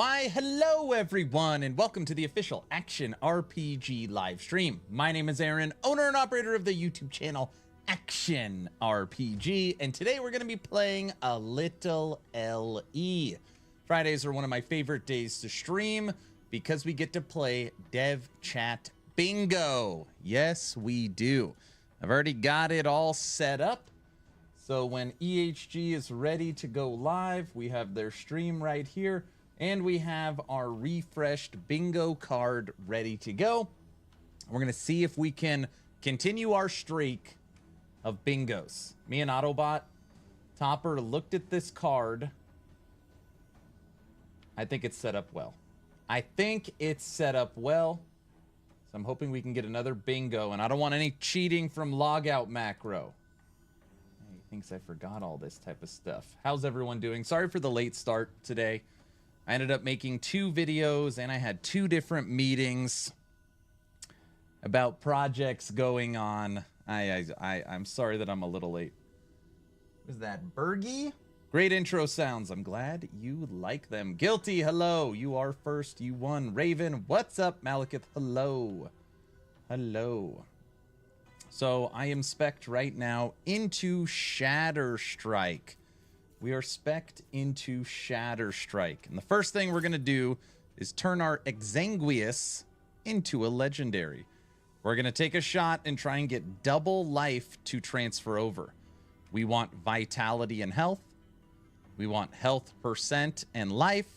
Why, hello everyone, and welcome to the official Action RPG live stream. My name is Aaron, owner and operator of the YouTube channel Action RPG, and today we're going to be playing a little LE. Fridays are one of my favorite days to stream because we get to play Dev Chat Bingo. Yes, we do. I've already got it all set up. So when EHG is ready to go live, we have their stream right here, and we have our refreshed bingo card ready to go. We're going to see if we can continue our streak of bingos. Me and Autobot Topper looked at this card. I think it's set up well. So I'm hoping we can get another bingo, and I don't want any cheating from logout macro. He thinks I forgot all this type of stuff. How's everyone doing? Sorry for the late start today. I ended up making 2 videos, and I had 2 different meetings about projects going on. I'm sorry that I'm a little late. Was that Bergie? Great intro sounds. I'm glad you like them. Guilty, hello. You are first. You won. Raven, what's up? Malekith, hello. Hello. So I am spec'd right now into Shatter Strike. We are spec'd into Shatter Strike. And the first thing we're going to do is turn our Exanguous into a legendary. We're going to take a shot and try and get double life to transfer over. We want vitality and health. We want health percent and life.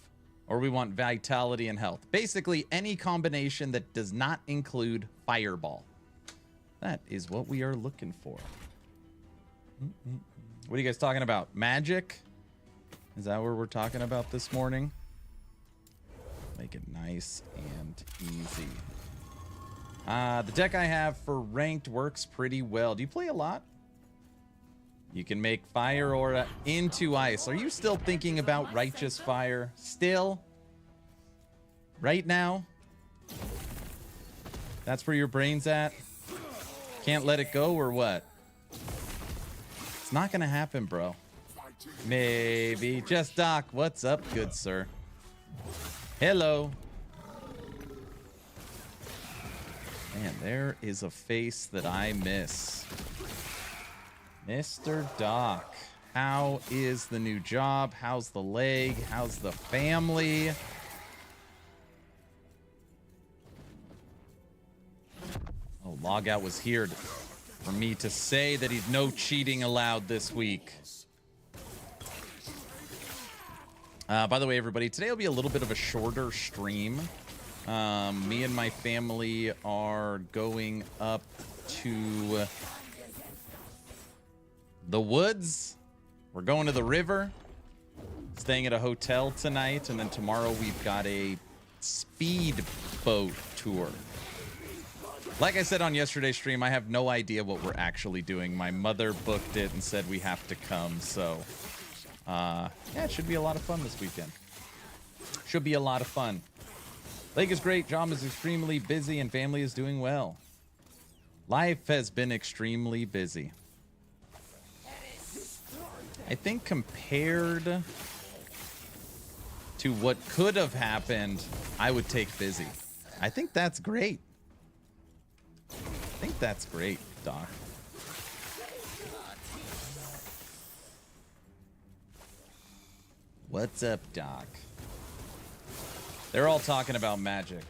Or we want vitality and health. Basically, any combination that does not include fireball. That is what we are looking for. What are you guys talking about? Magic? Is that what we're talking about this morning? Make it nice and easy. The deck I have for ranked works pretty well. Do you play a lot? You can make fire aura into ice. Are you still thinking about righteous fire? Still? Right now? That's where your brain's at? Can't let it go or what? It's not gonna happen, bro. Maybe. Just Doc, what's up, good sir? Hello. Man, there is a face that I miss. Mr. Doc, how is the new job? How's the leg? How's the family? Oh, Logout was here for me to say that he's no cheating allowed this week. By the way, everybody, today will be a little bit of a shorter stream. Me and my family are going up to the woods. We're going to the river, staying at a hotel tonight, and then tomorrow we've got a speedboat tour. Like I said on yesterday's stream, I have no idea what we're actually doing. My mother booked it and said we have to come, so yeah, it should be a lot of fun this weekend. Should be a lot of fun. Lake is great, job is extremely busy, and family is doing well. Life has been extremely busy. I think compared to what could have happened, I would take busy. I think that's great. I think that's great, Doc. What's up, Doc? They're all talking about magic.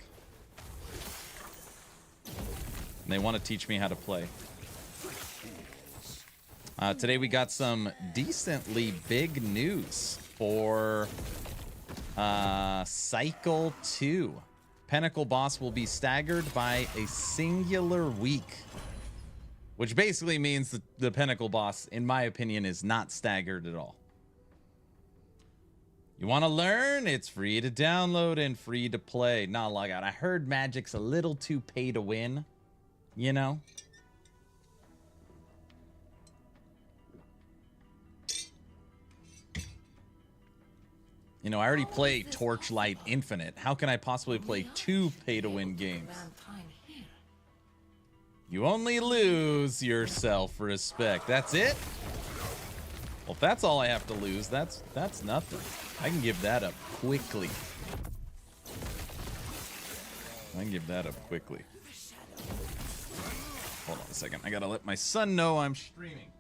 And they want to teach me how to play. Today we got some decently big news for Cycle 2. Pinnacle boss will be staggered by a singular week, which basically means that the Pinnacle boss, in my opinion, is not staggered at all. You want to learn? It's free to download and free to play. Not log out. I heard Magic's a little too pay to win, you know? You know, I already play Torchlight Infinite. How can I possibly play 2 pay-to-win games? You only lose your self-respect. That's it? Well, if that's all I have to lose, that's nothing. I can give that up quickly. I give that up quickly. Hold on a second. I gotta let my son know I'm streaming.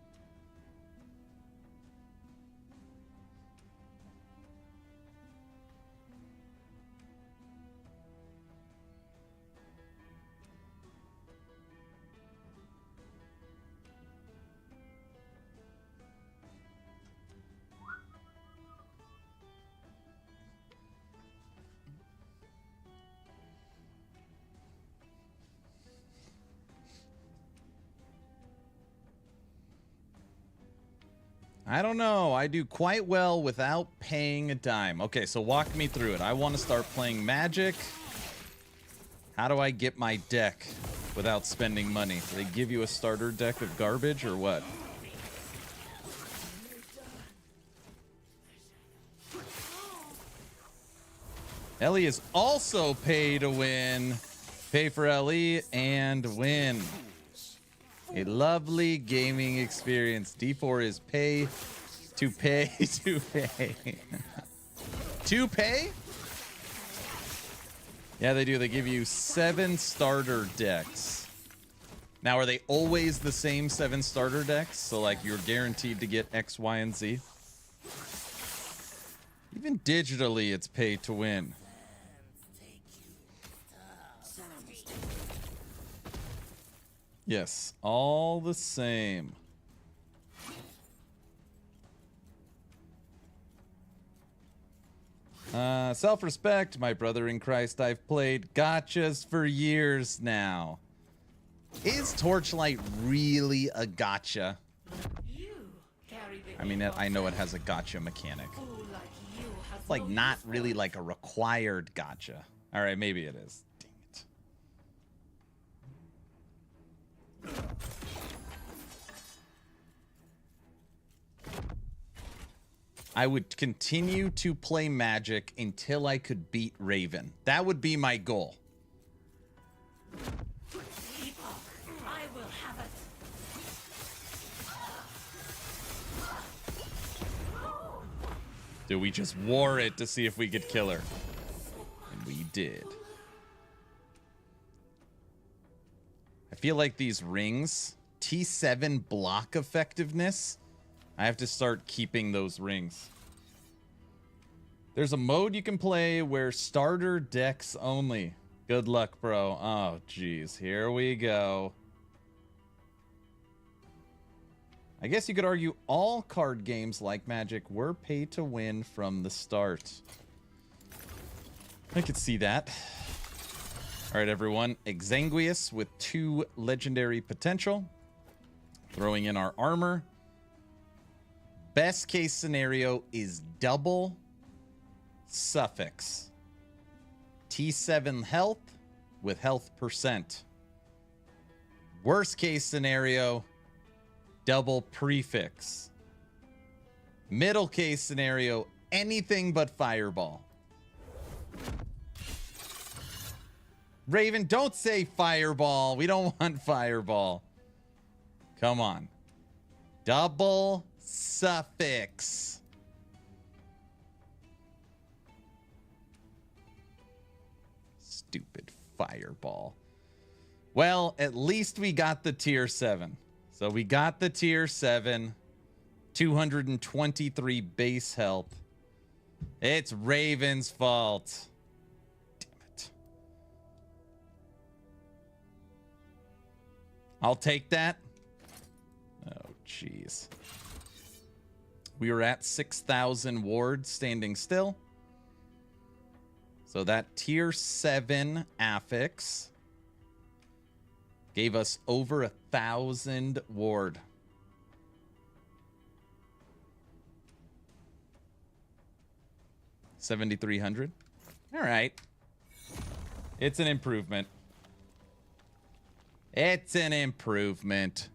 I don't know. I do quite well without paying a dime. Okay, so walk me through it. I want to start playing Magic. How do I get my deck without spending money? Do they give you a starter deck of garbage or what? Ellie is also pay to win. Pay for Ellie and win. A lovely gaming experience. D4 is pay to pay to pay. To pay? Yeah, they do. They give you 7 starter decks. Now, are they always the same 7 starter decks? So, like, you're guaranteed to get X, Y, and Z? Even digitally, it's pay to win. Yes, all the same. Self-respect, my brother in Christ. I've played gotchas for years now. Is Torchlight really a gotcha? I mean, I know it has a gotcha mechanic. It's like not really like a required gotcha. All right, maybe it is. I would continue to play Magic until I could beat Raven. That would be my goal. Epoch, I will have it. Do we just war it to see if we could kill her? And we did. I feel like these rings, T7 block effectiveness, I have to start keeping those rings. There's a mode you can play where starter decks only. Good luck, bro. Oh, geez. Here we go. I guess you could argue all card games like Magic were pay to win from the start. I could see that. All right, everyone. Exanguious with 2 legendary potential. Throwing in our armor. Best case scenario is double suffix. T7 health with health percent. Worst case scenario, double prefix. Middle case scenario, anything but fireball. Raven, don't say fireball. We don't want fireball. Come on. Double suffix. Stupid fireball. Well, at least we got the tier 7. So we got the tier 7. 223 base health. It's Raven's fault. Damn it. I'll take that. Oh, jeez. We were at 6,000 ward standing still. So that tier 7 affix gave us over 1,000 ward. $7,300. All right. It's an improvement. It's an improvement.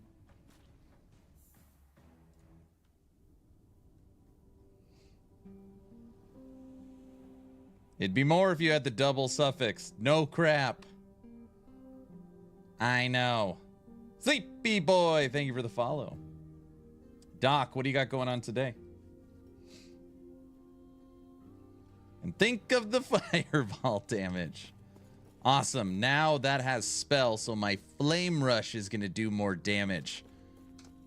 It'd be more if you had the double suffix. No crap. I know. Sleepy boy, thank you for the follow. Doc, what do you got going on today? And think of the fireball damage. Awesome. Now that has spell, so my flame rush is going to do more damage.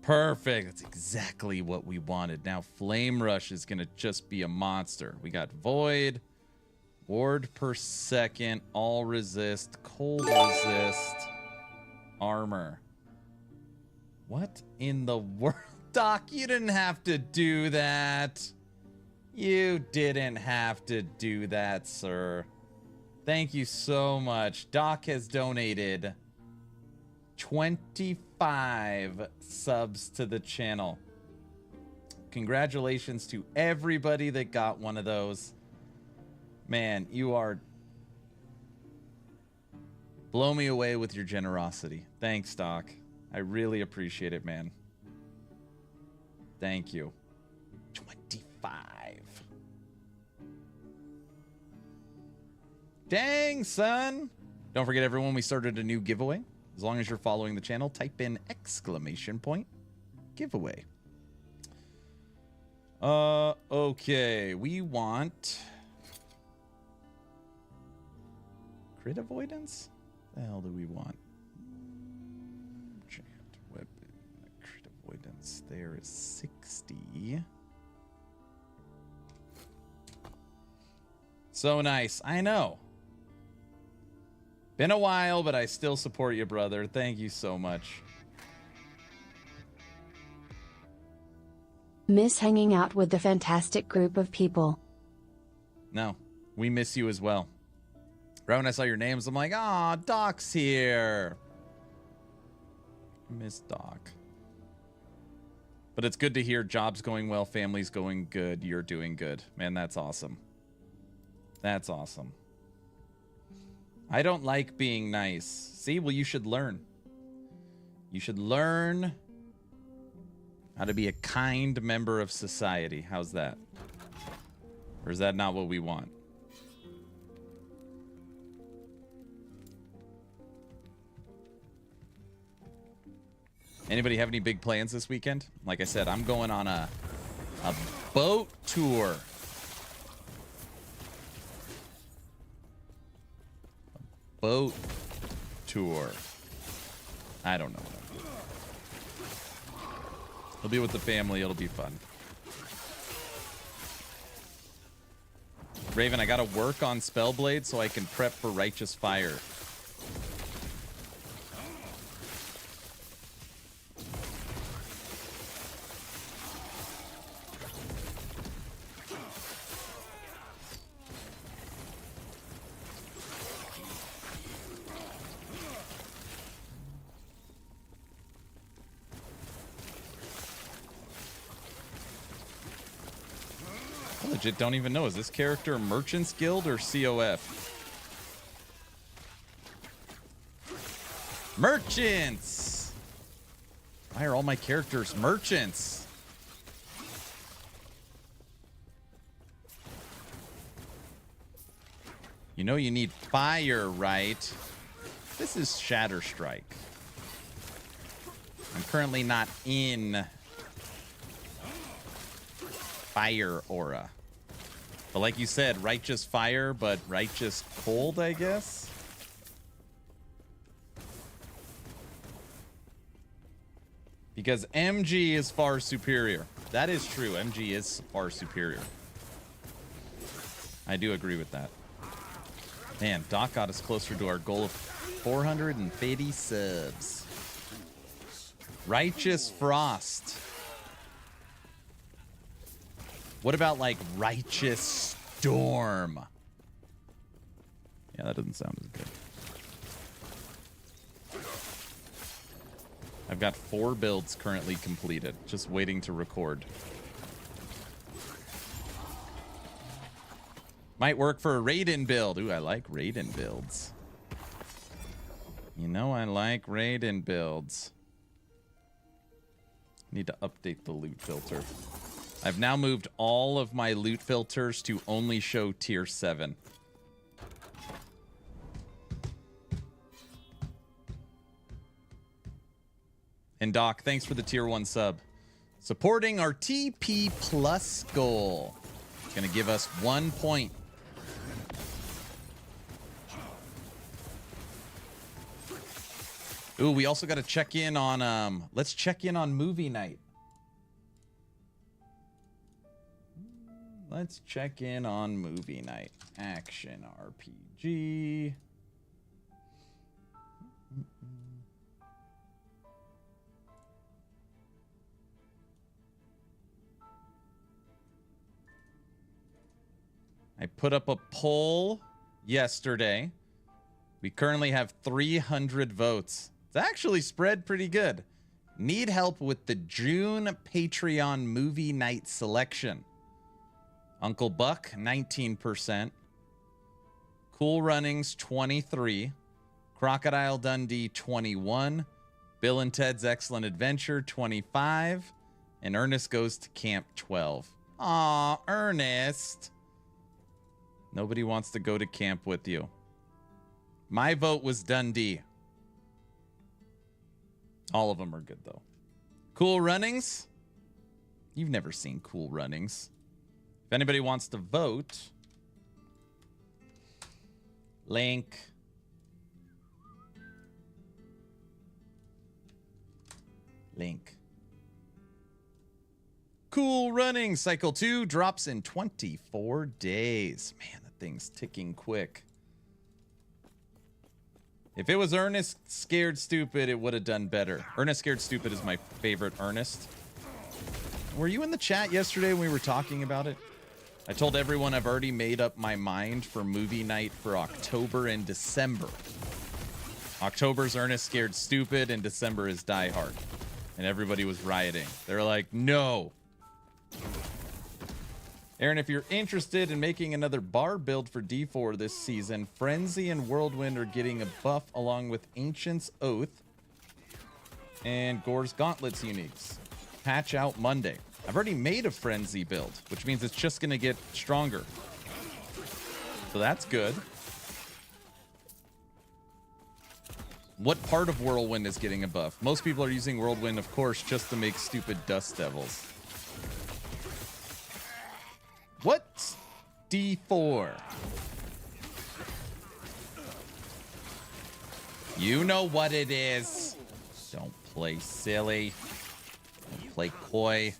Perfect. That's exactly what we wanted. Now flame rush is going to just be a monster. We got void, ward per second, all resist, cold resist, armor. What in the world? Doc, you didn't have to do that. You didn't have to do that, sir. Thank you so much. Doc has donated 25 subs to the channel. Congratulations to everybody that got one of those. Man, you are... blow me away with your generosity. Thanks, Doc. I really appreciate it, man. Thank you. 25. Dang, son. Don't forget, everyone, we started a new giveaway. As long as you're following the channel, type in ! giveaway. Okay. We want crit avoidance? What the hell do we want? Giant weapon. Crit avoidance there is 60. So nice. I know. Been a while, but I still support you, brother. Thank you so much. Miss hanging out with the fantastic group of people. No, we miss you as well. Right when I saw your names, I'm like, ah, Doc's here. Miss Doc. But it's good to hear job's going well, family's going good, you're doing good. Man, that's awesome. That's awesome. I don't like being nice. See, well, you should learn. You should learn how to be a kind member of society. How's that? Or is that not what we want? Anybody have any big plans this weekend? Like I said, I'm going on a boat tour. Boat tour. I don't know. It'll be with the family. It'll be fun. Raven, I gotta work on Spellblade so I can prep for Righteous Fire. Legit don't even know. Is this character Merchant's Guild or COF? Merchants! Why are all my characters merchants? You know you need fire, right? This is Shatter Strike. I'm currently not in fire aura. But like you said, righteous fire, but righteous cold, I guess? Because MG is far superior. That is true. MG is far superior. I do agree with that. Man, Doc got us closer to our goal of 450 subs. Righteous Frost. What about, like, Righteous Storm? Yeah, that doesn't sound as good. I've got 4 builds currently completed, just waiting to record. Might work for a Raiden build. Ooh, I like Raiden builds. You know I like Raiden builds. Need to update the loot filter. I've now moved all of my loot filters to only show tier 7. And Doc, thanks for the tier 1 sub. Supporting our TP plus goal. It's going to give us 1 point. Ooh, we also got to check in on let's check in on movie night. Let's check in on movie night. Action RPG. I put up a poll yesterday. We currently have 300 votes. It's actually spread pretty good. Need help with the June Patreon movie night selection. Uncle Buck, 19%. Cool Runnings, 23. Crocodile Dundee, 21. Bill and Ted's Excellent Adventure, 25. And Ernest Goes to Camp, 12. Aw, Ernest. Nobody wants to go to camp with you. My vote was Dundee. All of them are good, though. Cool Runnings? You've never seen Cool Runnings. If anybody wants to vote, link. Link. Cool Runnings Cycle 2 drops in 24 days. Man, that thing's ticking quick. If it was Ernest Scared Stupid, it would have done better. Ernest Scared Stupid is my favorite Ernest. Were you in the chat yesterday when we were talking about it? I told everyone I've already made up my mind for movie night for October and December. October's Ernest Scared Stupid and December is Die Hard. And everybody was rioting. They were like, no. Aaron, if you're interested in making another bar build for D4 this season, Frenzy and Whirlwind are getting a buff along with Ancient's Oath and Gore's Gauntlets uniques. Patch out Monday. I've already made a Frenzy build, which means it's just going to get stronger. So that's good. What part of Whirlwind is getting a buff? Most people are using Whirlwind, of course, just to make stupid Dust Devils. What's D4? You know what it is. Don't play silly. Don't play coy.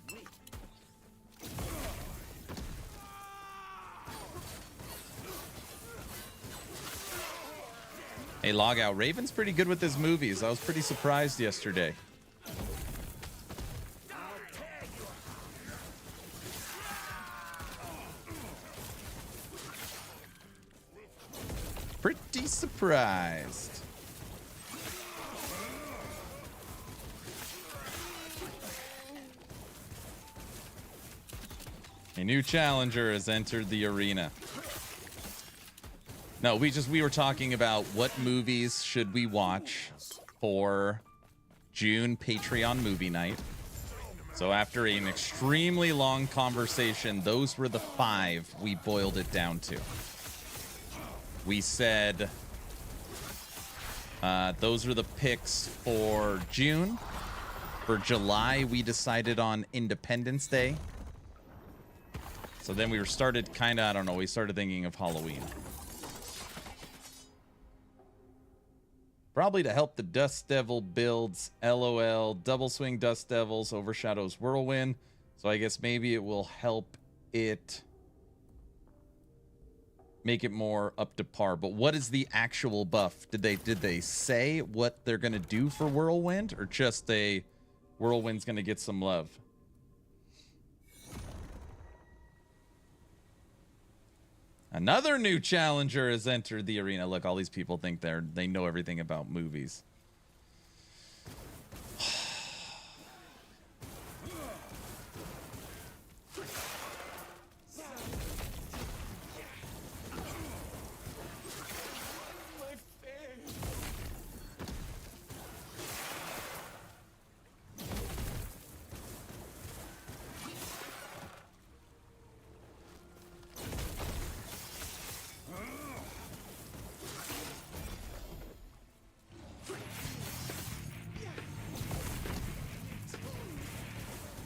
Hey, Logout. Raven's pretty good with his movies. I was pretty surprised yesterday. Pretty surprised. A new challenger has entered the arena. No, we were talking about what movies should we watch for June Patreon movie night. So after an extremely long conversation, those were the 5 we boiled it down to. We said those are the picks for June. For July, we decided on Independence Day. So then we started kind of, I don't know, we started thinking of Halloween. Probably to help the Dust Devil builds, LOL, Double Swing Dust Devils, overshadows Whirlwind. So I guess maybe it will help it make it more up to par. But what is the actual buff? Did they say what they're going to do for Whirlwind, or just Whirlwind's going to get some love? Another new challenger has entered the arena. Look, all these people think they know everything about movies.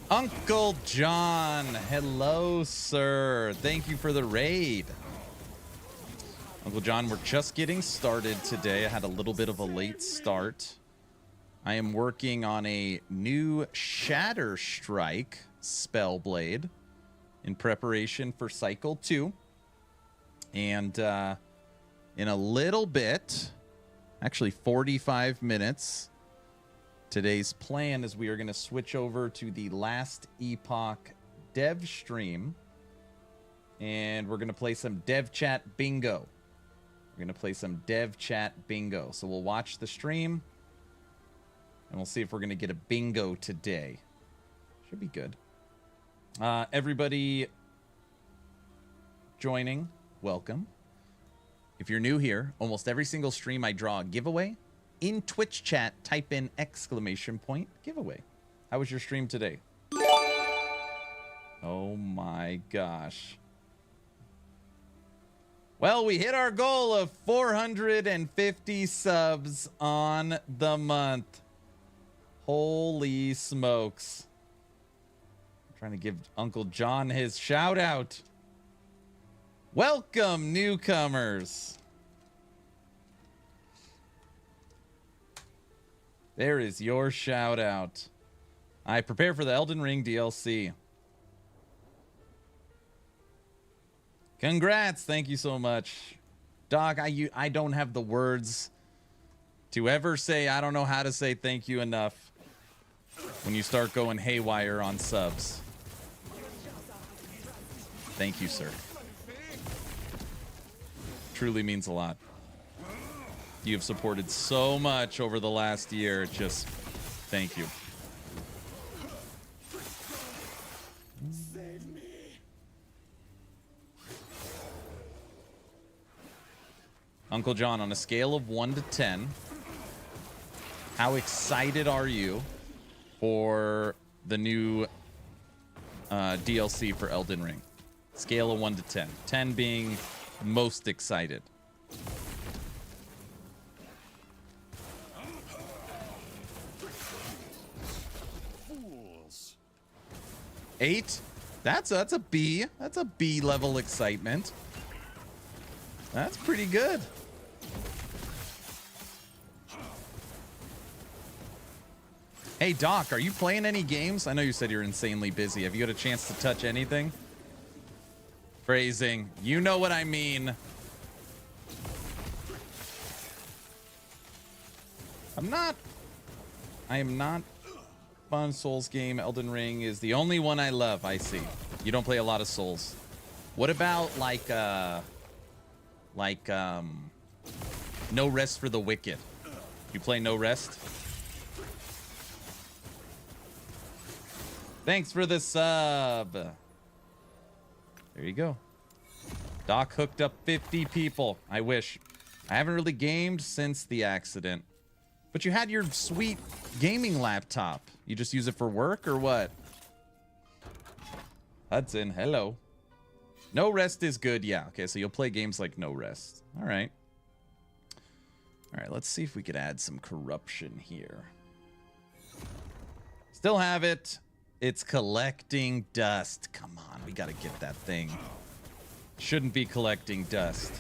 Uncle John, hello, sir. Thank you for the raid. Uncle John, we're just getting started today. I had a little bit of a late start. I am working on a new Shatter Strike Spellblade in preparation for Cycle 2. And in a little bit, actually 45 minutes, today's plan is we are going to switch over to the last Epoch dev stream. And we're going to play some dev chat bingo. We're going to play some dev chat bingo. So we'll watch the stream. And we'll see if we're going to get a bingo today. Should be good. Everybody joining, welcome. If you're new here, almost every single stream I draw a giveaway. In Twitch chat, type in ! giveaway. How was your stream today? Oh my gosh. Well, we hit our goal of 450 subs on the month. Holy smokes. I'm trying to give Uncle John his shout out. Welcome, newcomers. There is your shout out. I prepare for the Elden Ring DLC. Congrats. Thank you so much. Doc, I don't have the words to ever say, I don't know how to say thank you enough when you start going haywire on subs. Thank you, sir. Truly means a lot. You have supported so much over the last year. Just thank you. Save me. Uncle John, on a scale of 1 to 10, how excited are you for the new DLC for Elden Ring? Scale of 1 to 10. 10 being most excited. Fools. 8? That's a B. That's a B level excitement. That's pretty good. Hey, Doc, are you playing any games? I know you said you're insanely busy. Have you had a chance to touch anything? Phrasing. You know what I mean. I am not fun Souls game. Elden Ring is the only one I love. I see. You don't play a lot of Souls. What about No Rest for the Wicked? You play No Rest? Thanks for the sub. There you go. Doc hooked up 50 people. I wish. I haven't really gamed since the accident. But you had your sweet gaming laptop. You just use it for work or what? Hudson, hello. No Rest is good. Yeah, okay, so you'll play games like No Rest. All right. All right, let's see if we could add some corruption here. Still have it. It's collecting dust. Come on, we gotta get that thing. Shouldn't be collecting dust.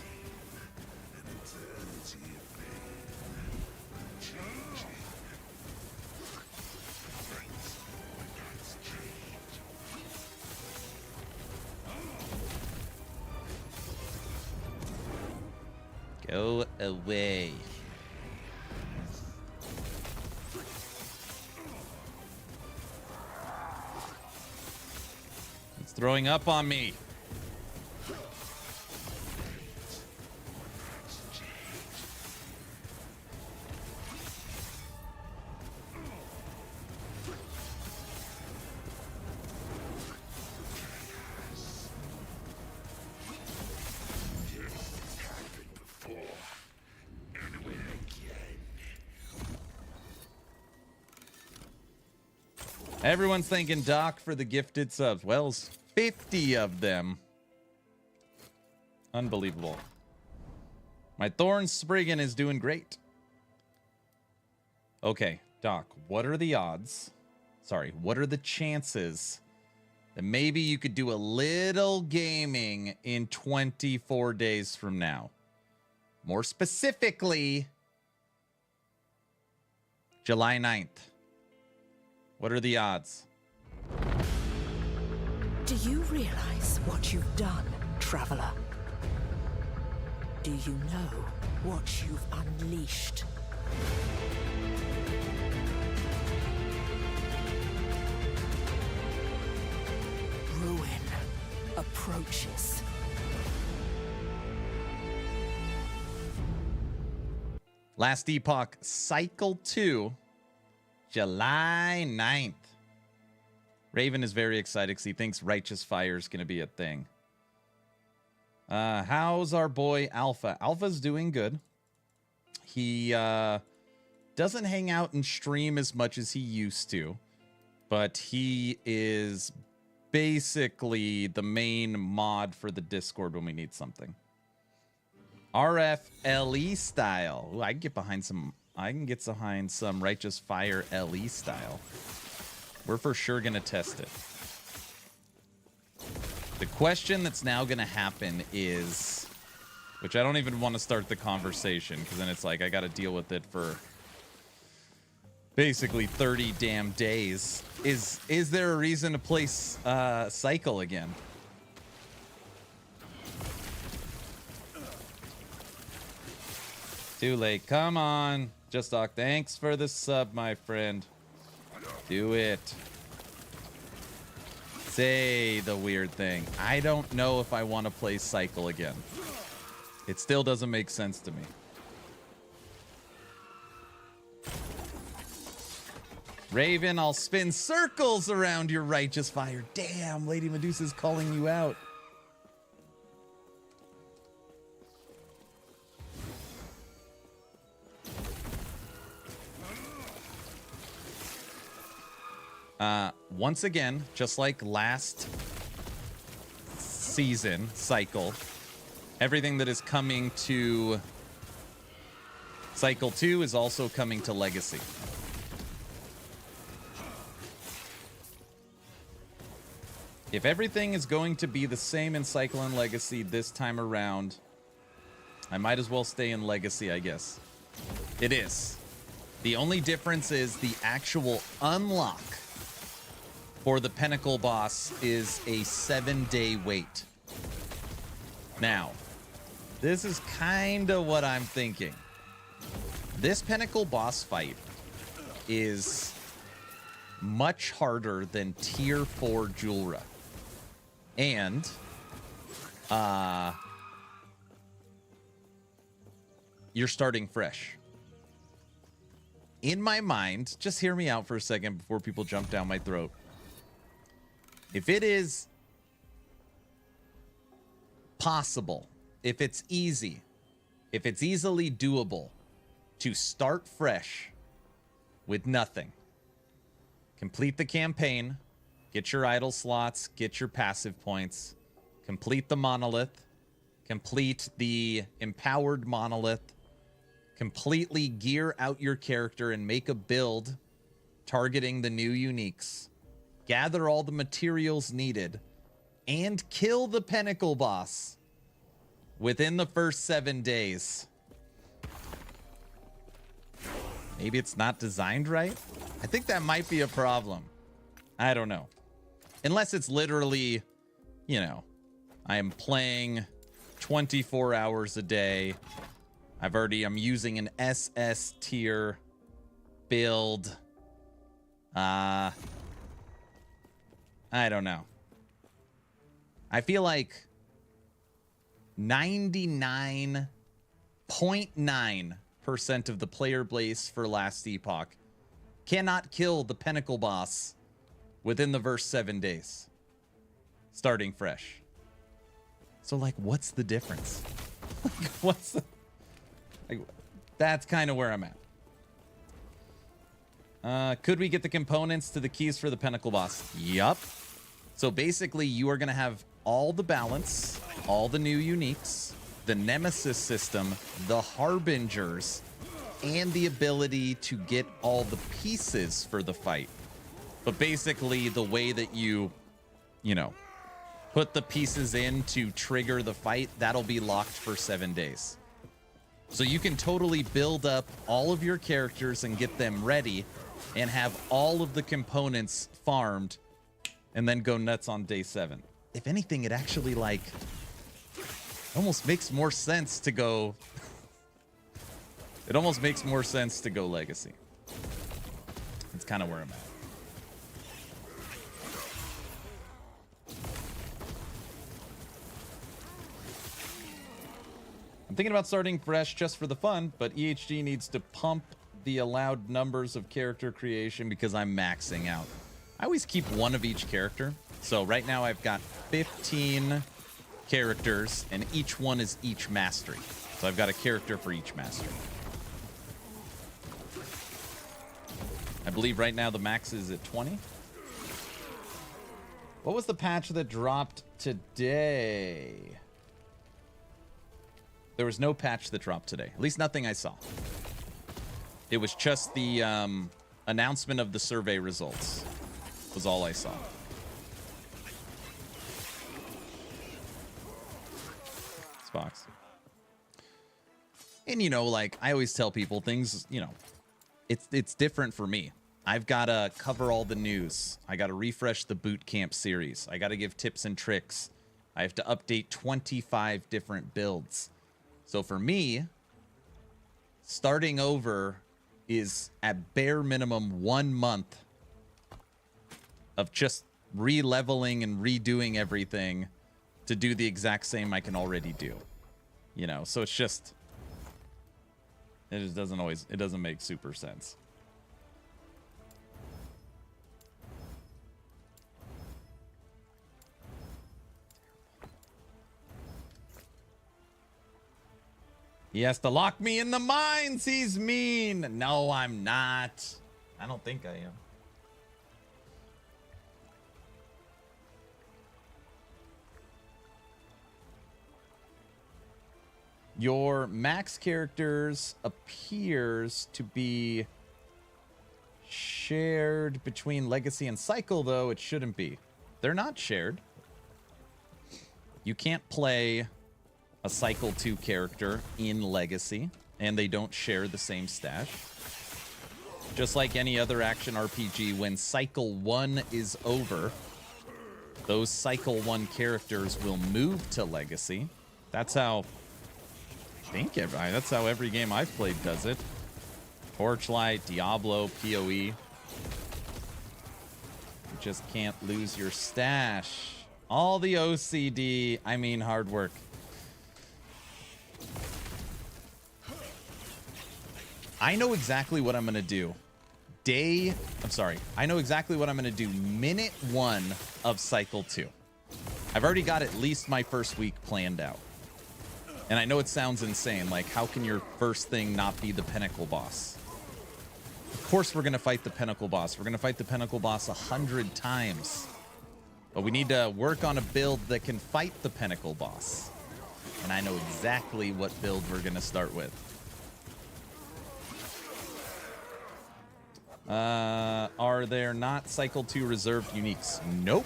Go away. It's throwing up on me. Everyone's thanking Doc for the gifted subs. Well, 50 of them. Unbelievable. My Thorn Spriggan is doing great. Okay, Doc, what are the odds? Sorry, what are the chances that maybe you could do a little gaming in 24 days from now? More specifically, July 9th. What are the odds? Do you realize what you've done, traveler? Do you know what you've unleashed? Ruin approaches. Last Epoch, Cycle 2, July 9th. Raven is very excited because he thinks Righteous Fire is going to be a thing. How's our boy Alpha? Alpha's doing good. He doesn't hang out and stream as much as he used to, but he is basically the main mod for the Discord when we need something. RF LE style. Ooh, I can get behind some. I can get behind some Righteous Fire LE style. We're for sure gonna test it. The question that's now gonna happen is, which I don't even want to start the conversation because then it's like I got to deal with it for basically 30 damn days. Is there a reason to play Cycle again? Too late. Come on. Just talk. Thanks for the sub, my friend. Do it. Say the weird thing. I don't know if I want to play Cycle again. It still doesn't make sense to me. Raven, I'll spin circles around your Righteous Fire. Damn, Lady Medusa's calling you out. Once again, just like last season cycle, everything that is coming to Cycle 2 is also coming to Legacy. If everything is going to be the same in Cycle and Legacy this time around, I might as well stay in Legacy, I guess. It is. The only difference is the actual unlock for the Pinnacle boss is a 7-day wait. Now, this is kind of what I'm thinking. This Pinnacle boss fight is much harder than Tier 4 Julra. And, you're starting fresh. In my mind, just hear me out for a second before people jump down my throat. If it is possible, if it's easy, if it's easily doable to start fresh with nothing, complete the campaign, get your idle slots, get your passive points, complete the monolith, complete the empowered monolith, completely gear out your character and make a build targeting the new uniques, gather all the materials needed, and kill the Pinnacle boss within the first 7 days. Maybe it's not designed right? I think that might be a problem. I don't know. Unless it's literally, you know, I am playing 24 hours a day. I'm using an SS tier build. I don't know. I feel like 99.9% of the player base for last Epoch cannot kill the Pinnacle boss within the first 7 days, starting fresh. So, like, what's the difference? That's kind of where I'm at. Could we get the components to the keys for the Pinnacle boss? Yup. So basically, you are going to have all the balance, all the new uniques, the Nemesis system, the Harbingers, and the ability to get all the pieces for the fight. But basically, the way that you know, put the pieces in to trigger the fight, that'll be locked for 7 days. So you can totally build up all of your characters and get them ready and have all of the components farmed and then go nuts on day 7. If anything, it actually, like, almost makes more sense to go... It almost makes more sense to go Legacy. That's kind of where I'm at. I'm thinking about starting fresh just for the fun, but EHG needs to pump the allowed numbers of character creation because I'm maxing out. I always keep one of each character. So right now I've got 15 characters, and each one is each mastery. So I've got a character for each mastery. I believe right now the max is at 20. What was the patch that dropped today? There was no patch that dropped today. At least nothing I saw. It was just the announcement of the survey results. Was all I saw. Xbox. And you know, like I always tell people, things, you know, it's different for me. I've got to cover all the news. I got to refresh the boot camp series. I got to give tips and tricks. I have to update 25 different builds. So for me, starting over is at bare minimum 1 month of just re-leveling and redoing everything to do the exact same I can already do. You know, so it's just, it just doesn't always, it doesn't make super sense. He has to lock me in the mines. He's mean. No, I'm not. I don't think I am. Your max characters appears to be shared between Legacy and Cycle, though it shouldn't be. They're not shared. You can't play a Cycle 2 character in Legacy, and they don't share the same stash. Just like any other action RPG, when Cycle 1 is over, those Cycle 1 characters will move to Legacy. That's how, I think, that's how every game I've played does it. Torchlight, Diablo, PoE. You just can't lose your stash. All the OCD, I mean hard work. I know exactly what I'm going to do. I know exactly what I'm going to do minute 1 of Cycle 2. I've already got at least my first week planned out. And I know it sounds insane. Like, how can your first thing not be the Pinnacle boss? Of course we're going to fight the Pinnacle boss. We're going to fight the Pinnacle boss 100 times. But we need to work on a build that can fight the Pinnacle boss. And I know exactly what build we're going to start with. Are there not Cycle 2 reserved uniques? Nope.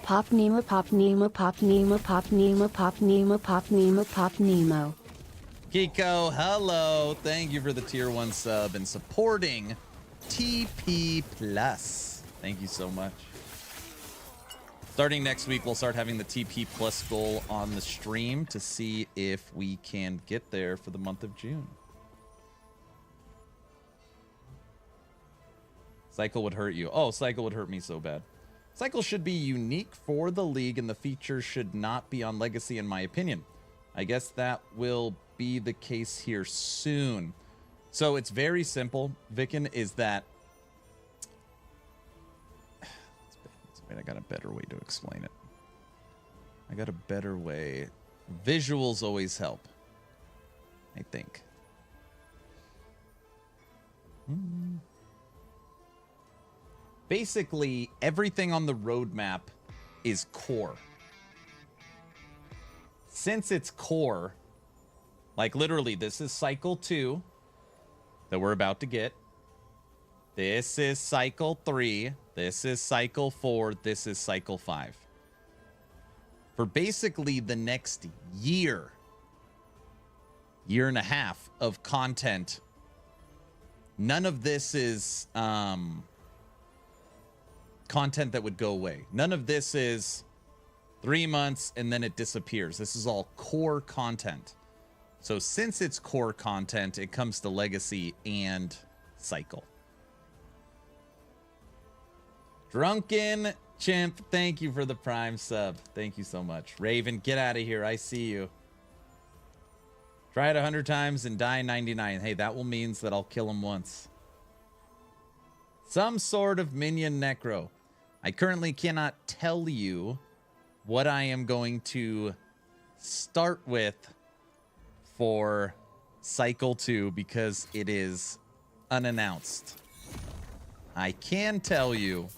Pop Nemo, Pop Nemo, Pop Nemo, Pop Nemo, Pop Nemo, Pop Nemo, Pop Nemo. Kiko, hello. Thank you for the tier 1 sub and supporting TP Plus. Thank you so much. Starting next week, we'll start having the TP Plus goal on the stream to see if we can get there for the month of June. Cycle would hurt you. Oh, Cycle would hurt me so bad. Cycle should be unique for the league, and the features should not be on Legacy, in my opinion. I guess that will be the case here soon. So it's very simple, Vicken, is that... Wait, I got a better way to explain it. I got a better way. Visuals always help, I think. Basically, everything on the roadmap is core. Since it's core, like literally, this is Cycle 2 that we're about to get. This is Cycle 3. This is Cycle 4. This is Cycle 5. for basically the next year and a half of content. None of this is content that would go away. None of this is 3 months and then it disappears. This is all core content. So since it's core content, it comes to Legacy and Cycle. Drunken Chimp, thank you for the Prime sub. Thank you so much. Raven, get out of here. I see you. Try it 100 times and die 99. Hey, that will means that I'll kill him once. Some sort of minion necro. I currently cannot tell you what I am going to start with for Cycle 2 because it is unannounced. I can tell you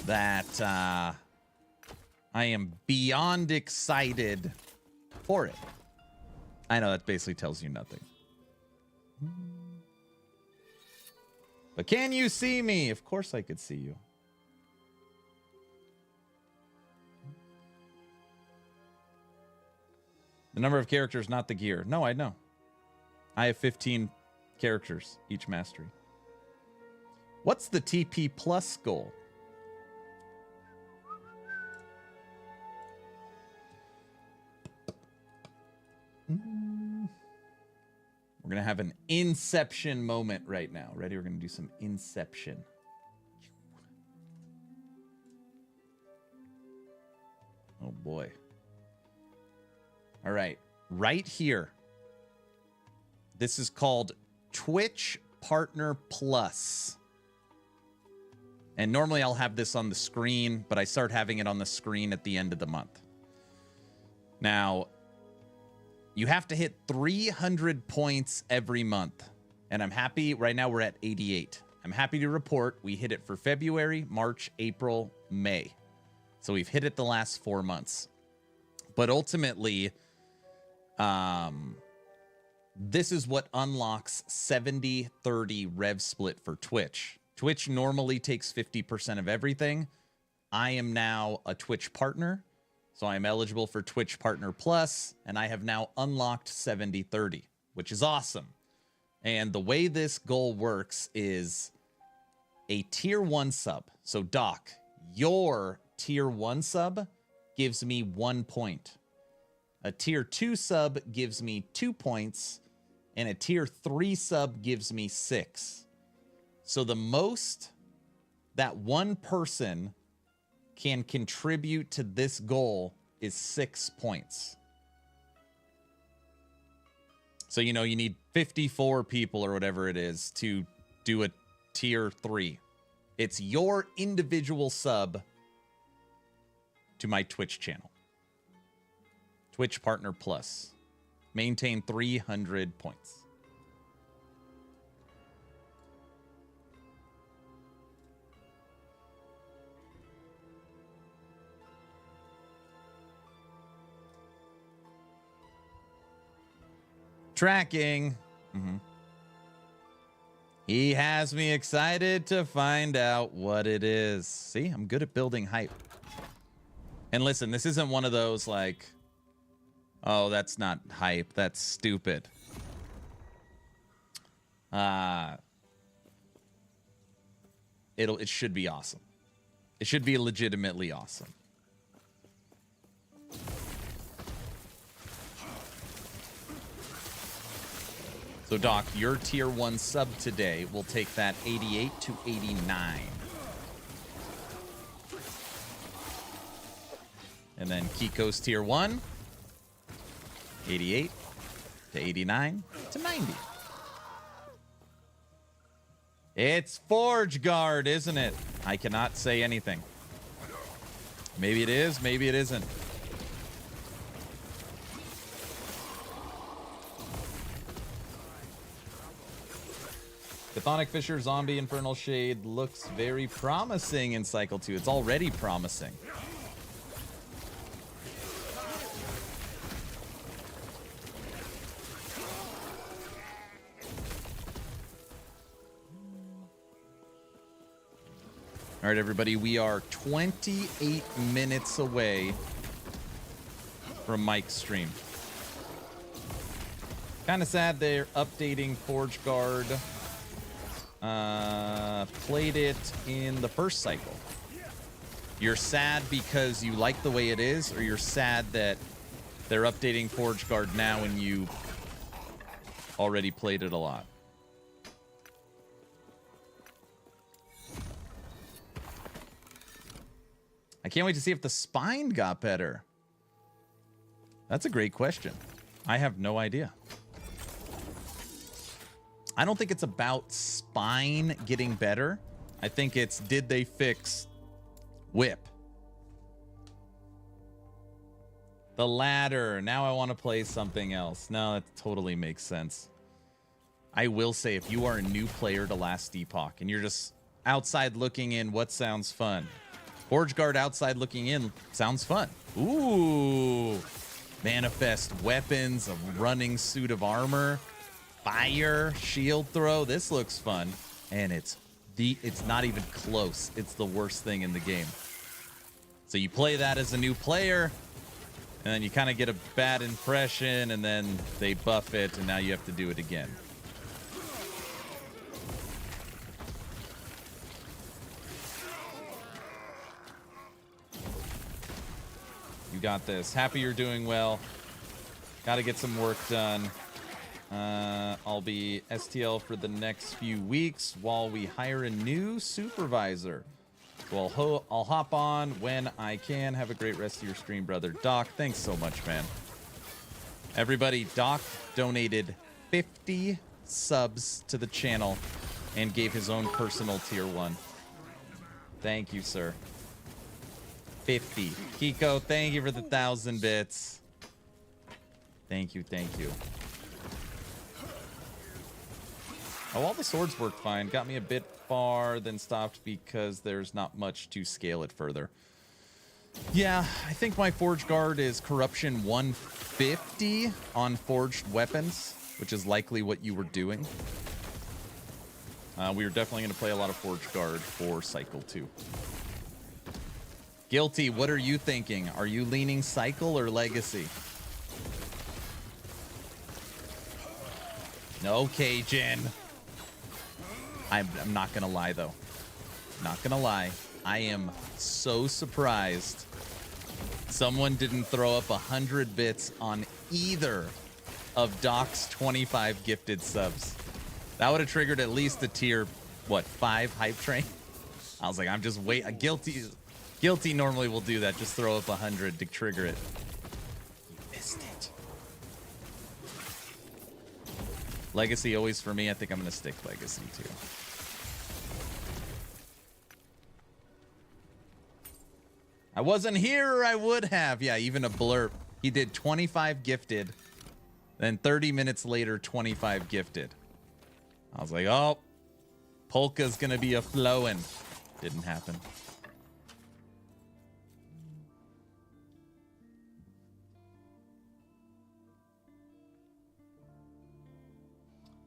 that I am beyond excited for it. I know that basically tells you nothing. But can you see me? Of course I could see you. The number of characters, not the gear. No, I know. I have 15 characters, each mastery. What's the TP plus goal? We're going to have an Inception moment right now. Ready? We're going to do some Inception. Oh, boy. All right. Right here. This is called Twitch Partner Plus. And normally I'll have this on the screen, but I start having it on the screen at the end of the month. Now, you have to hit 300 points every month. And I'm happy. Right now we're at 88. I'm happy to report we hit it for February, March, April, May. So we've hit it the last 4 months. But ultimately, this is what unlocks 70-30 rev split for Twitch. Twitch normally takes 50% of everything. I am now a Twitch partner. So I am eligible for Twitch Partner Plus, and I have now unlocked 70-30, which is awesome. And the way this goal works is a tier 1 sub. So Doc, your tier 1 sub gives me 1 point. A tier 2 sub gives me 2 points, and a tier 3 sub gives me 6. So the most that one person can contribute to this goal is 6 points. So, you know, you need 54 people or whatever it is to do a tier 3. It's your individual sub to my Twitch channel. Twitch Partner Plus. Maintain 300 points. Tracking. He has me excited to find out what it is. See, I'm good at building hype. And listen, this isn't one of those like, oh, that's not hype. That's stupid. It should be awesome. It should be legitimately awesome. So, Doc, your tier 1 sub today will take that 88 to 89. And then Kiko's tier 1, 88 to 89 to 90. It's Forge Guard, isn't it? I cannot say anything. Maybe it is, maybe it isn't. Chthonic Fisher, Zombie, Infernal Shade looks very promising in Cycle 2. It's already promising. All right, everybody, we are 28 minutes away from Mike's stream. Kind of sad they're updating Forge Guard. Played it in the first cycle. You're sad because you like the way it is, or you're sad that they're updating Forge Guard now and you already played it a lot? I can't wait to see if the spine got better. That's a great question. I have no idea. I don't think it's about spine getting better. I think it's, did they fix whip? The ladder. Now I want to play something else. No, that totally makes sense. I will say, if you are a new player to Last Epoch and you're just outside looking in, what sounds fun? Forge Guard outside looking in sounds fun. Ooh. Manifest weapons, a running suit of armor, fire, shield throw. This looks fun. And it's not even close. It's the worst thing in the game. So you play that as a new player, and then you kind of get a bad impression, and then they buff it, and now you have to do it again. You got this. Happy you're doing well. Got to get some work done. I'll be STL for the next few weeks while we hire a new supervisor. So I'll hop on when I can. Have a great rest of your stream, brother. Doc, thanks so much, man. Everybody, Doc donated 50 subs to the channel and gave his own personal tier 1. Thank you, sir. 50. Kiko, thank you for the 1,000 bits. Thank you, thank you. Oh, all the swords worked fine. Got me a bit far, then stopped because there's not much to scale it further. Yeah, I think my Forge Guard is Corruption 150 on forged weapons, which is likely what you were doing. We are definitely going to play a lot of Forge Guard for Cycle 2. Guilty, what are you thinking? Are you leaning Cycle or Legacy? No, Cajun. I'm not gonna lie though. Not gonna lie. I am so surprised someone didn't throw up 100 bits on either of Doc's 25 gifted subs. That would have triggered at least a tier, what, 5 hype train? I was like, I'm just Guilty normally will do that. Just throw up 100 to trigger it. You missed it. Legacy always for me. I think I'm gonna stick Legacy too. I wasn't here or I would have. Yeah, even a blurb. He did 25 gifted. Then 30 minutes later, 25 gifted. I was like, oh, Polka's gonna be a flowing. Didn't happen.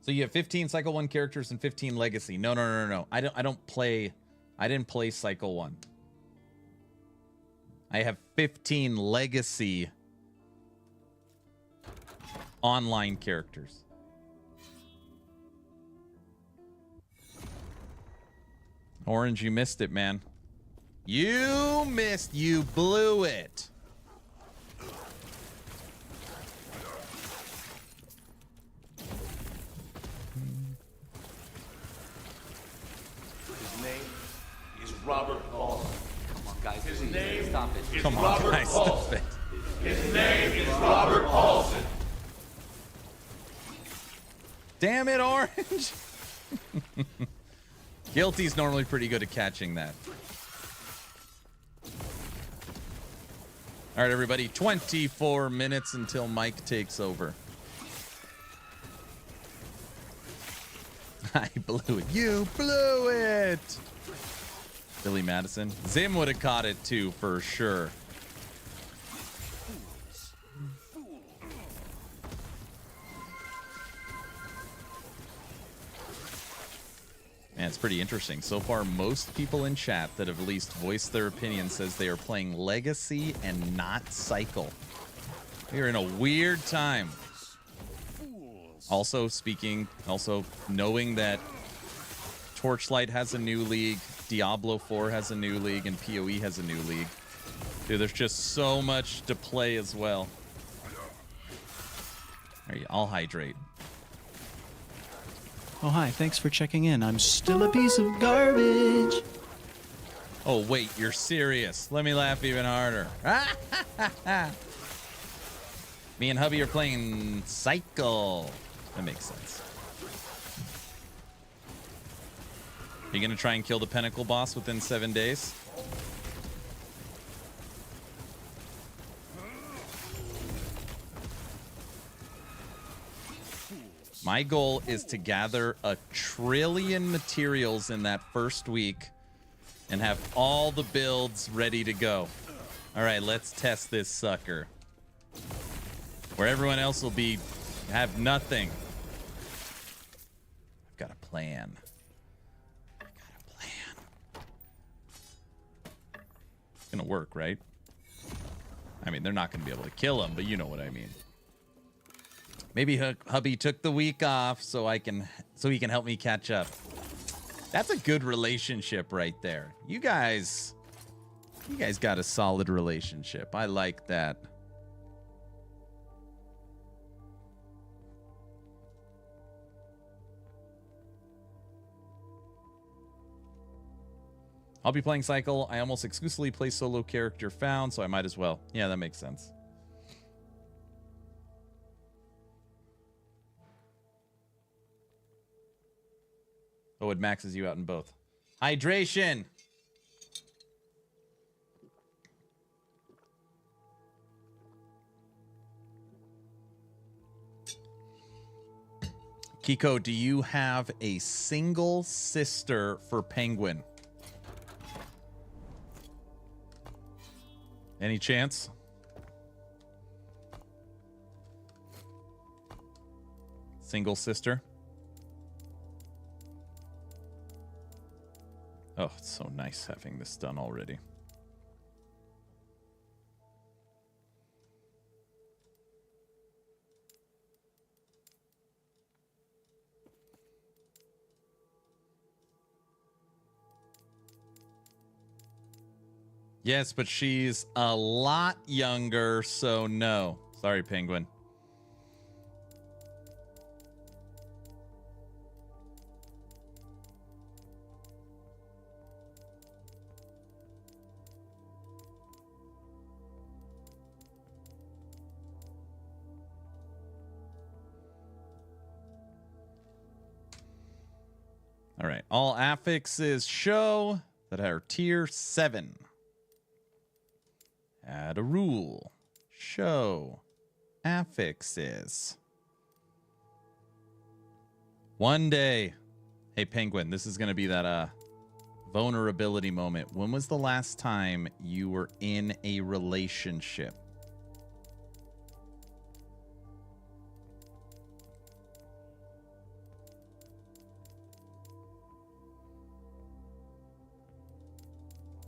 So you have 15 Cycle 1 characters and 15 Legacy. No. I didn't play Cycle 1. I have 15 Legacy online characters. Orange, you missed it, man. You blew it. His name is Robert Paulson. Come on, guys. His please, name stop it. is Come on, Robert guys, Paulson. stop it. His name is Robert Paulson. Damn it, Orange. Guilty's normally pretty good at catching that. All right, everybody, 24 minutes until Mike takes over. I blew it. You blew it. Billy Madison. Zim would have caught it too, for sure. And it's pretty interesting. So far, most people in chat that have at least voiced their opinion says they are playing Legacy and not Cycle. We are in a weird time. Also knowing that Torchlight has a new league, Diablo 4 has a new league, and PoE has a new league. Dude, there's just so much to play as well. All right, I'll hydrate. Oh, hi. Thanks for checking in. I'm still a piece of garbage. Oh, wait, you're serious. Let me laugh even harder. Me and hubby are playing Cycle. That makes sense. Are you going to try and kill the Pinnacle boss within 7 days? My goal is to gather 1 trillion materials in that first week and have all the builds ready to go. All right, let's test this sucker. Where everyone else will have nothing. I've got a plan. It's gonna work, right? I mean, they're not gonna be able to kill him, but you know what I mean. Maybe hubby took the week off so he can help me catch up. That's a good relationship right there. You guys got a solid relationship. I like that. I'll be playing Cycle. I almost exclusively play solo character found, so I might as well. Yeah, that makes sense. Oh, it maxes you out in both. Hydration! Kiko, do you have a single sister for Penguin? Any chance? Single sister? Oh, it's so nice having this done already. Yes, but she's a lot younger, so no. Sorry, Penguin. All right, all affixes show that are tier 7. Add a rule. Show affixes. One day. Hey, Penguin, this is going to be that vulnerability moment. When was the last time you were in a relationship?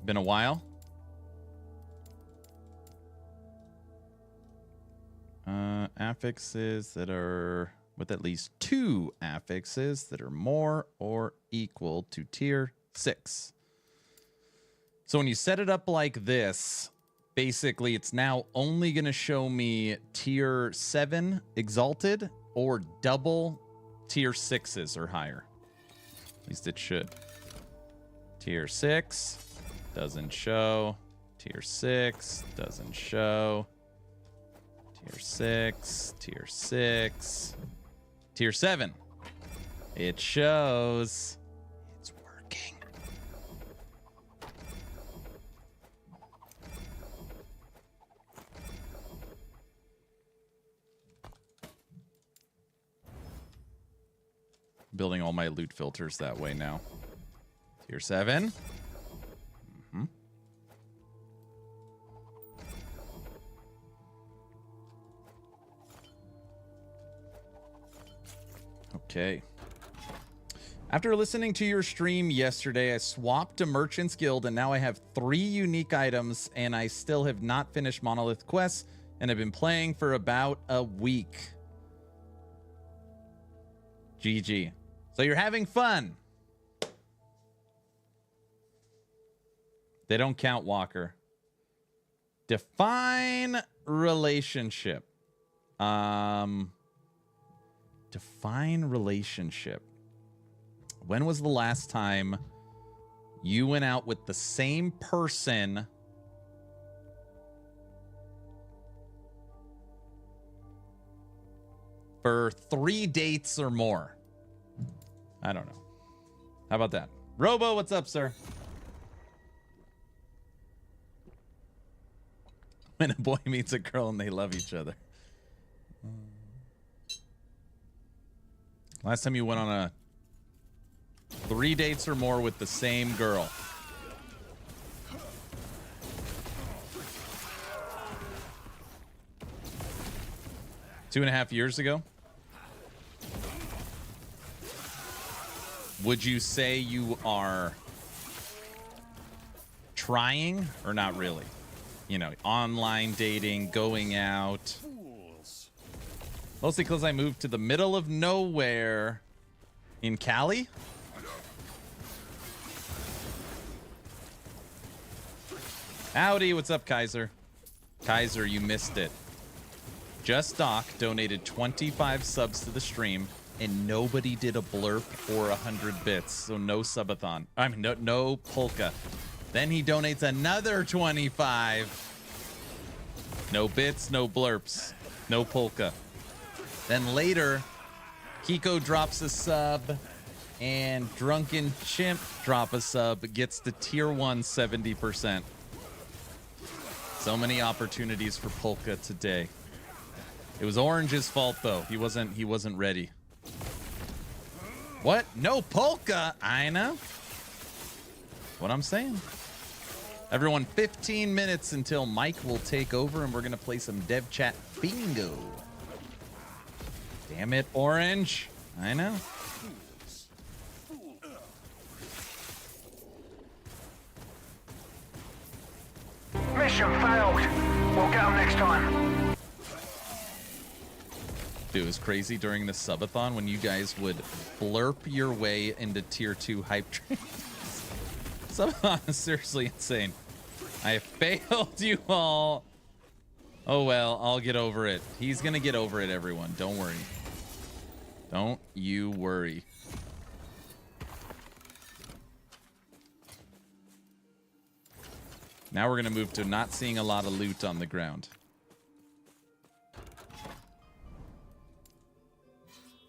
Been a while? Affixes that are with at least 2 affixes that are more or equal to tier 6. So when you set it up like this, basically it's now only going to show me tier 7 exalted or double tier 6s or higher. At least it should. Tier 6 doesn't show. Tier 6 doesn't show. Tier 6, tier 6, tier 7. It shows. It's working. Building all my loot filters that way now. Tier 7. Okay. After listening to your stream yesterday, I swapped to Merchant's Guild, and now I have 3 unique items, and I still have not finished Monolith quests, and I've been playing for about a week. GG. So you're having fun. They don't count, Walker. Define relationship. Define relationship. When was the last time you went out with the same person for 3 dates or more? I don't know. How about that? Robo, what's up, sir? When a boy meets a girl and they love each other. Last time you went on a 3 dates or more with the same girl. Two and a half years ago? Would you say you are trying or not really? You know, online dating, going out. Mostly because I moved to the middle of nowhere in Cali. Howdy, what's up, Kaiser? Kaiser, you missed it. Just Doc donated 25 subs to the stream, and nobody did a blurp or 100 bits, so no subathon. I mean, no polka. Then he donates another 25. No bits, no blurps, no polka. Then later, Kiko drops a sub, and Drunken Chimp drop a sub, gets the tier 1 70%. So many opportunities for polka today. It was Orange's fault though. He wasn't ready. What? No polka? I know. What I'm saying. Everyone, 15 minutes until Mike will take over, and we're gonna play some dev chat bingo. Damn it, Orange. I know. Mission failed. We'll get them next time. Dude, it was crazy during the subathon when you guys would blurp your way into tier 2 hype trains. Subathon is seriously insane. I failed you all. Oh well, I'll get over it. He's gonna get over it, everyone. Don't worry. Don't you worry. Now we're gonna move to not seeing a lot of loot on the ground.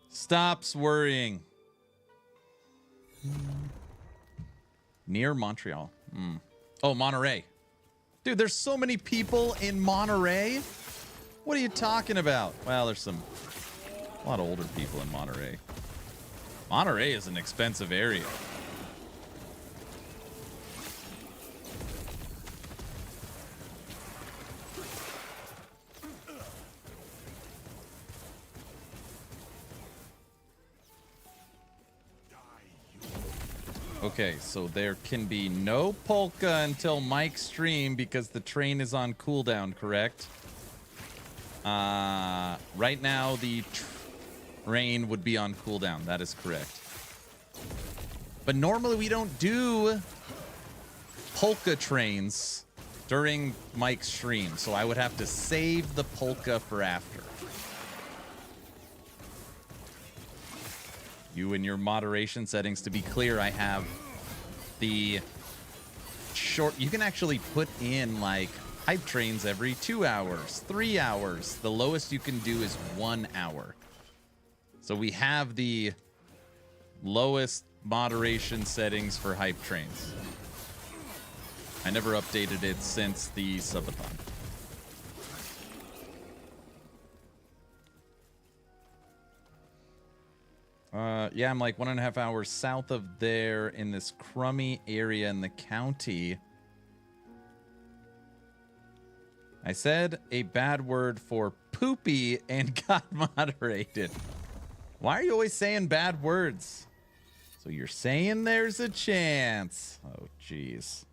Stops worrying. Near Montreal. Oh, Monterey. Dude, there's so many people in Monterey. What are you talking about? Well, there's a lot of older people in Monterey. Monterey is an expensive area. Okay, so there can be no polka until Mike's stream because the train is on cooldown, correct? Right now, the train would be on cooldown. That is correct. But normally we don't do polka trains during Mike's stream, so I would have to save the polka for after. You and your moderation settings, to be clear, I have the short. You can actually put in like hype trains every 2 hours, 3 hours. The lowest you can do is 1 hour. So we have the lowest moderation settings for hype trains. I never updated it since the subathon. Yeah, I'm like 1.5 hours south of there in this crummy area in the county. I said a bad word for poopy and got moderated. Why are you always saying bad words? So you're saying there's a chance. Oh, jeez.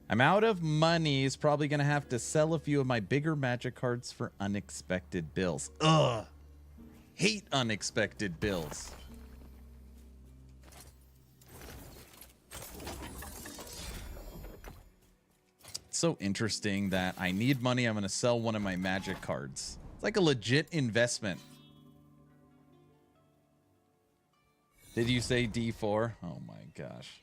I'm out of money. Is probably going to have to sell a few of my bigger magic cards for unexpected bills. Ugh. Hate unexpected bills. It's so interesting that I need money. I'm going to sell one of my magic cards. It's like a legit investment. Did you say D4? Oh my gosh.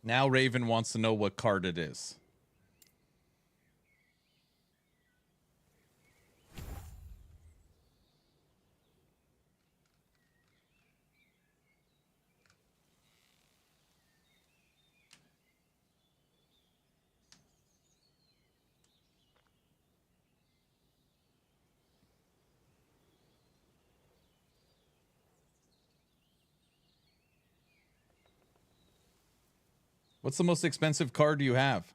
Now Raven wants to know what card it is. What's the most expensive card you have?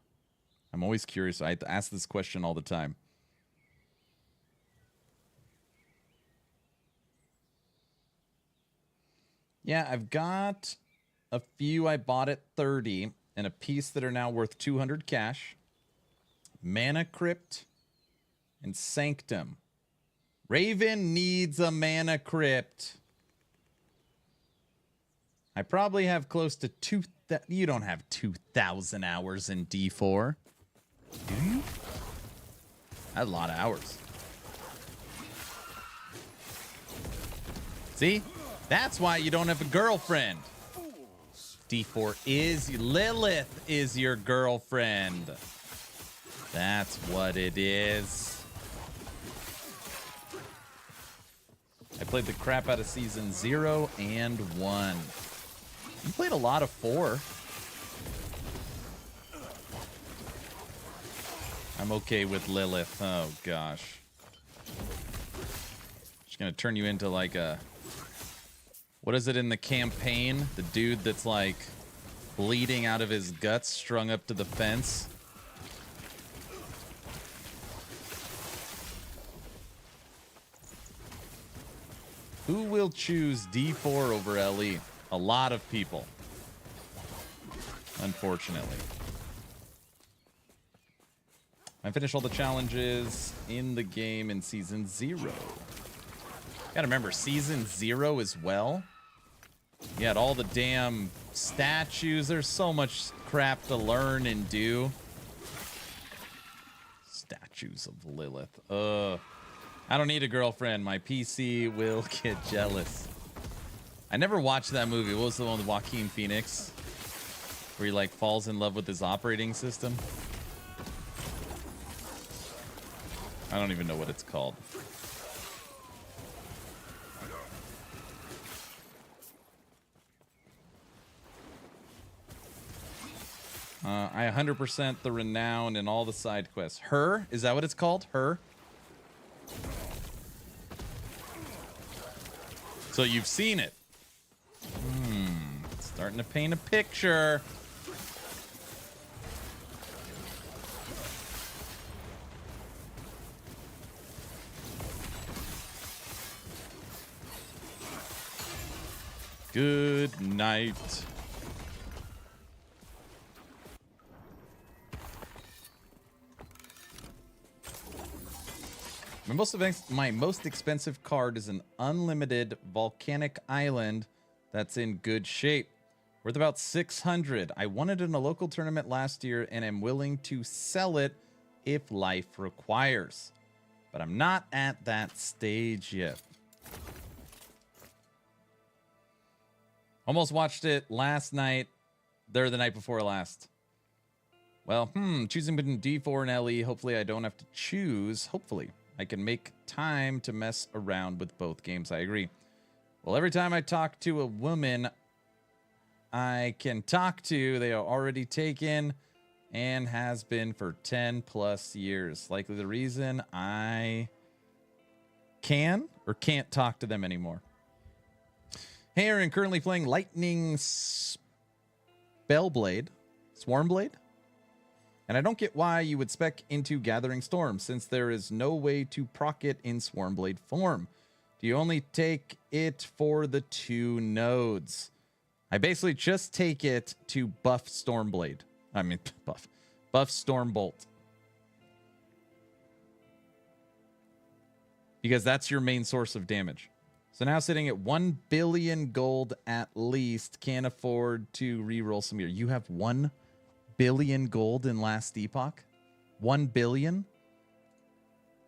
I'm always curious. I ask this question all the time. Yeah, I've got a few I bought at 30 and a piece that are now worth 200 cash. Mana Crypt and Sanctum. Raven needs a Mana Crypt. I probably have close to 2,000. You don't have 2,000 hours in D4. Do you? That's a lot of hours. See? That's why you don't have a girlfriend. D4 is... Lilith is your girlfriend. That's what it is. I played the crap out of season 0 and 1. You played a lot of 4. I'm okay with Lilith. Oh, gosh. She's going to turn you into like a... What is it in the campaign? The dude that's like bleeding out of his guts, strung up to the fence. Who will choose D4 over LE? A lot of people, unfortunately. I finished all the challenges in the game in Season 0. Gotta remember, Season 0 as well. You had all the damn statues. There's so much crap to learn and do. Statues of Lilith. I don't need a girlfriend. My PC will get jealous. I never watched that movie. What was the one with Joaquin Phoenix? Where he like falls in love with his operating system? I don't even know what it's called. I 100% the renown and all the side quests. Her? Is that what it's called? Her? So you've seen it. Starting to paint a picture. Good night. My most expensive card is an unlimited volcanic island that's in good shape. Worth about 600. I won it in a local tournament last year and am willing to sell it if life requires. But I'm not at that stage yet. Almost watched it last night. There the night before last. Well, choosing between D4 and LE. Hopefully I don't have to choose. Hopefully I can make time to mess around with both games. I agree. Well, every time I talk to a woman I can talk to, they are already taken and has been for 10 plus years. Likely the reason I can or can't talk to them anymore. Hey, Aaron, currently playing Lightning Spellblade, Swarmblade. And I don't get why you would spec into Gathering Storm, since there is no way to proc it in Swarmblade form. Do you only take it for the 2 nodes? I basically just take it to buff Stormblade. I mean, buff Stormbolt. Because that's your main source of damage. So now sitting at 1 billion gold at least, can't afford to reroll some here. You have 1 billion gold in last Epoch? 1 billion?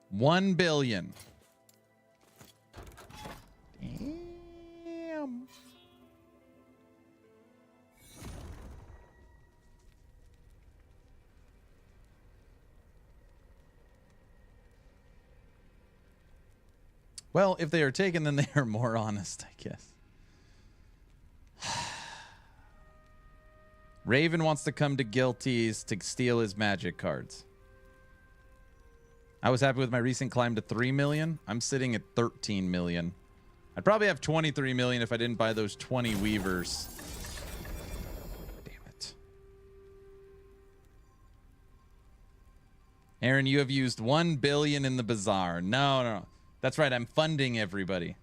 1 billion. Damn. Well, if they are taken, then they are more honest, I guess. Raven wants to come to Guilty's to steal his magic cards. I was happy with my recent climb to 3 million. I'm sitting at 13 million. I'd probably have 23 million if I didn't buy those 20 weavers. Damn it. Aaron, you have used 1 billion in the bazaar. No. That's right. I'm funding everybody.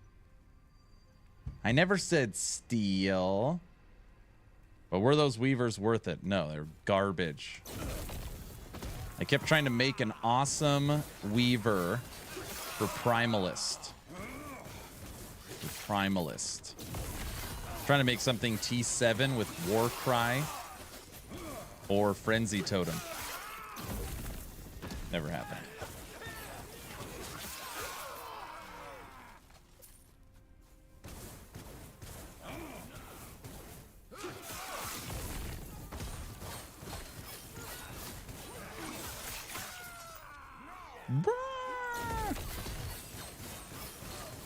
I never said steal. But were those weavers worth it? No, they're garbage. I kept trying to make an awesome weaver for Primalist. Trying to make something T7 with War Cry or Frenzy Totem. Never happened.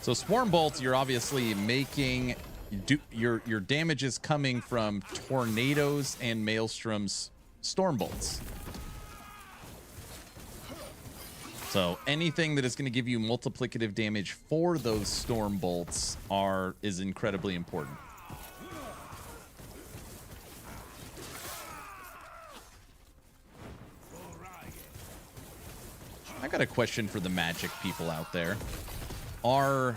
So Swarm Bolt, you're obviously making your damage is coming from Tornadoes and Maelstrom's Storm Bolts. So anything that is going to give you multiplicative damage for those Storm Bolts is incredibly important. I got a question for the Magic people out there. Are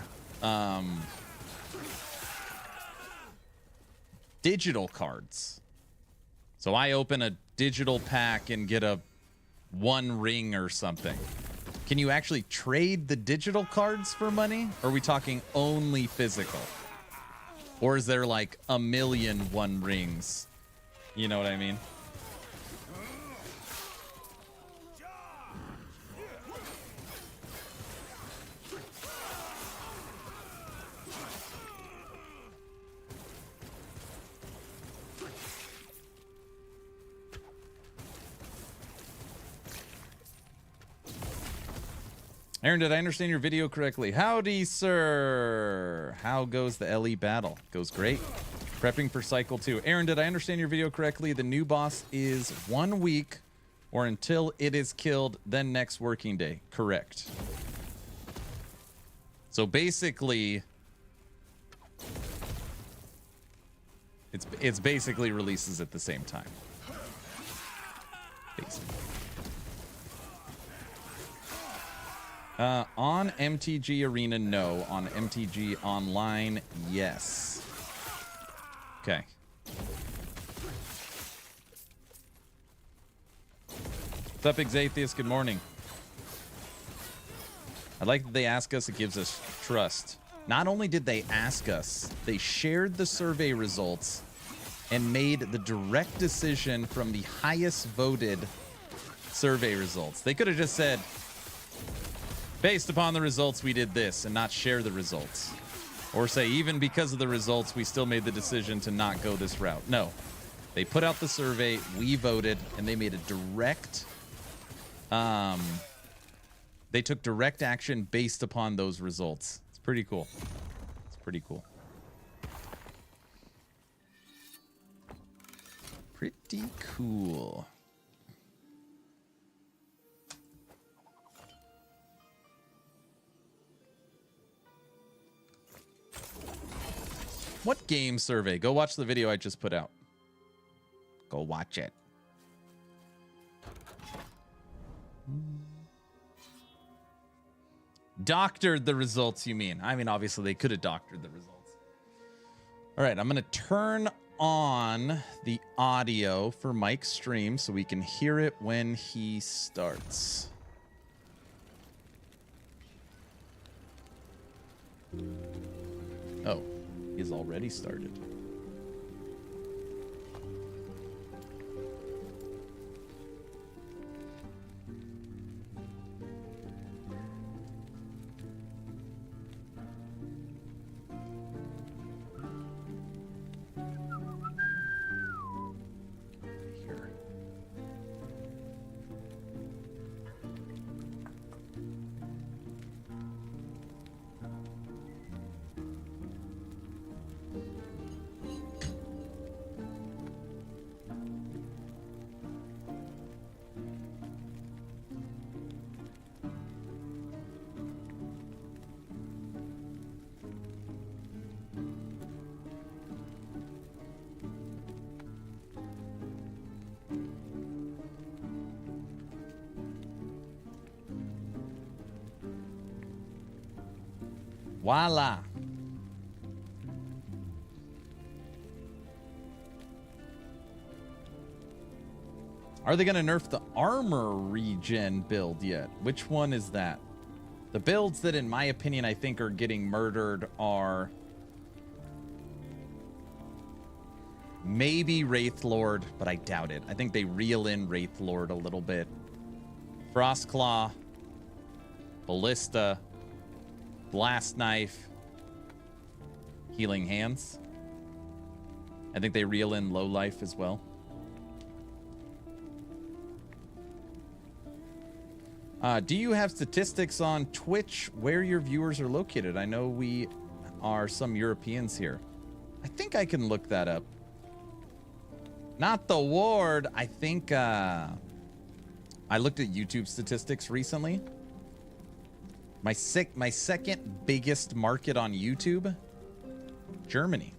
digital cards. So I open a digital pack and get a 1 ring or something. Can you actually trade the digital cards for money? Or are we talking only physical? Or is there like a million 1 rings? You know what I mean? Aaron, did I understand your video correctly? Howdy, sir. How goes the LE battle? Goes great. Prepping for cycle 2. Aaron, did I understand your video correctly? The new boss is 1 week or until it is killed, then next working day. Correct. So basically, it's basically releases at the same time. Basically. On MTG Arena, no. On MTG Online, yes. Okay. What's up, Exatheus? Good morning. I like that they ask us, it gives us trust. Not only did they ask us, they shared the survey results and made the direct decision from the highest voted survey results. They could have just said, based upon the results, we did this, and not share the results. Or say, even because of the results, we still made the decision to not go this route. No. They put out the survey, we voted, and they made a direct... they took direct action based upon those results. It's pretty cool. It's pretty cool. Pretty cool. What game survey? Go watch the video I just put out. Go watch it. Doctored the results, you mean? I mean, obviously they could have doctored the results. All right, I'm going to turn on the audio for Mike's stream so we can hear it when he starts. Oh, he's already started. Voila. Are they going to nerf the armor regen build yet? Which one is that? The builds that, in my opinion, I think are getting murdered are maybe Wraithlord, but I doubt it. I think they reel in Wraithlord a little bit. Frostclaw, Ballista, Blast Knife, Healing Hands. I think they reel in Low Life as well. Do you have statistics on Twitch where your viewers are located? I know we are some Europeans here. I think I can look that up. Not the ward. I think I looked at YouTube statistics recently. My second biggest market on YouTube, Germany.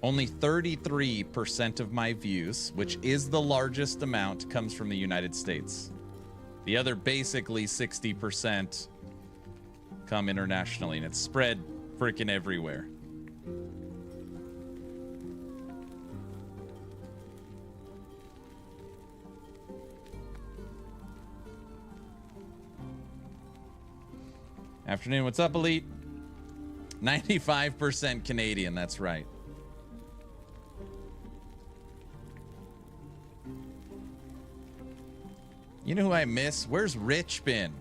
Only 33% of my views, which is the largest amount, comes from the United States. The other basically 60% come internationally, and it's spread freaking everywhere. Afternoon, what's up, Elite? 95% Canadian, that's right. You know who I miss? Where's Rich been?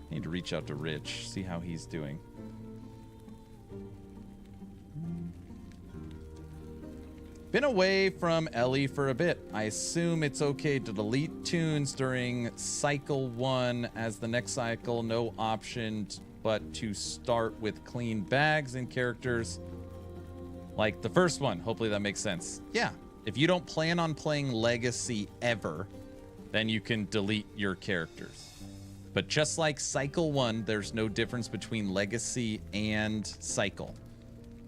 I need to reach out to Rich, see how he's doing. Been away from Ellie for a bit. I assume it's okay to delete tunes during cycle 1 as the next cycle, no option but to start with clean bags and characters like the first one. Hopefully that makes sense. Yeah, if you don't plan on playing Legacy ever, then you can delete your characters. But just like Cycle 1, there's no difference between Legacy and Cycle.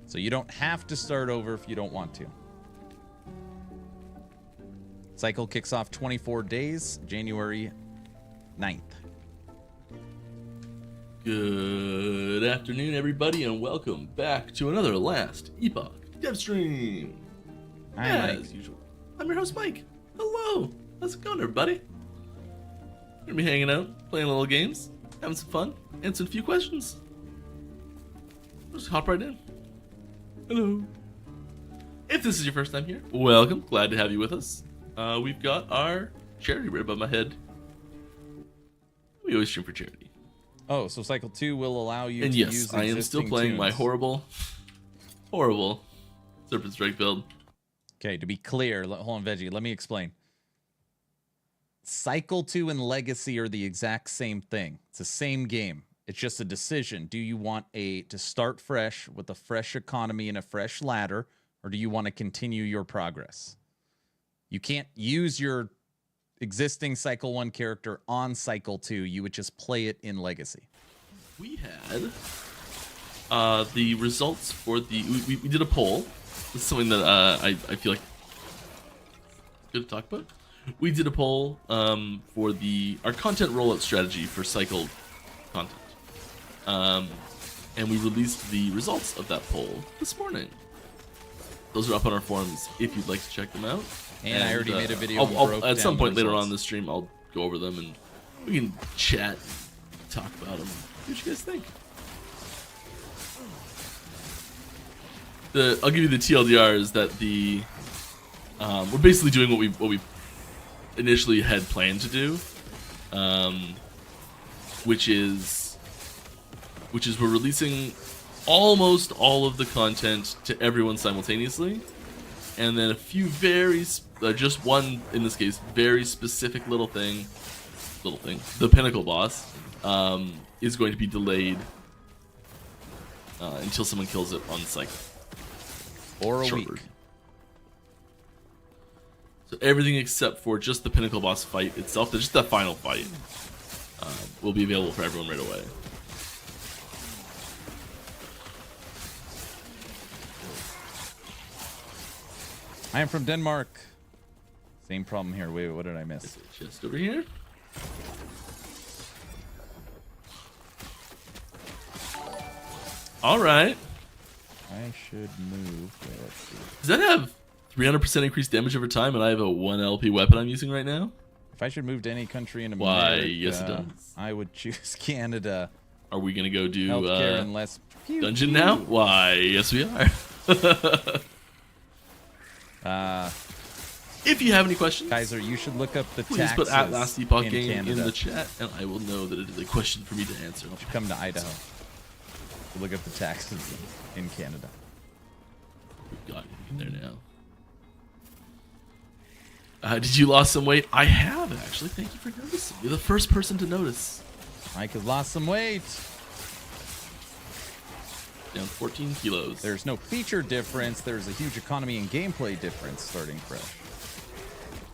So you don't have to start over if you don't want to. Cycle kicks off 24 days, January 9th. Good afternoon, everybody, and welcome back to another Last Epoch Dev Stream. Hi, As Mike. usual, I'm your host, Mike. Hello. How's it going, everybody? Gonna be hanging out, playing little games, having some fun, answering a few questions. Let's hop right in. Hello. If this is your first time here, welcome. Glad to have you with us. We've got our charity right above my head. We always stream for charity. Oh, so Cycle 2 will allow you And to yes, use I am still playing my tunes. horrible Serpent Strike build. Okay, to be clear, hold on, Veggie, let me explain. Cycle 2 and Legacy are the exact same thing. It's the same game. It's just a decision. Do you want to start fresh with a fresh economy and a fresh ladder, or do you want to continue your progress? You can't use your existing Cycle 1 character on Cycle 2. You would just play it in Legacy. We had the results for the we did a poll. This is something that I feel like good to talk about. We did a poll for our content rollout strategy for cycled content, and we released the results of that poll this morning. Those are up on our forums if you'd like to check them out. And I already made a video. I'll at some point later on in the stream, I'll go over them and we can chat, talk about them. What do you guys think? I'll give you the TLDR is that we're basically doing what we initially had planned to do, which is we're releasing almost all of the content to everyone simultaneously, and then a few just one in this case very specific little thing, the pinnacle boss, is going to be delayed until someone kills it on cycle. Or a week. So everything except for just the pinnacle boss fight itself, just that final fight, will be available for everyone right away. I am from Denmark. Same problem here. Wait, what did I miss? Just over here. All right. I should move. Wait, let's see. Does that have 300% increased damage over time, and I have a 1 LP weapon I'm using right now? If I should move to any country in Why, America, yes it does. I would choose Canada. Are we gonna go do Healthcare and less dungeon now? Why, yes we are. If you have any questions, Kaiser, you should look up the please taxes put at last Epoch in game Canada. in the chat, and I will know that it is a question for me to answer. You should come to Idaho. Look up the taxes in Canada. We've got it in there now. Did you lose some weight? I have, actually. Thank you for noticing. You're the first person to notice. Mike has lost some weight. Down 14 kilos. There's no feature difference. There's a huge economy and gameplay difference starting fresh.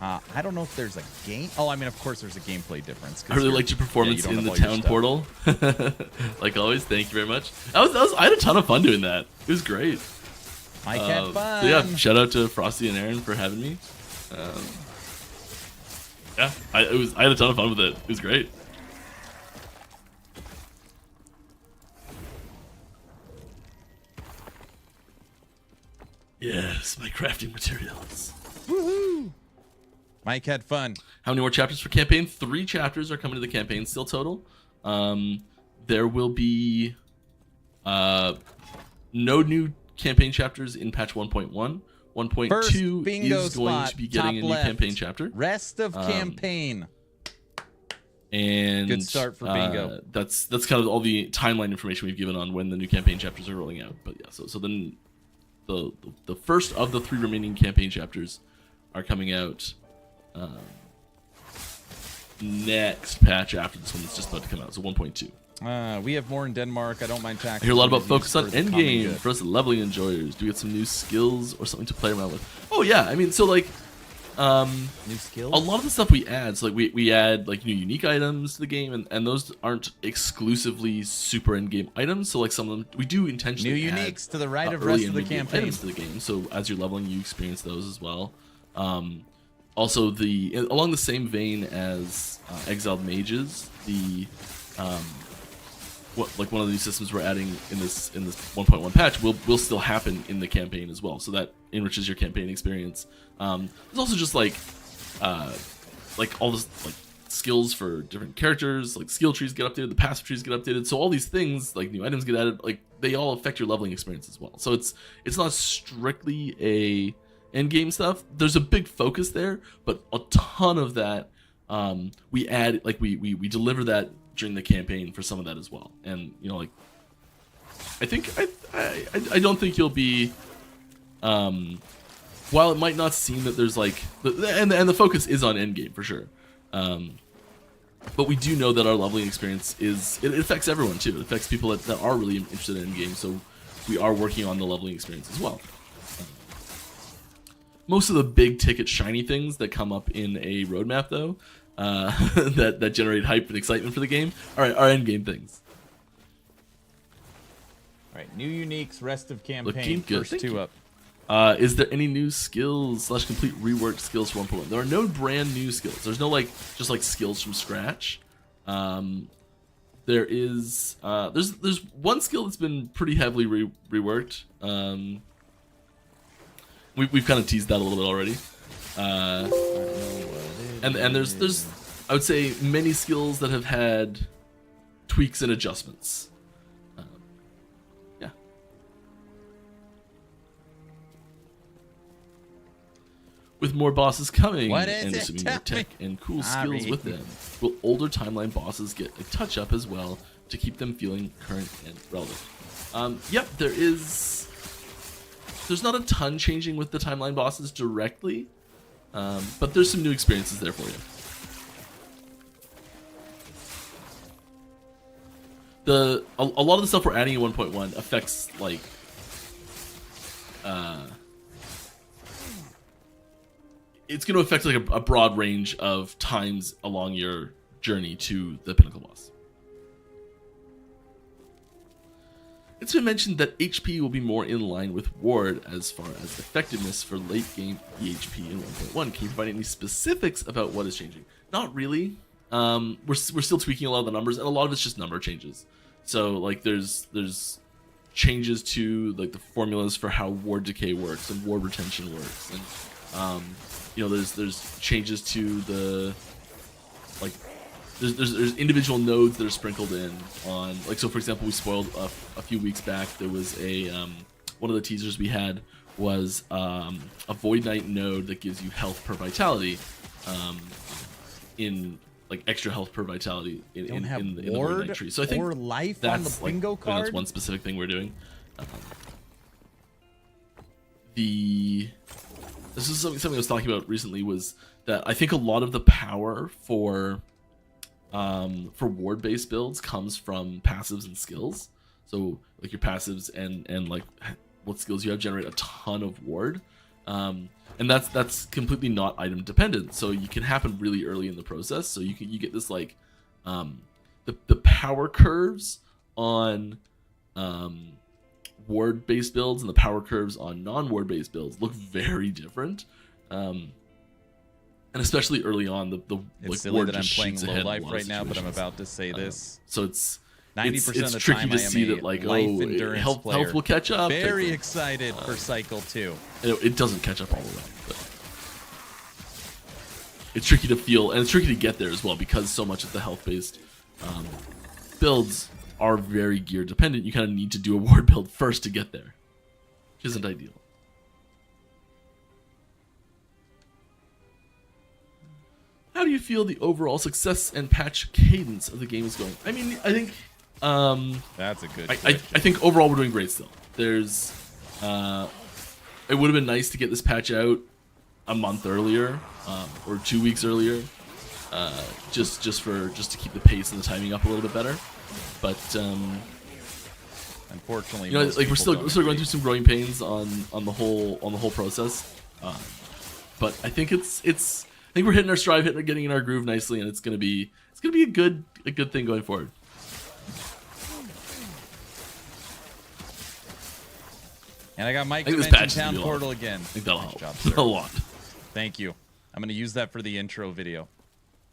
I don't know if there's a game. Oh, I mean, of course there's a gameplay difference. I really liked your performance you in the have all your town stuff. portal. Like always, thank you very much. I had a ton of fun doing that. It was great. Mike had fun. So yeah, shout out to Frosty and Aaron for having me. Yeah, I had a ton of fun with it. It was great. Yes, my crafting materials. Woohoo! Mike had fun. How many more chapters for campaign? 3 chapters are coming to the campaign still total. There will be no new campaign chapters in patch 1.1. 1.2 is going to be getting a new campaign chapter. Rest of campaign. And good start for bingo. That's kind of all the timeline information we've given on when the new campaign chapters are rolling out. But yeah, so then the first of the 3 remaining campaign chapters are coming out next patch after this one that's just about to come out. So 1.2. We have more in Denmark. I don't mind taxes. I hear a lot about focus on for the common endgame good. for us leveling enjoyers. Do we get some new skills or something to play around with? Oh yeah, I mean, so like New skills? a lot of the stuff we add, so like we add like new unique items to the game, and those aren't exclusively super end game items. So like some of them we do intentionally New add, uniques to the right of early rest of the in-game campaign. items to the game. So as you're leveling, you experience those as well. Also, along the same vein as Exiled Mages, one of these systems we're adding in this 1.1 patch will still happen in the campaign as well. So that enriches your campaign experience. There's also just like all this like skills for different characters, like skill trees get updated, the passive trees get updated. So all these things, like new items get added, like they all affect your leveling experience as well. So it's not strictly a end game stuff. There's a big focus there, but a ton of that we add, like we deliver that during the campaign for some of that as well. And you know, like I don't think you'll be while it might not seem that there's like and the focus is on endgame for sure, but we do know that our leveling experience it affects everyone too. It affects people that are really interested in endgame, so we are working on the leveling experience as well. Most of the big ticket shiny things that come up in a roadmap though, that generate hype and excitement for the game are end game things. All right, new uniques, rest of campaign, Looking good, first thank 2 you. up. Is there any new skills / complete reworked skills for 1.1? There are no brand new skills. There's no just skills from scratch. There is there's one skill that's been pretty heavily reworked. We've kind of teased that a little bit already. And there's I would say many skills that have had tweaks and adjustments. Yeah. With more bosses coming What is and it? assuming more Tell me. tech and cool Sorry. skills with them, will older timeline bosses get a touch up as well to keep them feeling current and relevant? Yep, there's not a ton changing with the timeline bosses directly, but there's some new experiences there for you. A lot of the stuff we're adding in 1.1 affects it's going to affect a broad range of times along your journey to the pinnacle boss. It's been mentioned that HP will be more in line with Ward as far as effectiveness for late game EHP in 1.1. Can you provide any specifics about what is changing? Not really. We're still tweaking a lot of the numbers, and a lot of it's just number changes. So there's changes to the formulas for how ward decay works and ward retention works, and there's changes to the there's individual nodes that are sprinkled in on so for example, we spoiled a few weeks back. There was a one of the teasers we had was a Void Knight node that gives you health per vitality, in extra health per vitality in the Void Knight tree. So I think or life that's on the bingo card. that's one specific thing we're doing. This is something I was talking about recently, was that I think a lot of the power for ward-based builds comes from passives and skills. So your passives and what skills you have generate a ton of ward, and that's completely not item dependent. So you can happen really early in the process. So you get this the power curves on ward-based builds and the power curves on non-ward-based builds look very different. And especially early on, it's silly that I'm playing low life right now, but I'm about to say this. So it's 90% of the tricky time to I see am a that life endurance health player. will catch up. Very excited for cycle 2. It doesn't catch up all the way, but it's tricky to feel, and it's tricky to get there as well, because so much of the health-based builds are very gear dependent. You kind of need to do a ward build first to get there, which isn't ideal. How do you feel the overall success and patch cadence of the game is going? I mean, I think That's a good I question. think overall we're doing great still. There's it would have been nice to get this patch out a month earlier, or 2 weeks earlier, just to keep the pace and the timing up a little bit better. But Unfortunately, we're still going through some growing pains on the whole process. But I think I think we're hitting our stride, getting in our groove nicely, and it's gonna be a good thing going forward. And I got Mike I to think this mention patch is Town gonna be a lot. Portal again. I think that'll Nice help job, sir. a lot. Thank you. I'm going to use that for the intro video.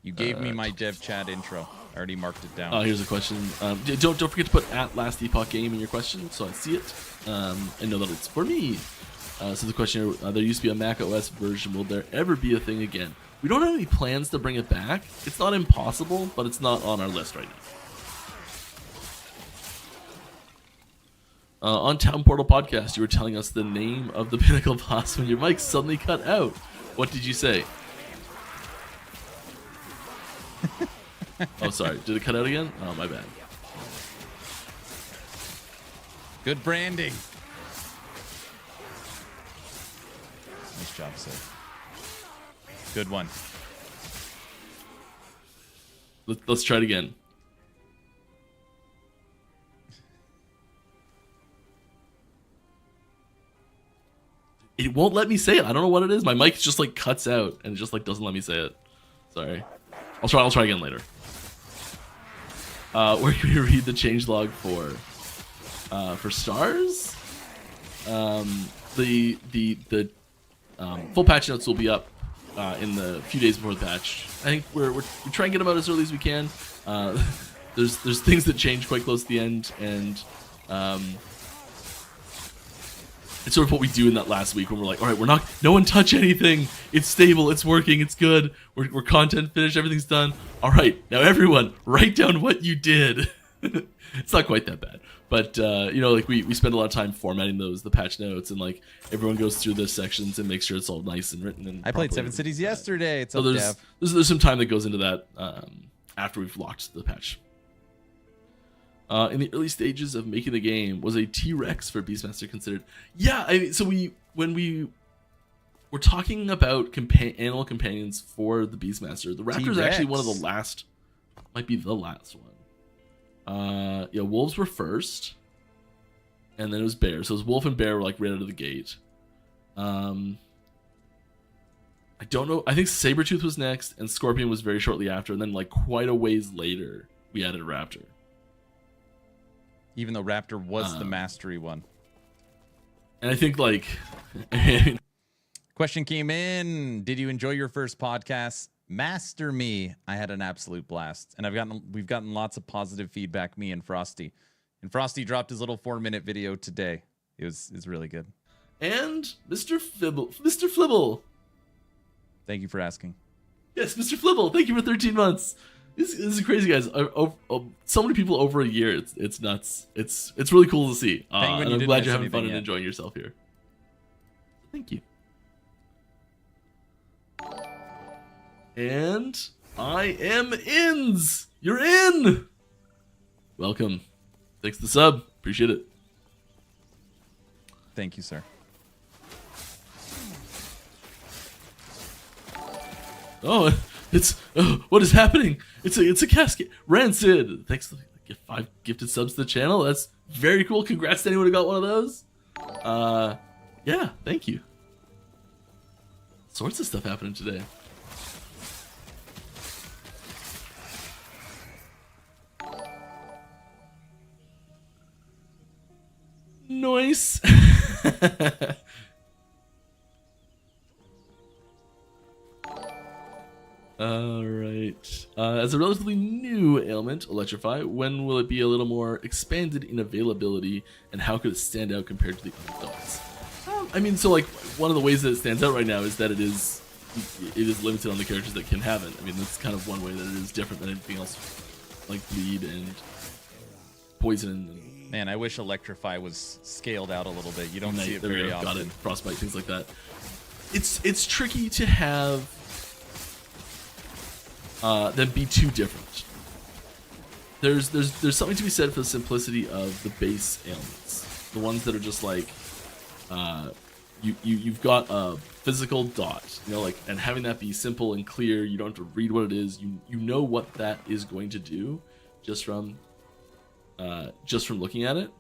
You gave me my dev chat intro. I already marked it down. Here's a question. Don't forget to put @last Epoch game in your question so I see it and know that it's for me. So the question here, there used to be a Mac OS version. Will there ever be a thing again? We don't have any plans to bring it back. It's not impossible, but it's not on our list right now. On Town Portal Podcast, you were telling us the name of the pinnacle boss when your mic suddenly cut out. What did you say? Oh, sorry. Did it cut out again? Oh, my bad. Good branding. Nice job, sir. Good one. Let's try it again. It won't let me say it. I don't know what it is. My mic just cuts out and just doesn't let me say it. Sorry. I'll try again later. Where can we read the changelog for for stars. The full patch notes will be up in the few days before the patch. I think we try and get them out as early as we can. There's things that change quite close to the end, and it's sort of what we do in that last week when we're like, all right, no one touch anything. It's stable. It's working. It's good. We're content finished. Everything's done. All right, now everyone, write down what you did. It's not quite that bad, but like we spend a lot of time formatting the patch notes, and like everyone goes through the sections and makes sure it's all nice and written. And I played Seven Cities yesterday. It's so there's some time that goes into that after we've locked the patch. In the early stages of making the game, was a T-Rex for Beastmaster considered? Yeah, so when we were talking about animal companions for the Beastmaster, the Raptor is actually one of the last, might be the last one. Yeah, wolves were first, and then it was bears. So it was wolf and bear were like right out of the gate. I don't know. I think Sabretooth was next, and Scorpion was very shortly after, and then like quite a ways later, we added Raptor. Even though Raptor was the mastery one. And I think like question came in. Did you enjoy your first podcast? Master Me. I had an absolute blast. And we've gotten lots of positive feedback, me and Frosty. And Frosty dropped his little 4-minute video today. It's really good. And Mr. Flibble. Thank you for asking. Yes, Mr. Flibble. Thank you for 13 months. This is crazy, guys. So many people over a year. It's nuts. It's really cool to see. And I'm glad you're having fun and enjoying yourself here. Thank you. And I am Ins. You're in. Welcome. Thanks for the sub. Appreciate it. Thank you, sir. Oh, what is happening? It's a casket. Rancid. Thanks for the 5 gifted subs to the channel. That's very cool. Congrats to anyone who got one of those. Yeah, thank you. Sorts of stuff happening today. Nice. Alright. As a relatively new ailment, Electrify, when will it be a little more expanded in availability, and how could it stand out compared to the other dots? I mean, so like, one of the ways that it stands out right now is that it is limited on the characters that can have it. I mean, that's kind of one way that it is different than anything else, like bleed and poison. And man, I wish Electrify was scaled out a little bit. You don't see it very often. Got it. Frostbite, things like that. It's tricky to have them be too different. There's something to be said for the simplicity of the base ailments, the ones that are just like you've got a physical dot, like, and having that be simple and clear. You don't have to read what it is. You know what that is going to do just from looking at it.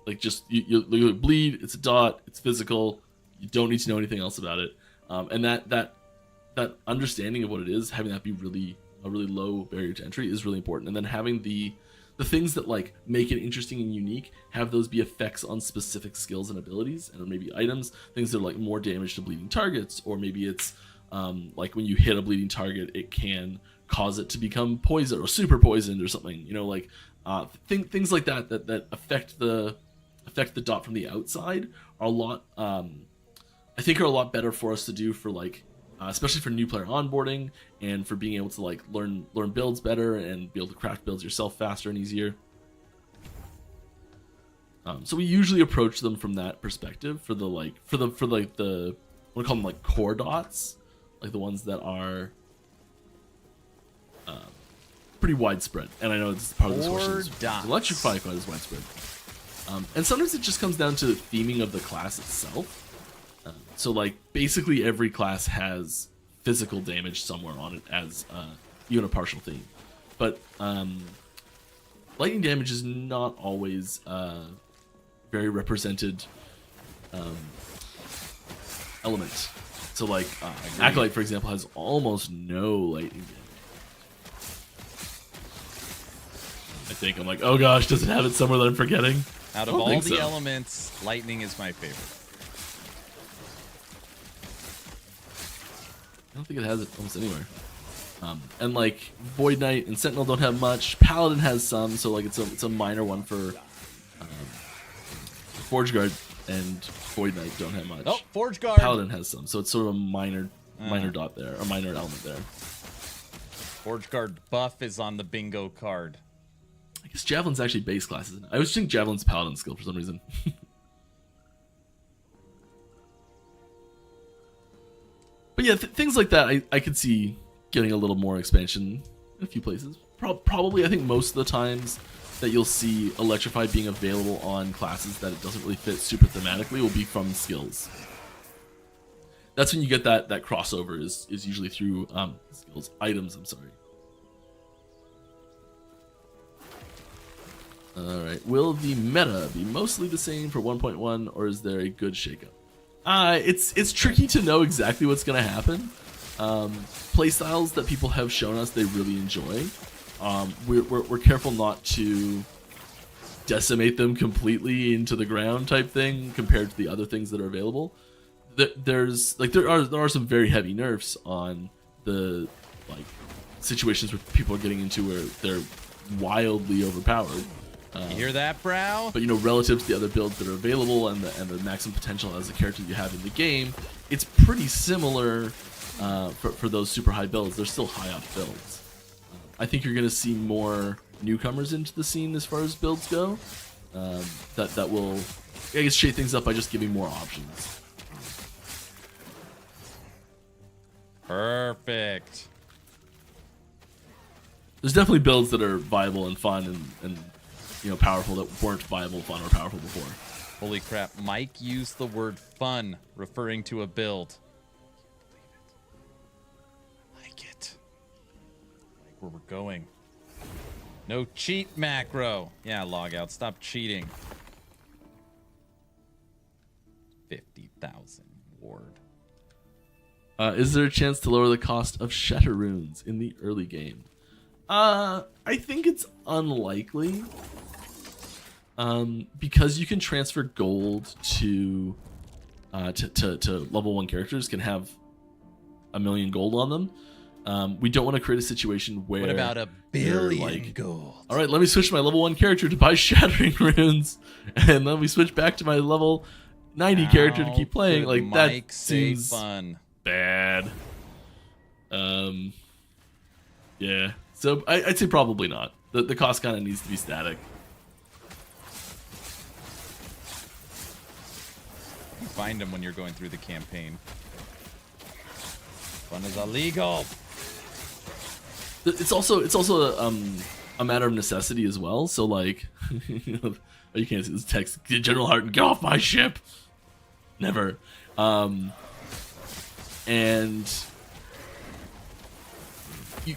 Like, just you bleed. It's a dot. It's physical. You don't need to know anything else about it. And that understanding of what it is, having that be a really low barrier to entry is really important. And then having the things that like make it interesting and unique, have those be effects on specific skills and abilities, and maybe items, things that are like more damage to bleeding targets, or maybe it's like when you hit a bleeding target, it can cause it to become poisoned or super poisoned or something. Like things like that affect the dot from the outside are a lot. I think are a lot better for us to do for like. Especially for new player onboarding and for being able to like learn builds better and be able to craft builds yourself faster and easier. So we usually approach them from that perspective for the I want to call them like core dots, like the ones that are pretty widespread. And I know it's part of this question. Electrify quite as widespread. And sometimes it just comes down to the theming of the class itself. So like basically every class has physical damage somewhere on it as even a partial theme, but lightning damage is not always very represented element. So like Acolyte, for example, has almost no lightning damage. I think I'm like, oh gosh, does it have it somewhere that I'm forgetting? Out I of don't all think the so. elements, lightning is my favorite. I don't think it has it almost anywhere. And like Void Knight and Sentinel don't have much. Paladin has some, so like it's a minor one for Forge Guard, and Void Knight don't have much. Oh, Forge Guard. Paladin has some, so it's sort of a minor dot there, a minor element there. Forge Guard buff is on the bingo card. I guess Javelin's actually base class, isn't it? I always think Javelin's Paladin skill for some reason. But yeah, things like that I could see getting a little more expansion in a few places. Probably, I think most of the times that you'll see Electrified being available on classes that it doesn't really fit super thematically will be from skills. That's when you get that crossover is usually through skills, items, I'm sorry. Alright, will the meta be mostly the same for 1.1 or is there a good shakeup? It's tricky to know exactly what's going to happen. Playstyles that people have shown us they really enjoy. We're careful not to decimate them completely into the ground type thing compared to the other things that are available. There are some very heavy nerfs on the like situations where people are getting into where they're wildly overpowered. You hear that, Brow? But you know, relative to the other builds that are available and the maximum potential as the character you have in the game, it's pretty similar for those super high builds. They're still high up builds. I think you're going to see more newcomers into the scene as far as builds go. That will, I guess, shake things up by just giving more options. Perfect. There's definitely builds that are viable and fun and you know, powerful that weren't viable, fun, or powerful before. Holy crap. Mike used the word fun referring to a build. I like it. I like where we're going. No cheat macro. Yeah, log out. Stop cheating. 50,000 ward. Is there a chance to lower the cost of Shatter runes in the early game? I think it's unlikely. Because you can transfer gold to level 1 characters can have 1 million gold on them. We don't want to create a situation where What about a billion gold? All right, let me switch my level 1 character to buy shattering runes, and then we switch back to my level 90 character to keep playing. Could Like Mike that say seems fun. bad. Yeah. So I'd say probably not. The cost kind of needs to be static. You find them when you're going through the campaign. Fun is illegal. It's also a matter of necessity as well. So like, you can't see this text. General Harton, get off my ship. Never. And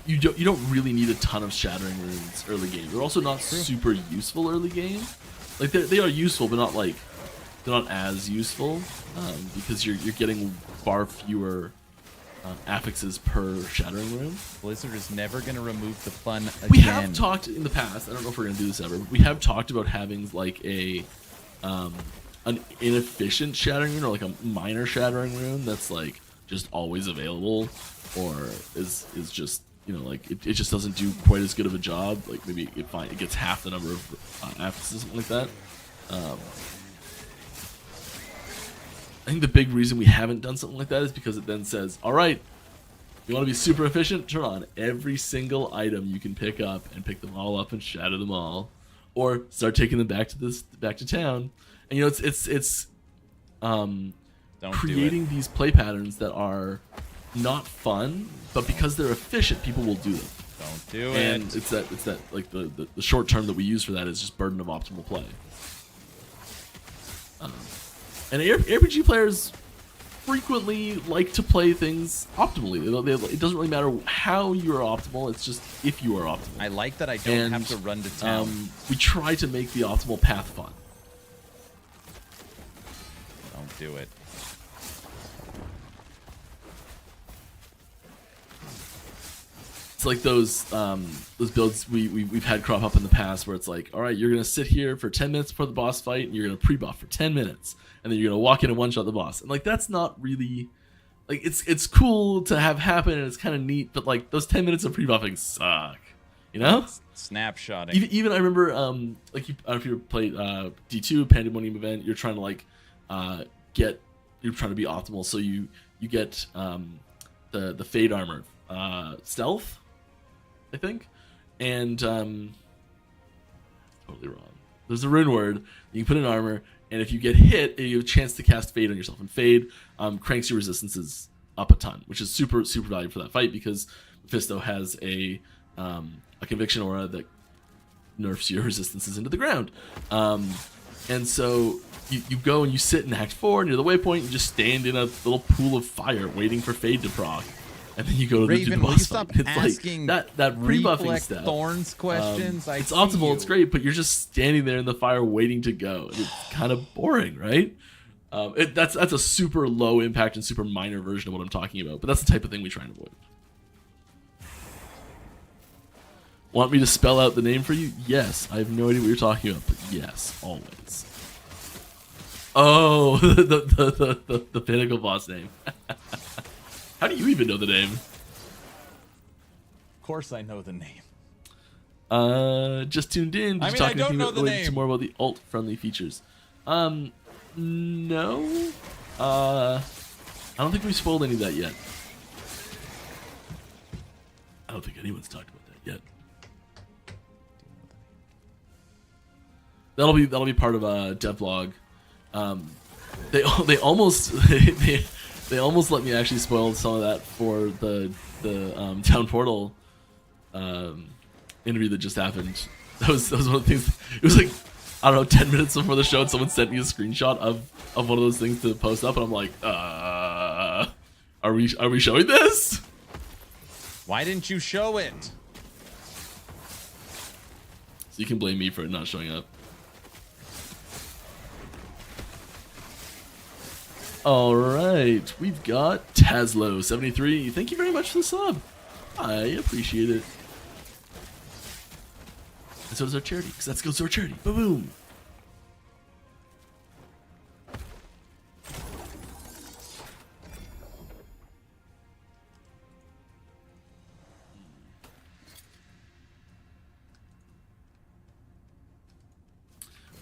you don't really need a ton of shattering runes early game. They're also not super useful early game. Like they are useful, but not like they're not as useful because you're getting far fewer affixes per shattering rune. Blizzard is never going to remove the fun again. We have talked in the past. I don't know if we're going to do this ever. But we have talked about having like an inefficient shattering rune or like a minor shattering rune that's like just always available, or is just, you know, like it just doesn't do quite as good of a job. Like maybe it gets half the number of affixes, something like that. I think the big reason we haven't done something like that is because it then says, all right, you want to be super efficient? Turn on every single item you can pick up and pick them all up and shatter them all, or start taking them back to town. And you know, it's creating these play patterns that are not fun, but because they're efficient, people will do them. Don't do and it. it's that like the short term that we use for that is just burden of optimal play. And RPG players frequently like to play things optimally. It doesn't really matter how you're optimal, it's just if you are optimal. I like that I don't have to run to town. We try to make the optimal path fun. Don't do it. It's like those builds we've had crop up in the past where it's like, all right, you're gonna sit here for 10 minutes before the boss fight, and you're gonna pre-buff for 10 minutes, and then you're gonna walk in and one-shot the boss. And like that's not really like it's cool to have happen, and it's kind of neat, but like those 10 minutes of pre-buffing suck, you know? Snapshotting. Even I remember like I don't know if you ever played D2 Pandemonium event. You're trying to like you're trying to be optimal, so you get the Fade armor, stealth, I think, and totally wrong. There's a rune word. You can put in armor, and if you get hit, you have a chance to cast Fade on yourself. And Fade cranks your resistances up a ton, which is super valuable for that fight because Mephisto has a conviction aura that nerfs your resistances into the ground. And so you go and you sit in Act 4 near the waypoint. You just stand in a little pool of fire waiting for Fade to proc. And then you go to Raven, the will you boss stop fight. It's asking like that pre-buffing reflect stuff. Thorns questions? It's optimal, it's great, but you're just standing there in the fire waiting to go. And it's kind of boring, right? That's a super low impact and super minor version of what I'm talking about, but that's the type of thing we try and avoid. Want me to spell out the name for you? Yes. I have no idea what you're talking about, but yes, always. Oh, the pinnacle boss name. How do you even know the name? Of course I know the name. Just tuned in. I don't know the name. More about the alt-friendly features. No. I don't think we spoiled any of that yet. I don't think anyone's talked about that yet. That'll be part of a devlog. They almost they almost let me actually spoil some of that for the Town Portal interview that just happened. That was one of the things. It was like, I don't know, 10 minutes before the show, and someone sent me a screenshot of one of those things to post up, and I'm like, are we showing this? Why didn't you show it? So you can blame me for it not showing up. All right, we've got Taslo73. Thank you very much for the sub. I appreciate it. And so does our charity, because that goes to our charity. Boom.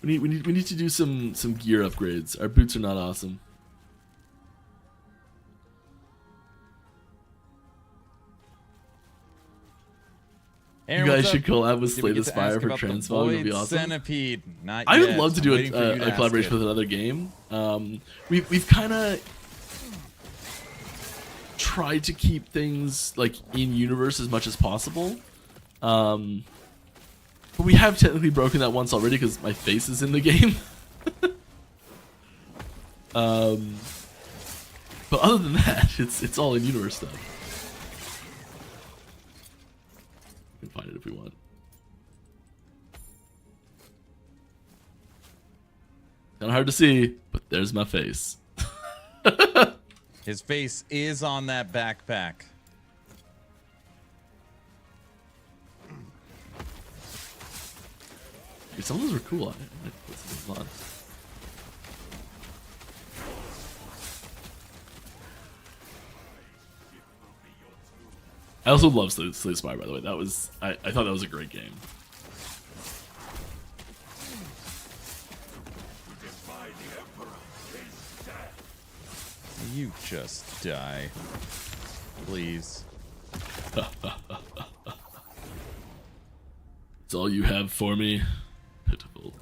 We need to do some gear upgrades. Our boots are not awesome. Aaron, you guys what's should up? collab with Did we Slay get the to ask Spire for about the Transfog. It would be Void awesome. Centipede. Not I would yet. love to I'm do waiting for you to a ask collaboration it. with another game. We've kind of tried to keep things like in universe as much as possible. But we have technically broken that once already because my face is in the game. But other than that, it's all in universe stuff. We can find it if we want. Kind of hard to see, but there's my face. His face is on that backpack. Dude, some of those were cool. I might put some of those on. I also love Slay the Spire, by the way. That was I thought that was a great game. You just die. Please. It's all you have for me. Pitiful.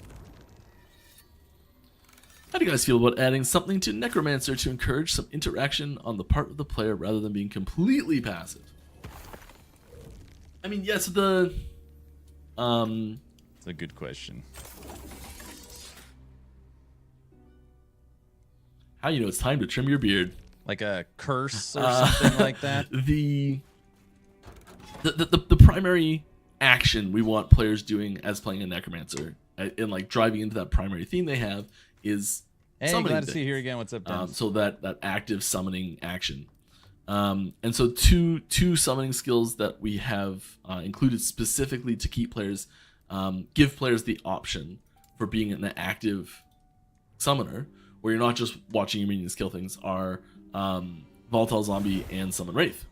How do you guys feel about adding something to Necromancer to encourage some interaction on the part of the player rather than being completely passive? I mean, yes, It's a good question. how you know it's time to trim your beard. Like a curse or something like that? The primary action we want players doing as playing a Necromancer and like driving into that primary theme they have is Hey, summoning glad to see things. you here again. What's up, Dan? So that active summoning action. And so two summoning skills that we have included specifically to keep players, give players the option for being an active summoner, where you're not just watching your minions kill things, are Volatile Zombie and Summon Wraith.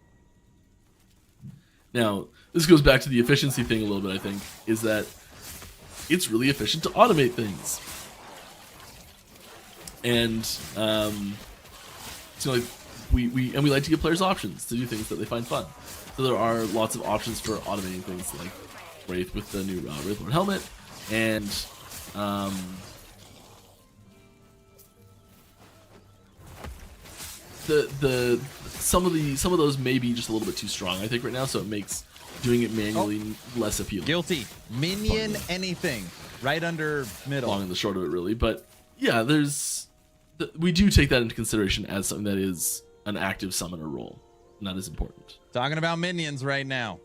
Now, this goes back to the efficiency thing a little bit, I think, is that it's really efficient to automate things. And so like we like to give players options to do things that they find fun. So there are lots of options for automating things like Wraith with the new Wraith Lord helmet, and some of those may be just a little bit too strong, I think, right now, so it makes doing it manually less appealing. Guilty. Minion anything. Right under middle. Long and the short of it, really. But yeah, we do take that into consideration as something that is an active summoner role, and that is important. Talking about minions right now.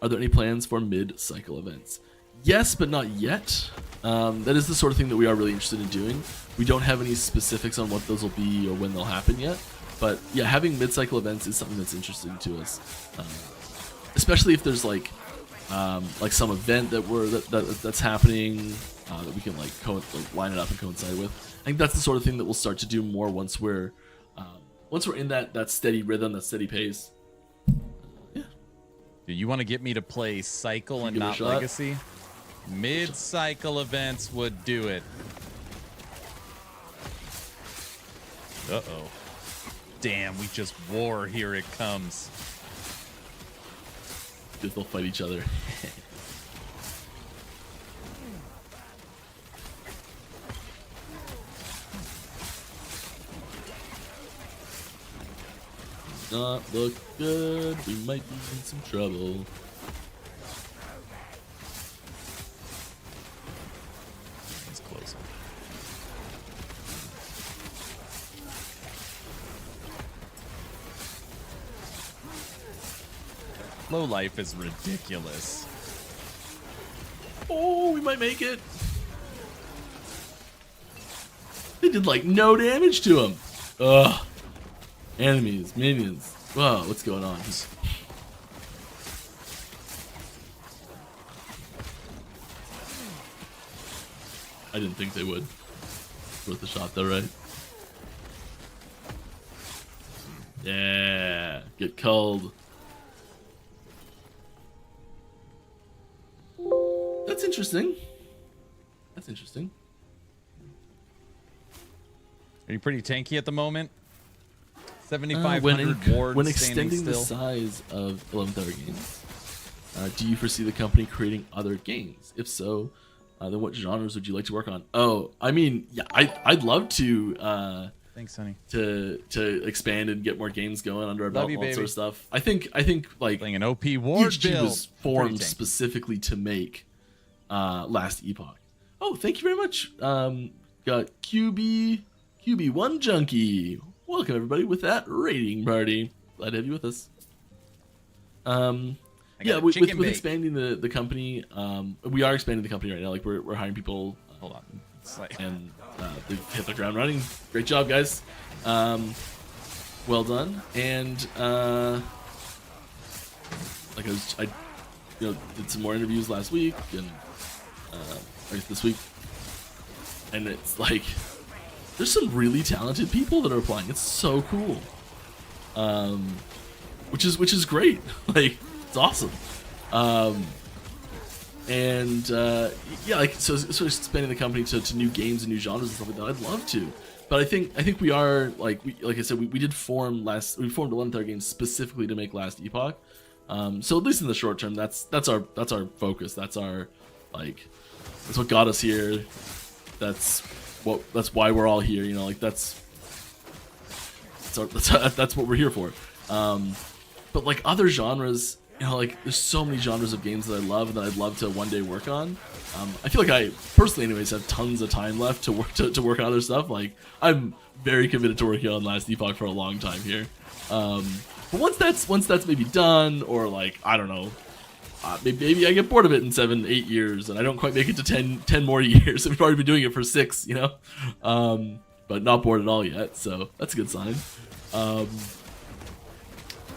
Are there any plans for mid-cycle events? Yes, but not yet. That is the sort of thing that we are really interested in doing. We don't have any specifics on what those will be or when they'll happen yet. But yeah, having mid-cycle events is something that's interesting to us, especially if there's like some event that's happening that we can like line it up and coincide with. I think that's the sort of thing that we'll start to do more once we're in that steady rhythm, that steady pace. Yeah. Do you want to get me to play Cycle and not Legacy? Mid-cycle events would do it. Uh-oh. Damn, we just war. Here it comes. They'll fight each other. Not look good. We might be in some trouble. It's close. Low life is ridiculous. Oh, we might make it. They did like no damage to him. Ugh. Enemies, minions. Wow, what's going on? I didn't think they would. Worth a shot though, right? Yeah, get culled. That's interesting. That's interesting. Are you pretty tanky at the moment? 7,500 wards. When extending the size of 11th Hour Games, do you foresee the company creating other games? If so, then what genres would you like to work on? Oh, I mean, yeah, I'd love to. Thanks, honey. To expand and get more games going under our belt, and all that sort of stuff. I think like playing an OP ward each team build was formed specifically to make Last Epoch. Oh, thank you very much. Got QB1 Junkie. Welcome everybody with that raiding party. Glad to have you with us. Yeah, with expanding the company, we are expanding the company right now. Like we're hiring people. Hold on. And they've hit the ground running. Great job, guys. Well done. And like I did some more interviews last week and this week, and it's like there's some really talented people that are applying. It's so cool. Which is great. Like it's awesome. And yeah, like so expanding the company to new games and new genres and stuff like that. I'd love to, but I think we are like I said, we formed 11th Hour Games specifically to make Last Epoch. So at least in the short term, that's our focus. That's our that's what got us here. That's why we're all here. You know, like that's what we're here for. But like other genres. You know, like there's so many genres of games that I love and that I'd love to one day work on. I feel like I personally, anyways, have tons of time left to work on other stuff. Like I'm very committed to working on Last Epoch for a long time here. But once that's maybe done, or like I don't know, maybe I get bored of it in 7-8 years and I don't quite make it to 10 more years. We've already been doing it for 6, you know, but not bored at all yet. So that's a good sign.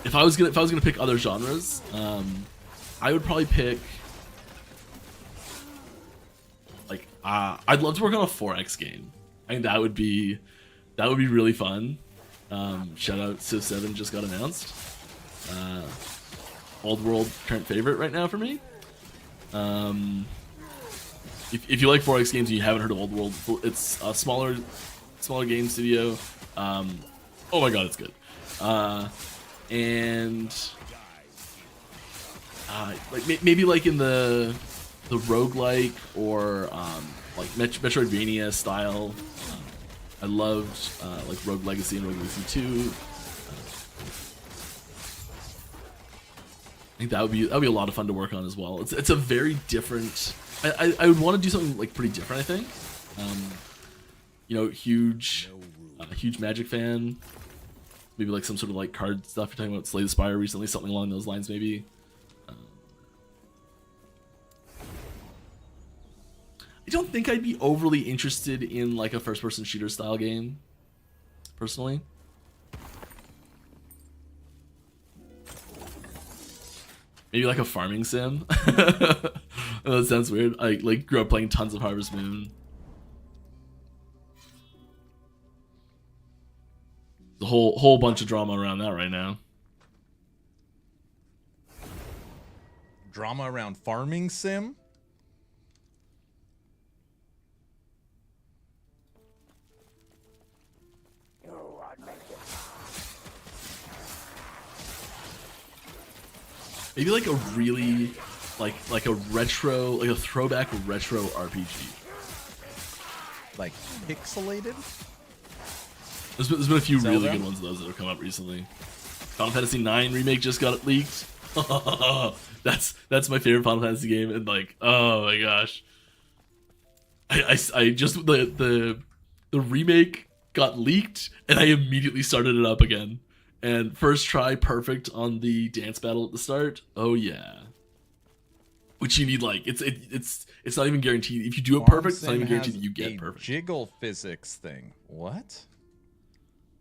if I was gonna pick other genres, I would probably pick like I'd love to work on a 4X game. I think that would be really fun. Shout out Civ 7 just got announced. Old World current favorite right now for me. If you like 4X games and you haven't heard of Old World, it's a smaller game studio. Oh my god, it's good. And like maybe like in the roguelike or like Metroidvania style. I loved like Rogue Legacy and Rogue Legacy 2. I think that would be a lot of fun to work on as well. It's a very different. I would want to do something like pretty different. I think. You know, huge Magic fan. Maybe like some sort of like card stuff. You're talking about Slay the Spire recently, something along those lines, maybe. I don't think I'd be overly interested in like a first-person shooter style game, personally. Maybe like a farming sim. That sounds weird. I like grew up playing tons of Harvest Moon. The whole bunch of drama around that right now. Drama around farming sim? Maybe like a really like a retro, like a throwback retro RPG. Like pixelated? There's been a few Zelda? really good ones of those that have come up recently. Final Fantasy IX remake just got leaked. That's my favorite Final Fantasy game, and like, oh my gosh, I just the remake got leaked, and I immediately started it up again. And first try perfect on the dance battle at the start. Oh yeah. Which you need like it's not even guaranteed. If you do it perfect, it's not even guaranteed that you get perfect. Jiggle physics thing. What?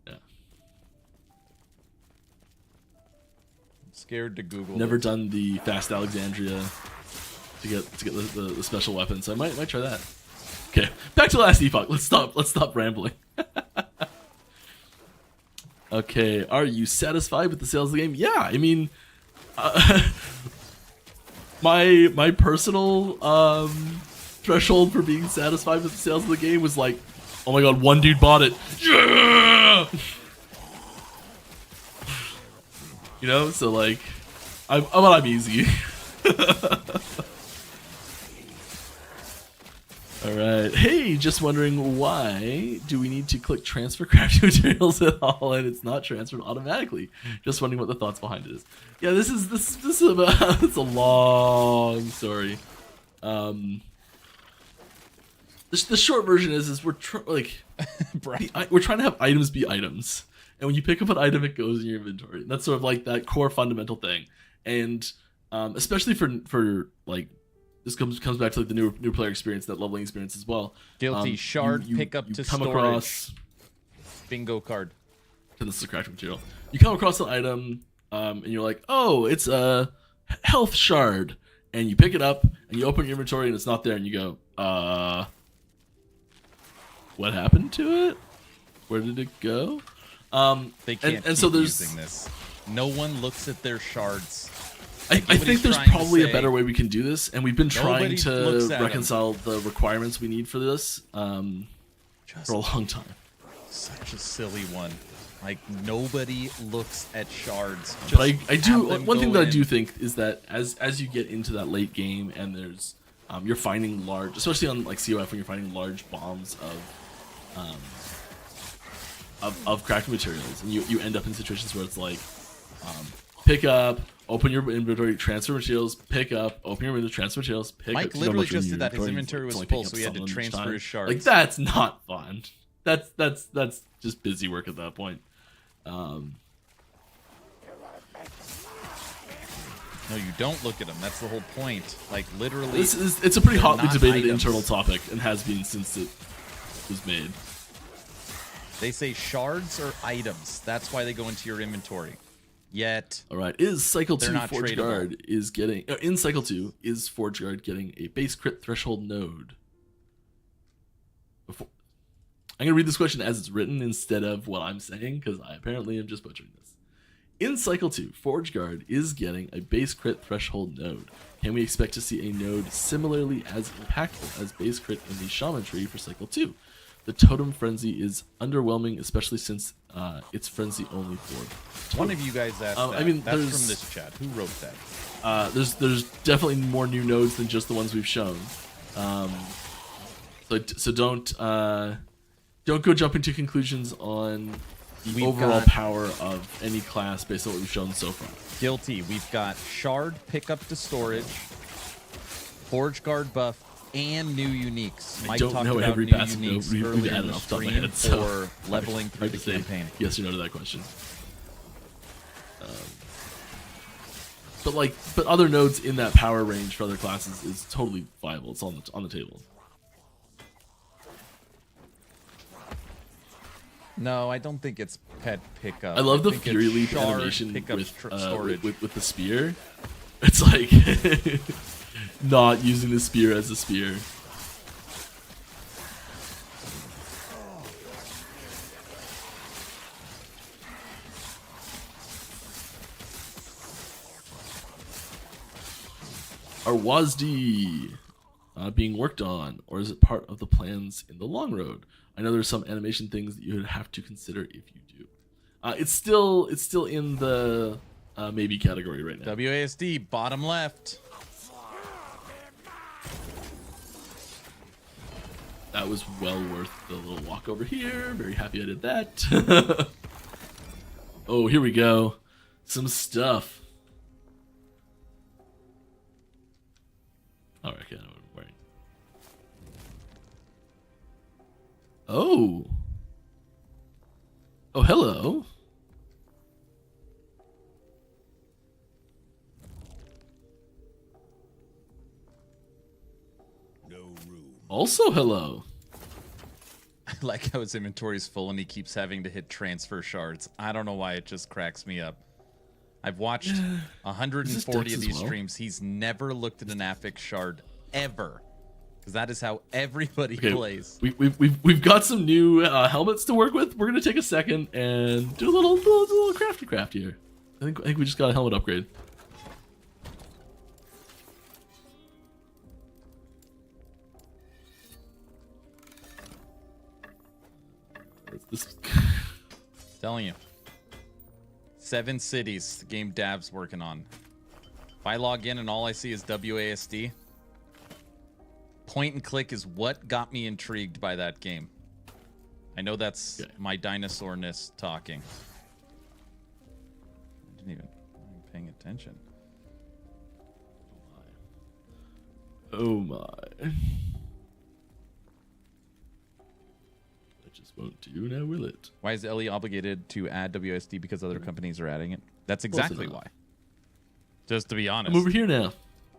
Yeah. I'm scared to Google. Never it. done the Fast Alexandria to get the special weapon, so I might try that. Okay, back to last Epoch. Let's stop rambling. Okay, are you satisfied with the sales of the game? Yeah, I mean, my personal threshold for being satisfied with the sales of the game was like, oh my god, one dude bought it. Yeah! You know, so like, I'm easy. Alright, hey, just wondering why do we need to click transfer crafting materials at all and it's not transferred automatically? Just wondering what the thoughts behind it is. Yeah, this is about, it's a long story. The short version is we're we're trying to have items be items, and when you pick up an item, it goes in your inventory. And that's sort of like that core fundamental thing, and especially for like. This comes back to like the new player experience, that leveling experience as well. Guilty shard pickup to come storage. Across, bingo card. And this is a crafting material. You come across an item, and you're like, oh, it's a health shard, and you pick it up and you open your inventory and it's not there, and you go, what happened to it? Where did it go? They can't and keep so there's using this. No one looks at their shards. I think there's probably a better way we can do this, and we've been trying to reconcile the requirements we need for this for a long time. Such a silly one. Like, nobody looks at shards. But I do. One thing that I do think is that as you get into that late game, and there's you're finding large, especially on like COF, when you're finding large bombs of crafting materials, and you end up in situations where it's like pick up, open your inventory, transfer materials, pick up, open your inventory, transfer materials, pick up. Mike literally just did that. His inventory was full, so he had to transfer his shards. Like, that's not fun. That's just busy work at that point. No, you don't look at them. That's the whole point. Like, literally, it's a pretty hotly debated items. internal topic, and has been since it was made. They say shards are items. That's why they go into your inventory. Yet. All right, is Cycle They're 2 not Forge tradable. Guard is getting in Cycle 2 is Forge Guard getting a base crit threshold node? Before, I'm gonna read this question as it's written instead of what I'm saying because I apparently am just butchering this. In Cycle 2, Forge Guard is getting a base crit threshold node. Can we expect to see a node similarly as impactful as base crit in the Shaman tree for Cycle 2? The Totem Frenzy is underwhelming, especially since it's Frenzy only for One of you guys asked that. I mean, that's there's- from this chat. Who wrote that? There's definitely more new nodes than just the ones we've shown. So don't go jumping to conclusions on the We've overall got- power of any class based on what we've shown so far. Guilty. We've got Shard pickup to storage, Forge Guard buff, and new uniques. Mike don't talked know about every new passive node uniques we've earlier in added the off the top of my stream head, so for leveling through hard the to say campaign. yes or no to that question. But other nodes in that power range for other classes is totally viable. It's on the table. No, I don't think it's pet pickup. I love the think it's Fury Leap Shard animation pickup with, storage. with the spear. It's like not using the spear as a spear. Are WASD being worked on, or is it part of the plans in the long road? I know there's some animation things that you would have to consider if you do. It's still in the maybe category right now. WASD, bottom left. That was well worth the little walk over here. Very happy I did that. Oh, here we go. Some stuff. Oh, okay, I know what I'm wearing. Oh. Oh, hello. Also, hello. I like how his inventory is full and he keeps having to hit transfer shards. I don't know why, it just cracks me up. I've watched 140 Dex of as these well? streams. He's never looked at an affix shard ever, because that is how everybody Okay, plays. we've got some new helmets to work with. We're gonna take a second and do a little craft here. I think we just got a helmet upgrade. This Telling you. 7 cities the game Dav's working on. If I log in and all I see is WASD, point and click is what got me intrigued by that game. I know that's Okay. my dinosaurness talking. I wasn't even paying attention. Oh my. That just won't do now, will it? Why is Ellie obligated to add WASD because other companies are adding it? That's Close exactly enough. why. Just to be honest. I'm over here now.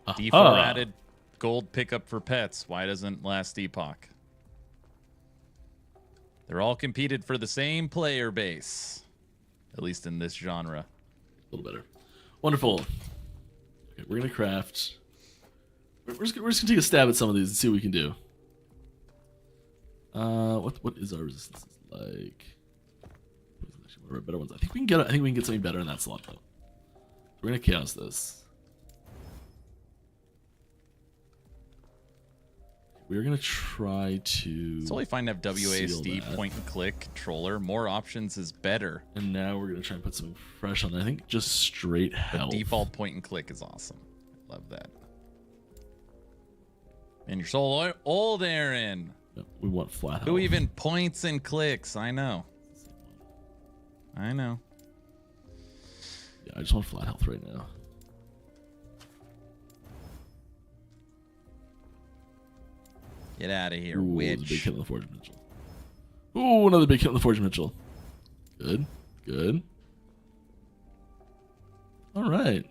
D4 Aha. added gold pickup for pets. Why doesn't last Epoch? They're all competed for the same player base, at least in this genre. A little better. Wonderful. Okay, we're gonna craft. We're just gonna take a stab at some of these and see what we can do. What is our resistance like? What is actually one of our better ones? I think we can get something better in that slot though. We're gonna chaos this. We're gonna try to. It's only fine to have seal WASD that. point and click controller. More options is better. And now we're gonna try and put something fresh on there. I think just straight But health. default point and click is awesome. Love that. And you're so old, Aaron. No, we want flat health. Who even points and clicks? I know. I know. Yeah, I just want flat health right now. Get out of here, Ooh, there's a big witch. hit on the Forge Mitchell. Ooh, another big hit on the Forge Mitchell. Good, good. All right.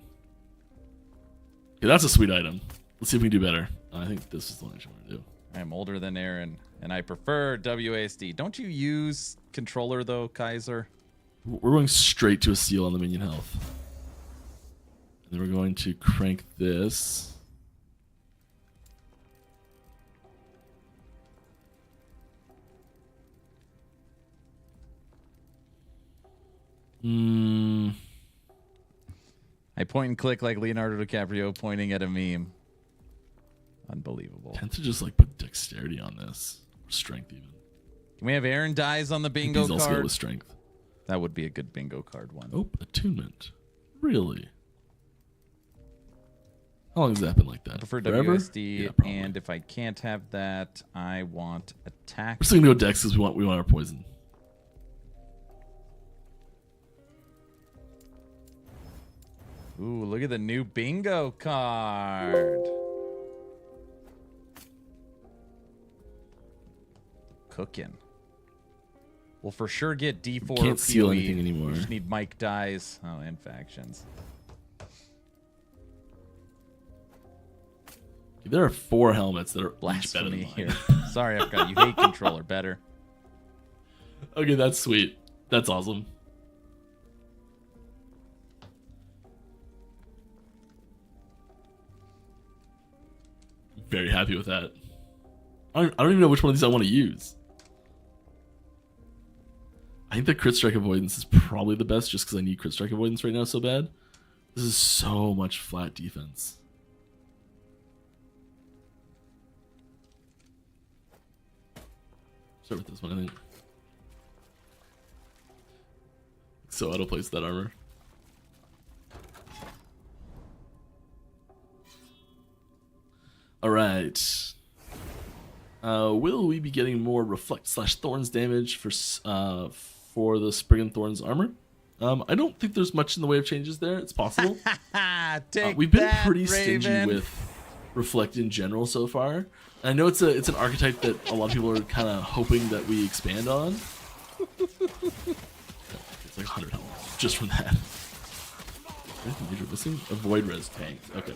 Okay, that's a sweet item. Let's see if we can do better. I think this is the one I actually want to do. I'm older than Aaron, and I prefer WASD. Don't you use controller, though, Kaiser? We're going straight to a seal on the minion health. And then we're going to crank this. I point and click like Leonardo DiCaprio pointing at a meme. Unbelievable. Tend to just like put dexterity on this. Or strength even. Can we have Aaron dies on the bingo He's also good card? with strength. That would be a good bingo card one. Oh, attunement. Really? How long has that been like that? I prefer Forever? WSD, Yeah, probably. and if I can't have that, I want attack. We're still gonna go dex because we want our poison. Ooh, look at the new bingo card. Cooking. We'll for sure get D4. Can't seal PoE. anything anymore. We just need Mike dies. Oh, and factions. There are 4 helmets that are each better than Blasphemy mine. here. Sorry, I've got you. Hate controller better. Okay, that's sweet. That's awesome. Very happy with that. I don't even know which one of these I want to use. I think the crit strike avoidance is probably the best just because I need crit strike avoidance right now so bad. This is so much flat defense. Start with this one, I think. So auto place that armor. Alright. Will we be getting more reflect/thorns damage for the Spriggan Thorns armor? I don't think there's much in the way of changes there. It's possible. We've been pretty stingy with reflect in general so far. I know it's an archetype that a lot of people are kind of hoping that we expand on. It's like 100 health just from that. Major missing? Avoid res tank. Okay.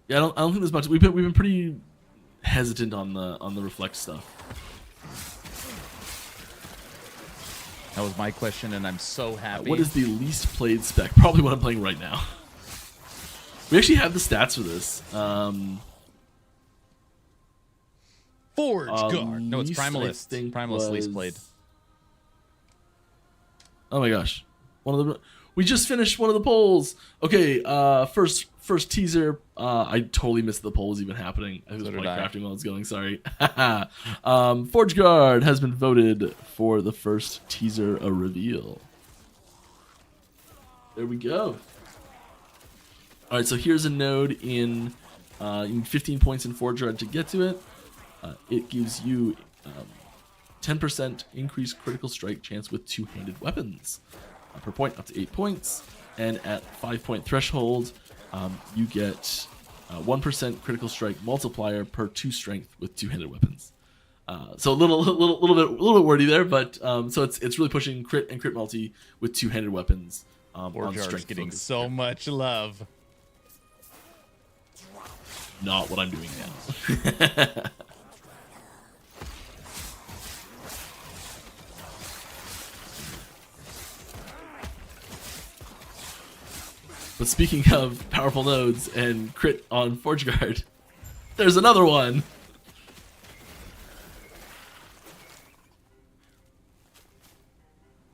Yeah, I don't think there's much. We've been pretty hesitant on the reflect stuff. That was my question, and I'm so happy. What is the least played spec? Probably what I'm playing right now. We actually have the stats for this. Forge Guard? No, it's least, I Primalist. think, Primalist least was- played. Oh my gosh, we just finished one of the polls. Okay, first teaser. I totally missed the poll was even happening. I was So did probably I. crafting while it's going. Sorry. Forge Guard has been voted for the first teaser a reveal. There we go. All right, so here's a node in. You need 15 points in Forge Guard to get to it. It gives you 10% increased critical strike chance with two-handed weapons per point, up to 8 points. And at 5-point threshold, you get 1% critical strike multiplier per 2 strength with two-handed weapons. So a little bit wordy there, but so it's really pushing crit and crit multi with two-handed weapons. Forge On Guard's strength getting focus. so much love. Not what I'm doing now. But speaking of powerful nodes and crit on Forge Guard, there's another one.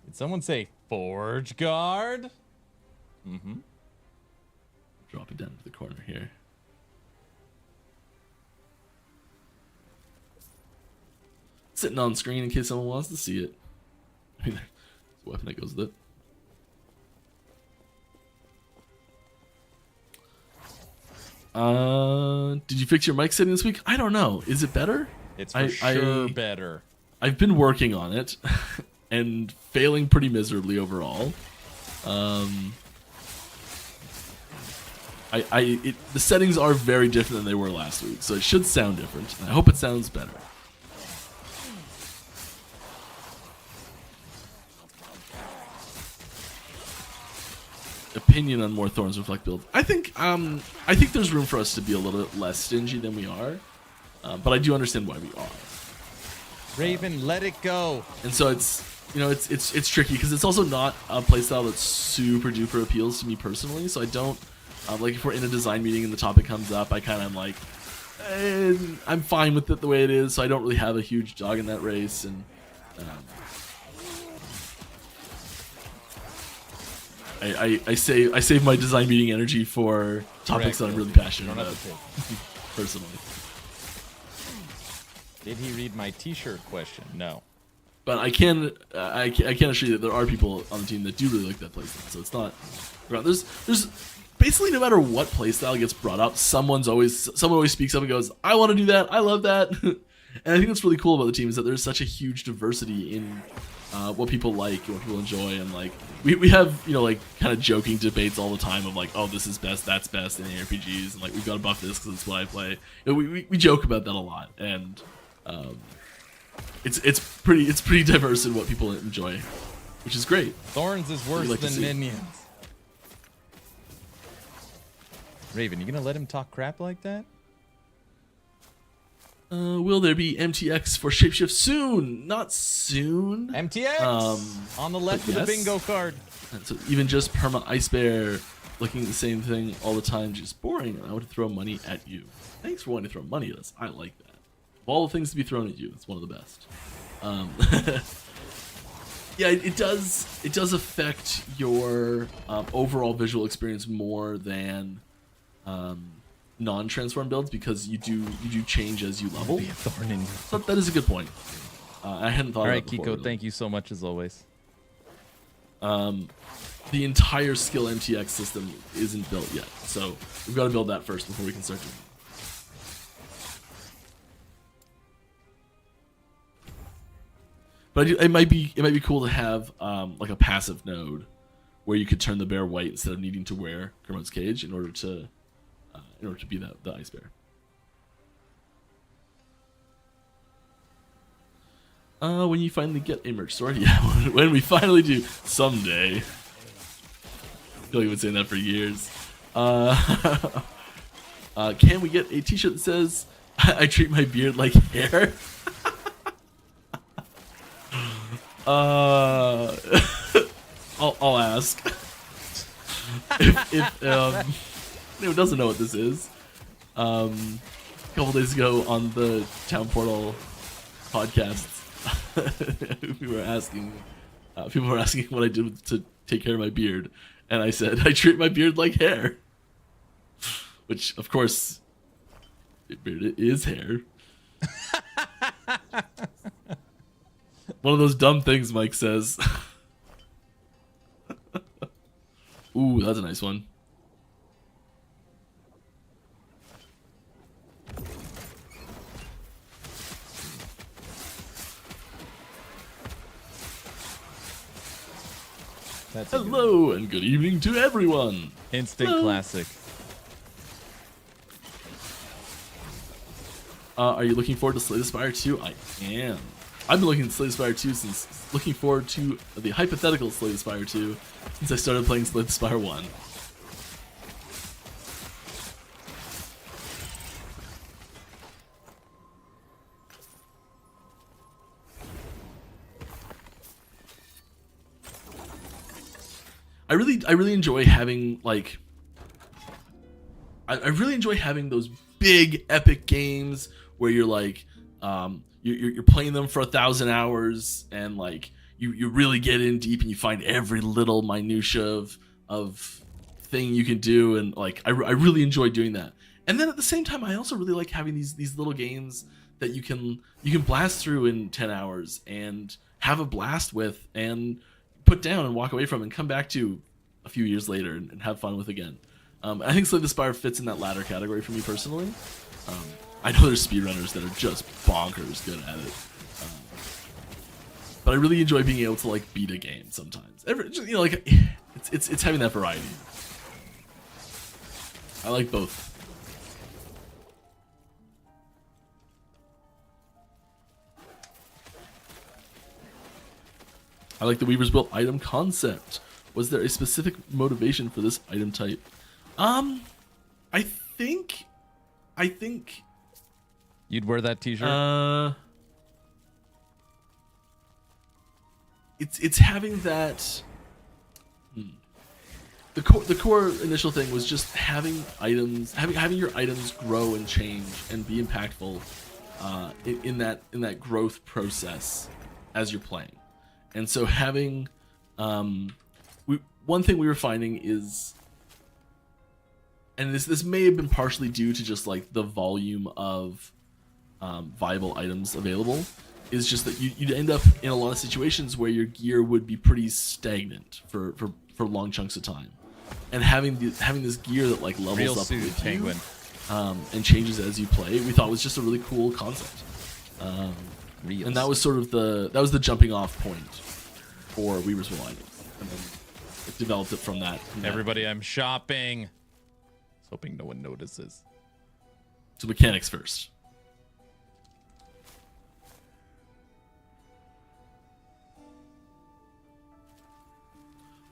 Did someone say Forge Guard? Mm-hmm. Drop it down to the corner here. Sitting on screen in case someone wants to see it. I mean, there's a weapon that goes with it. Did you fix your mic setting this week? I don't know. Is it better? It's for sure better. I've been working on it and failing pretty miserably overall. The settings are very different than they were last week, so it should sound different. And I hope it sounds better. opinion on more Thorns Reflect builds. I think there's room for us to be a little bit less stingy than we are, but I do understand why we are. Raven, let it go. And so it's it's tricky because it's also not a playstyle that super duper appeals to me personally. So I don't like if we're in a design meeting and the topic comes up, I kind of am like, I'm fine with it the way it is. So I don't really have a huge dog in that race. And I save my design meeting energy for topics that I'm really passionate about personally. Did he read my T-shirt question? No. But I can assure you that there are people on the team that do really like that playstyle. So it's not. There's basically no matter what playstyle gets brought up, someone always speaks up and goes, "I want to do that. I love that." And I think what's really cool about the team is that there's such a huge diversity in what people like, what people enjoy, and like we have like kind of joking debates all the time of like, oh, this is best, that's best in RPGs, and like we've got to buff this because it's what I play. We joke about that a lot, and it's pretty diverse in what people enjoy, which is great. Thorns is worse than minions. Raven, you gonna let him talk crap like that? Will there be MTX for Shapeshift soon? Not soon. MTX on the left of the bingo card. So even just perma ice bear looking the same thing all the time, just boring. I would throw money at you. Thanks for wanting to throw money at us. I like that. Of all the things to be thrown at you, it's one of the best. Yeah, it does affect your overall visual experience more than non-transform builds because you do change as you level. Be a thorn in your So that is a good point. I hadn't thought. All right, of that before, Kiko, really. Thank you so much as always. The entire skill MTX system isn't built yet, so we've got to build that first before we can start doing it. But it might be cool to have like a passive node where you could turn the bear white instead of needing to wear Kermod's Cage in order to be the ice bear. When you finally get a merch store, yeah, when we finally do someday. I feel like we've been saying that for years. Can we get a T-shirt that says "I treat my beard like hair"? I'll ask. If anyone doesn't know what this is, a couple days ago on the Town Portal podcast, people were asking what I did to take care of my beard, and I said I treat my beard like hair, which of course, beard is hair. One of those dumb things Mike says. Ooh, that's a nice one. Hello and good evening to everyone. Instant Hello. Classic. Are you looking forward to Slay the Spire 2? I am. I've been looking at Slay the Spire 2 looking forward to the hypothetical Slay the Spire 2 since I started playing Slay the Spire 1. I really enjoy having like I really enjoy having those big epic games where you're like you're playing them for 1,000 hours and like you really get in deep and you find every little minutia of thing you can do, and like I really enjoy doing that. And then at the same time, I also really like having these little games that you can blast through in 10 hours and have a blast with and put down and walk away from and come back to a few years later and have fun with again. I think Slay the Spire fits in that latter category for me personally. I know there's speedrunners that are just bonkers good at it. But I really enjoy being able to like beat a game sometimes. Like it's having that variety. I like both. I like the Weaver's Built item concept. Was there a specific motivation for this item type? I think You'd wear that t-shirt? It's having that. The core initial thing was just having items, having your items grow and change and be impactful in that growth process as you're playing. And so having one thing we were finding is, and this may have been partially due to just like the volume of viable items available, is just that you'd end up in a lot of situations where your gear would be pretty stagnant for long chunks of time, and having this gear that like levels Real up suit with penguin. you and changes as you play, we thought was just a really cool concept. And that was sort of the jumping off point for Weaver's Will items, and then it developed it from that. Everybody, I'm shopping. I was hoping no one notices. So mechanics first.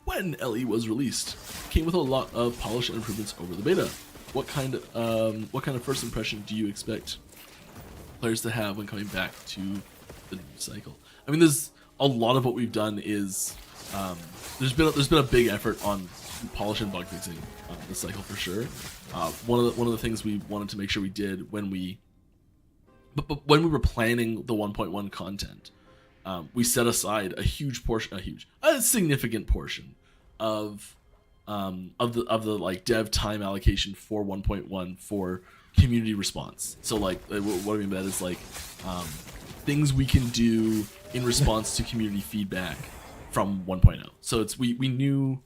When LE was released, came with a lot of polish and improvements over the beta. What kind of first impression do you expect players to have when coming back to the new cycle? I mean, there's a lot of what we've done is there's been a big effort on polish and bug fixing this cycle for sure. One of the things we wanted to make sure we did when we were planning the 1.1 content, we set aside a significant portion of the like dev time allocation for 1.1 for community response. So like what I mean by that is like things we can do in response to community feedback from 1.0. So it's we knew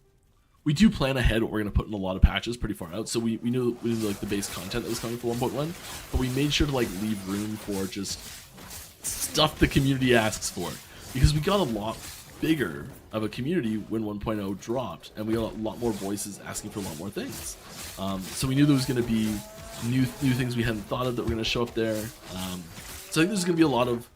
we do plan ahead what we're going to put in a lot of patches pretty far out. So we knew like the base content that was coming for 1.1, but we made sure to like leave room for just stuff the community asks for, because we got a lot bigger of a community when 1.0 dropped, and we got a lot more voices asking for a lot more things. So we knew there was going to be new things we hadn't thought of that were going to show up there. So I think there's going to be a lot of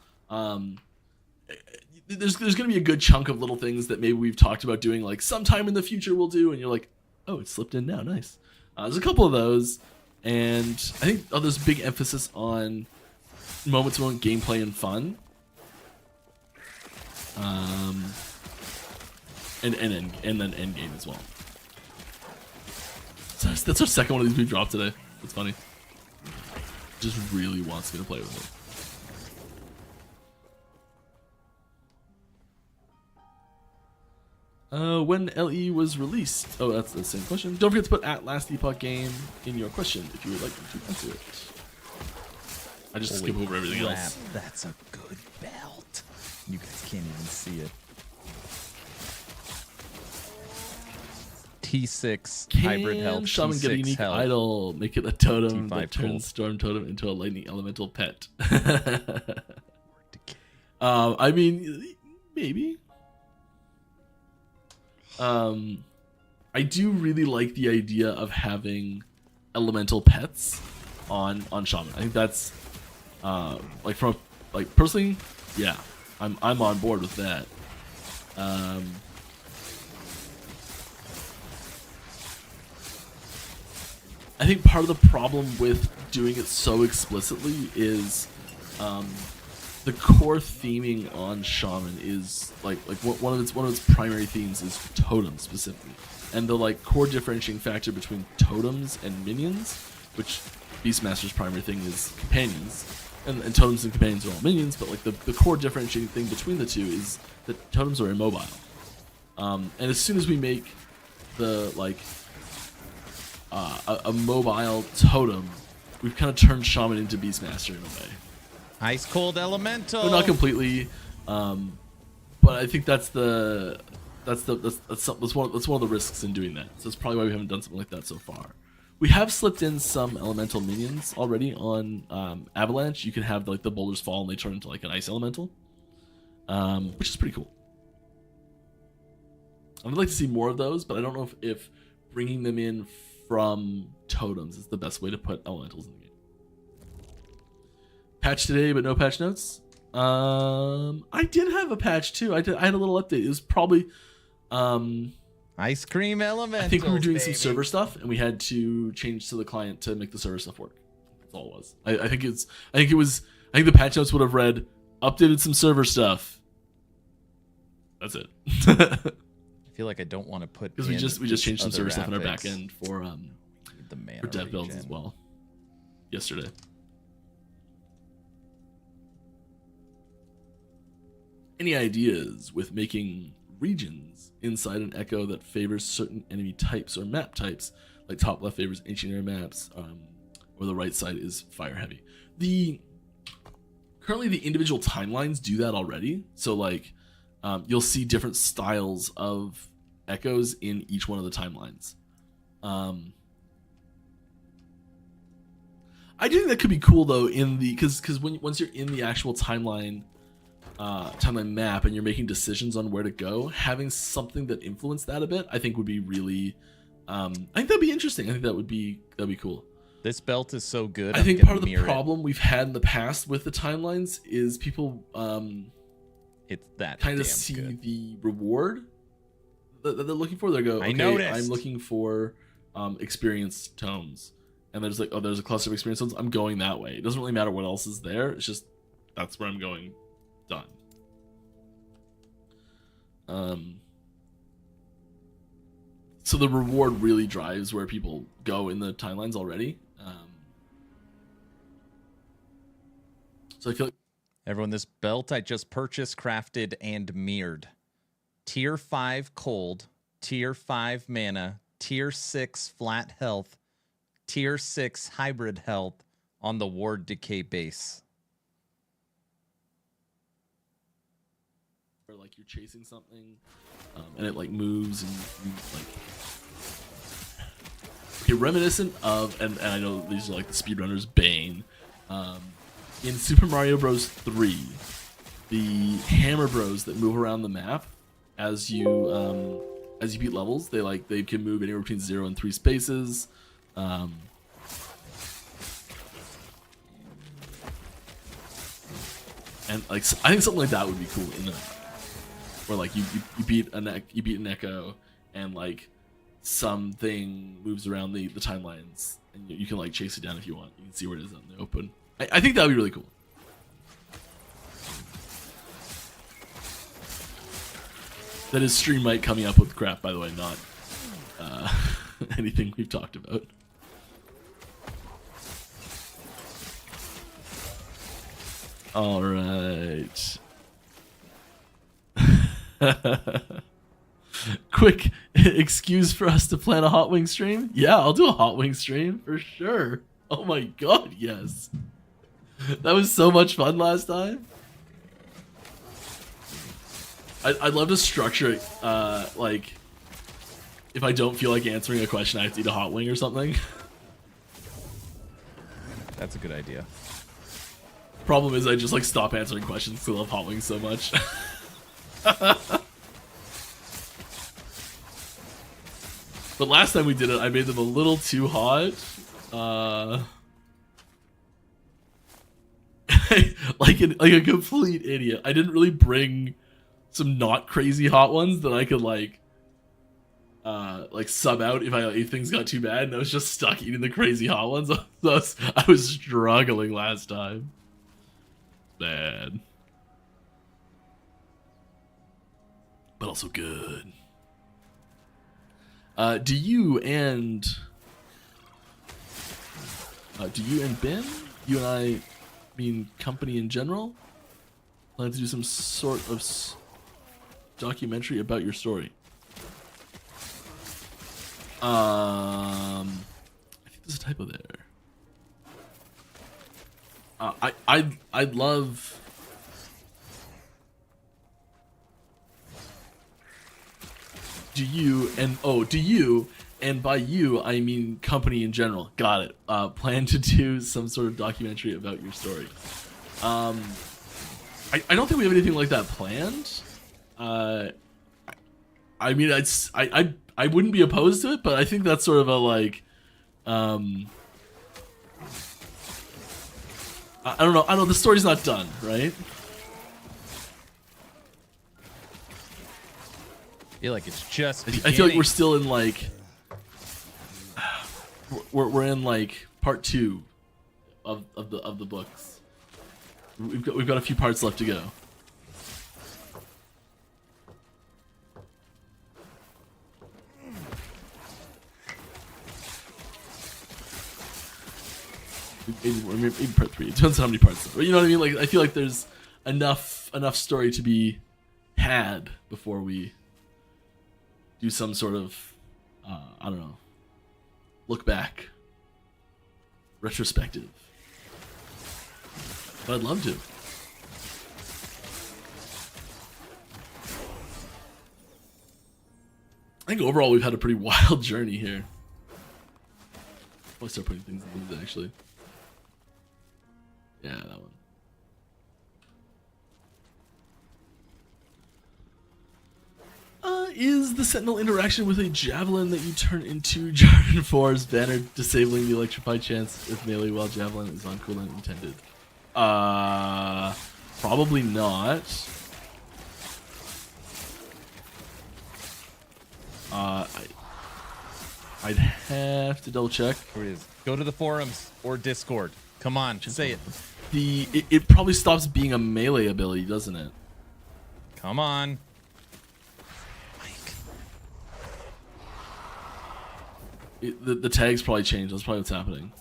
there's going to be a good chunk of little things that maybe we've talked about doing like sometime in the future we'll do, and you're like, oh, it slipped in now, nice. There's a couple of those, and I think there's big emphasis on moment-to-moment gameplay and fun. And then end game as well. So that's our second one of these we dropped today. It's funny. Just really wants me to play with it. When LE was released? Oh, that's the same question. Don't forget to put at last Epoch game in your question if you would like me to answer it. I just skip over everything else. That's a good belt. You guys can't even see it. T6 hybrid health. Shaman get a unique idol, make it a totem that turns Storm Totem into a lightning elemental pet. I mean, maybe. I do really like the idea of having elemental pets on Shaman. I think that's personally, yeah, I'm on board with that. I think part of the problem with doing it so explicitly is the core theming on Shaman is like one of its primary themes is totems specifically, and the like core differentiating factor between totems and minions, which Beastmaster's primary thing is companions, and totems and companions are all minions, but like the core differentiating thing between the two is that totems are immobile, and as soon as we make the like a mobile totem, we've kind of turned Shaman into Beastmaster in a way. Ice cold elemental. Well, not completely, but I think that's one of the risks in doing that. So that's probably why we haven't done something like that so far. We have slipped in some elemental minions already on Avalanche. You can have like the boulders fall and they turn into like an ice elemental, which is pretty cool. I would like to see more of those, but I don't know if bringing them in from totems is the best way to put elementals in the game. Patch today, but no patch notes. I did have a patch too. I had a little update. It was probably I Ice cream elemental. I think we were doing some baby. server stuff, and we had to change to the client to make the server stuff work. That's all it was. I think the patch notes would have read, updated some server stuff. That's it. I feel like I don't want to put Because we just changed some server stuff in our back graphics. end for The mana dev builds as regen. well. Yesterday. Any ideas with making regions inside an echo that favors certain enemy types or map types, like top left favors ancient era maps, or the right side is fire heavy? Currently the individual timelines do that already. So like you'll see different styles of echoes in each one of the timelines. I do think that could be cool though because once you're in the actual timeline map and you're making decisions on where to go, having something that influenced that a bit, I think would be really I think that'd be interesting. I think that'd be cool. This belt is so good. I think part of the problem we've had in the past with the timelines is people it's that kind of damn see good. the reward that they're looking for. They go, okay, noticed. I'm looking for experience tomes, and there's like, oh, there's a cluster of experience tomes, I'm going that way. It doesn't really matter what else is there, it's just that's where I'm going. Done. So the reward really drives where people go in the timelines already. So I feel like Everyone, this belt I just purchased, crafted, and mirrored. Tier 5 cold, Tier 5 mana, Tier 6 flat health, Tier 6 hybrid health on the ward decay base. or like you're chasing something, and it like moves and like. Okay, reminiscent of, and I know these are like the speedrunners' bane. In Super Mario Bros. 3, the Hammer Bros that move around the map as you beat levels, they can move anywhere between 0 and 3 spaces. And like I think something like that would be cool in the map, where like you beat an Echo and like something moves around the timelines and you can like chase it down if you want. You can see where it is out in the open. I think that would be really cool. That is Stream Mike coming up with crap, by the way, not anything we've talked about. All right. Quick excuse for us to plan a Hot Wing stream? Yeah, I'll do a Hot Wing stream for sure. Oh my god, yes. That was so much fun last time. I'd love to structure it, like, if I don't feel like answering a question, I have to eat a hot wing or something. That's a good idea. Problem is, I just like stop answering questions because I love hot wings so much. But last time we did it, I made them a little too hot. Like a complete idiot. I didn't really bring some not crazy hot ones that I could like sub out if things got too bad, and I was just stuck eating the crazy hot ones. I was struggling last time. Bad, but also good. Do you and Ben, you and I, mean company in general, plan to do some sort of documentary about your story? I think there's a typo there. I'd love. Do you and by you I mean company in general. Got it. Plan to do some sort of documentary about your story. I don't think we have anything like that planned. I mean, I wouldn't be opposed to it, but I think that's sort of a like, I don't know. The story's not done, right? feel like it's just I feel like we're beginning. still in like we're in like part 2 of the books. We've got a few parts left to go. Maybe part 3. It depends on how many parts. But you know what I mean? Like I feel like there's enough story to be had before we do some sort of I don't know, look back, retrospective. But I'd love to. I think overall we've had a pretty wild journey here. I'll start putting things in these actually. Yeah, that one. Is the Sentinel interaction with a javelin that you turn into Jarvan 4's banner disabling the electrified chance if melee while javelin is on cooldown intended? Probably not. I'd have to double check. Here it is. Go to the forums or Discord. Come on, say it. It probably stops being a melee ability, doesn't it? Come on. The tags probably changed. That's probably what's happening.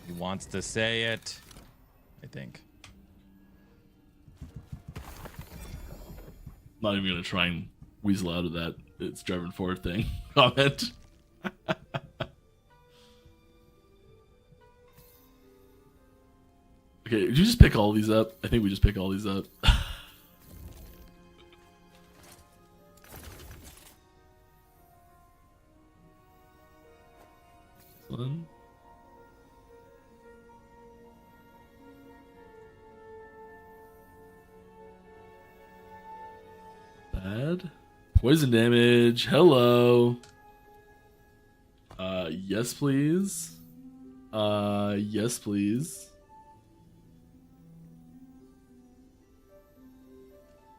He wants to say it, I think. Not even gonna try and weasel out of that it's Jarvan 4 thing comment. Okay, did you just pick all these up? I think we just pick all these up. One. Bad. Poison damage. Hello. Yes, please. Yes, please.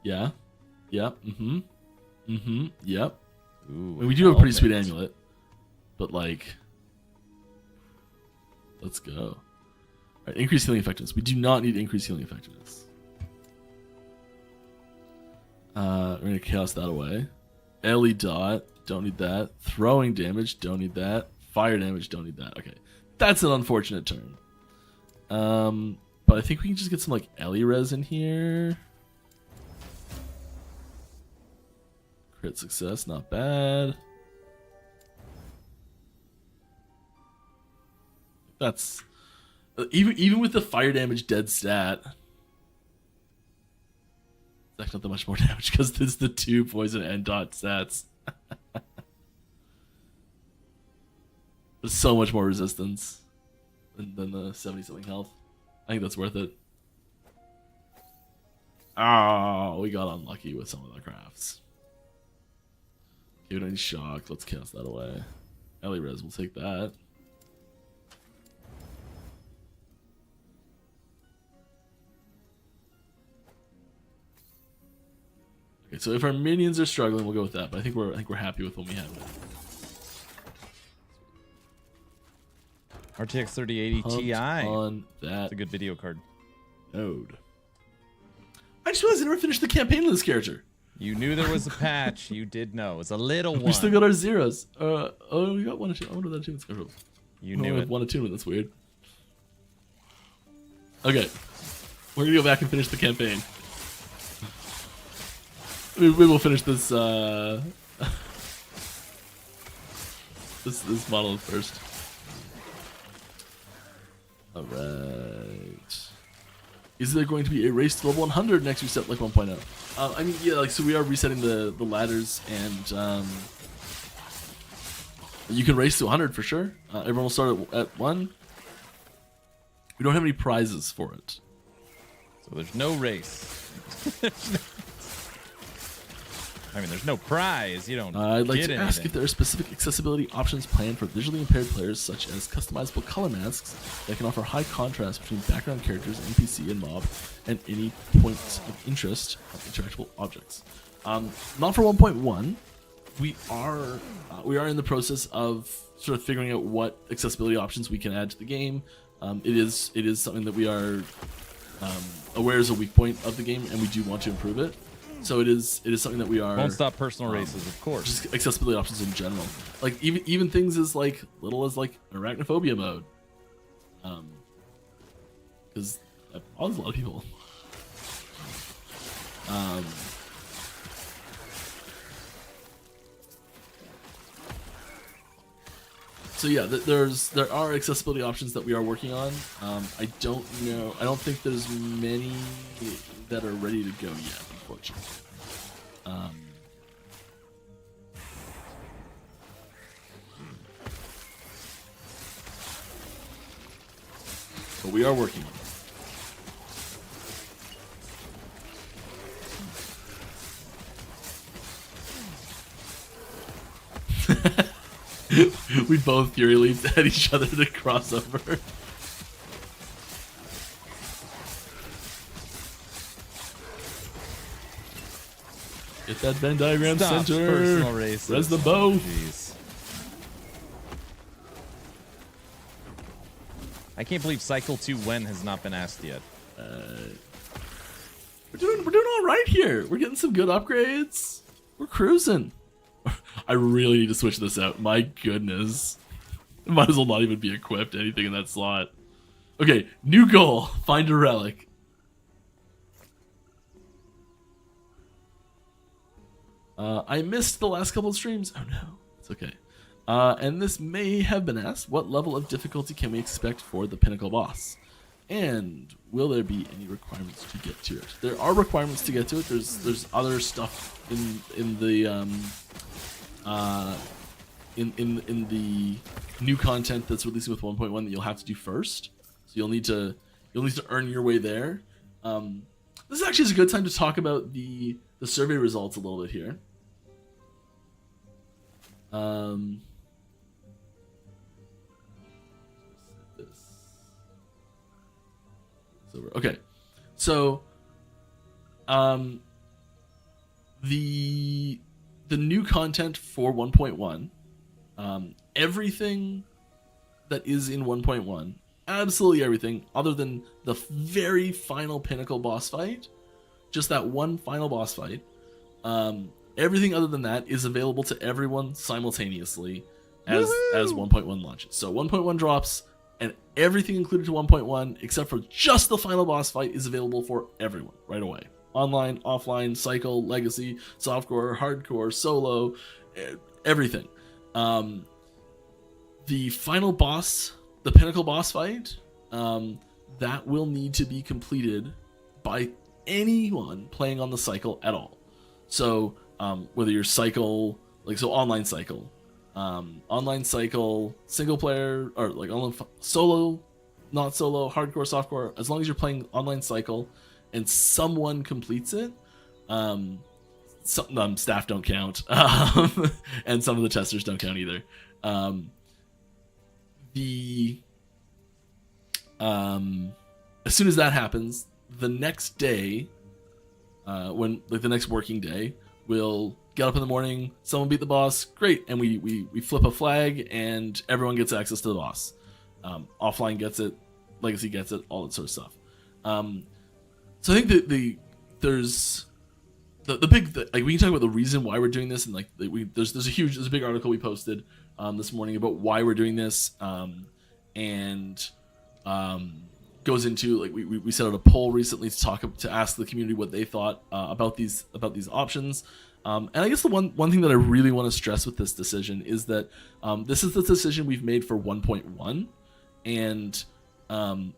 Yeah. Yep. Mm-hmm. Mm-hmm. Yep. Ooh, And we do have a pretty sweet helmet. amulet. But like, let's go. Alright, increased healing effectiveness. We do not need increased healing effectiveness. We're gonna chaos that away. Ellie dot, don't need that. Throwing damage, don't need that. Fire damage, don't need that. Okay. That's an unfortunate turn. But I think we can just get some like Ellie res in here. Crit success, not bad. That's even with the fire damage dead stat. It's actually not that much more damage because it's the 2 poison and dot stats. There's so much more resistance than the 70 something health. I think that's worth it. Oh, we got unlucky with some of the crafts. Give it any shock. Let's cast that away. Ellie res, we'll take that. Okay, so if our minions are struggling, we'll go with that. But I think we're happy with what we have. RTX 3080 Ti. On that That's a good video card. node. I just realized I never finished the campaign of this character. You knew there was a patch. You did know. It's a little one. We still got our zeros. Oh, we got one. I wonder what that achievement's going to. You knew it. One attunement. That's weird. Okay, we're gonna go back and finish the campaign. We will finish this this model first. All right. Is there going to be a race to level 100 next reset like 1.0? I mean, yeah, like so we are resetting the ladders, and you can race to 100 for sure. Everyone will start at 1. We don't have any prizes for it. So there's no race. I mean, there's no prize. You don't I'd like get to ask anything. if there are specific accessibility options planned for visually impaired players, such as customizable color masks that can offer high contrast between background characters, NPC, and mob, and any points of interest of interactable objects. Not for 1.1. We are in the process of sort of figuring out what accessibility options we can add to the game. It is something that we are aware is a weak point of the game, and we do want to improve it. So it is something that we are. Won't stop personal races, of course. Just accessibility options in general, like even things as like little as like arachnophobia mode, because that bothers a lot of people. So yeah, there are accessibility options that we are working on. I don't know. I don't think there's many that are ready to go yet, unfortunately. But we are working on it. We both fury leaped at each other to cross over. Get that Venn diagram Stops center. personal races. Res the bow. Jeez. I can't believe Cycle 2 when has not been asked yet. We're doing all right here. We're getting some good upgrades. We're cruising. I really need to switch this out. My goodness. It might as well not even be equipped, anything in that slot. Okay, new goal. Find a relic. I missed the last couple of streams. Oh no, it's okay. And this may have been asked, what level of difficulty can we expect for the Pinnacle boss? And will there be any requirements to get to it? There are requirements to get to it. There's other stuff in the in the new content that's releasing with 1.1 that you'll have to do first. So you'll need to earn your way there. This actually is a good time to talk about the survey results a little bit here. Okay, so the new content for 1.1, everything that is in 1.1, absolutely everything other than the very final Pinnacle boss fight, just that one final boss fight, everything other than that is available to everyone simultaneously as 1.1 launches. So 1.1 drops, and everything included to 1.1 except for just the final boss fight is available for everyone right away. Online, offline, cycle, legacy, softcore, hardcore, solo, everything. The final boss, the Pinnacle boss fight, that will need to be completed by anyone playing on the cycle at all. So whether you're cycle, like so online cycle, single player, or like online solo, not solo, hardcore, softcore, as long as you're playing online cycle and someone completes it, some staff don't count, and some of the testers don't count either. As soon as that happens, the next day, when like the next working day, we'll get up in the morning, someone beat the boss, great, and we flip a flag and everyone gets access to the boss. Offline gets it, legacy gets it, all that sort of stuff. So I think that there's the big like we can talk about the reason why we're doing this, and like there's a big article we posted this morning about why we're doing this, and goes into like we set out a poll recently to ask the community what they thought about these options. And I guess the one thing that I really want to stress with this decision is that this is the decision we've made for 1.1, and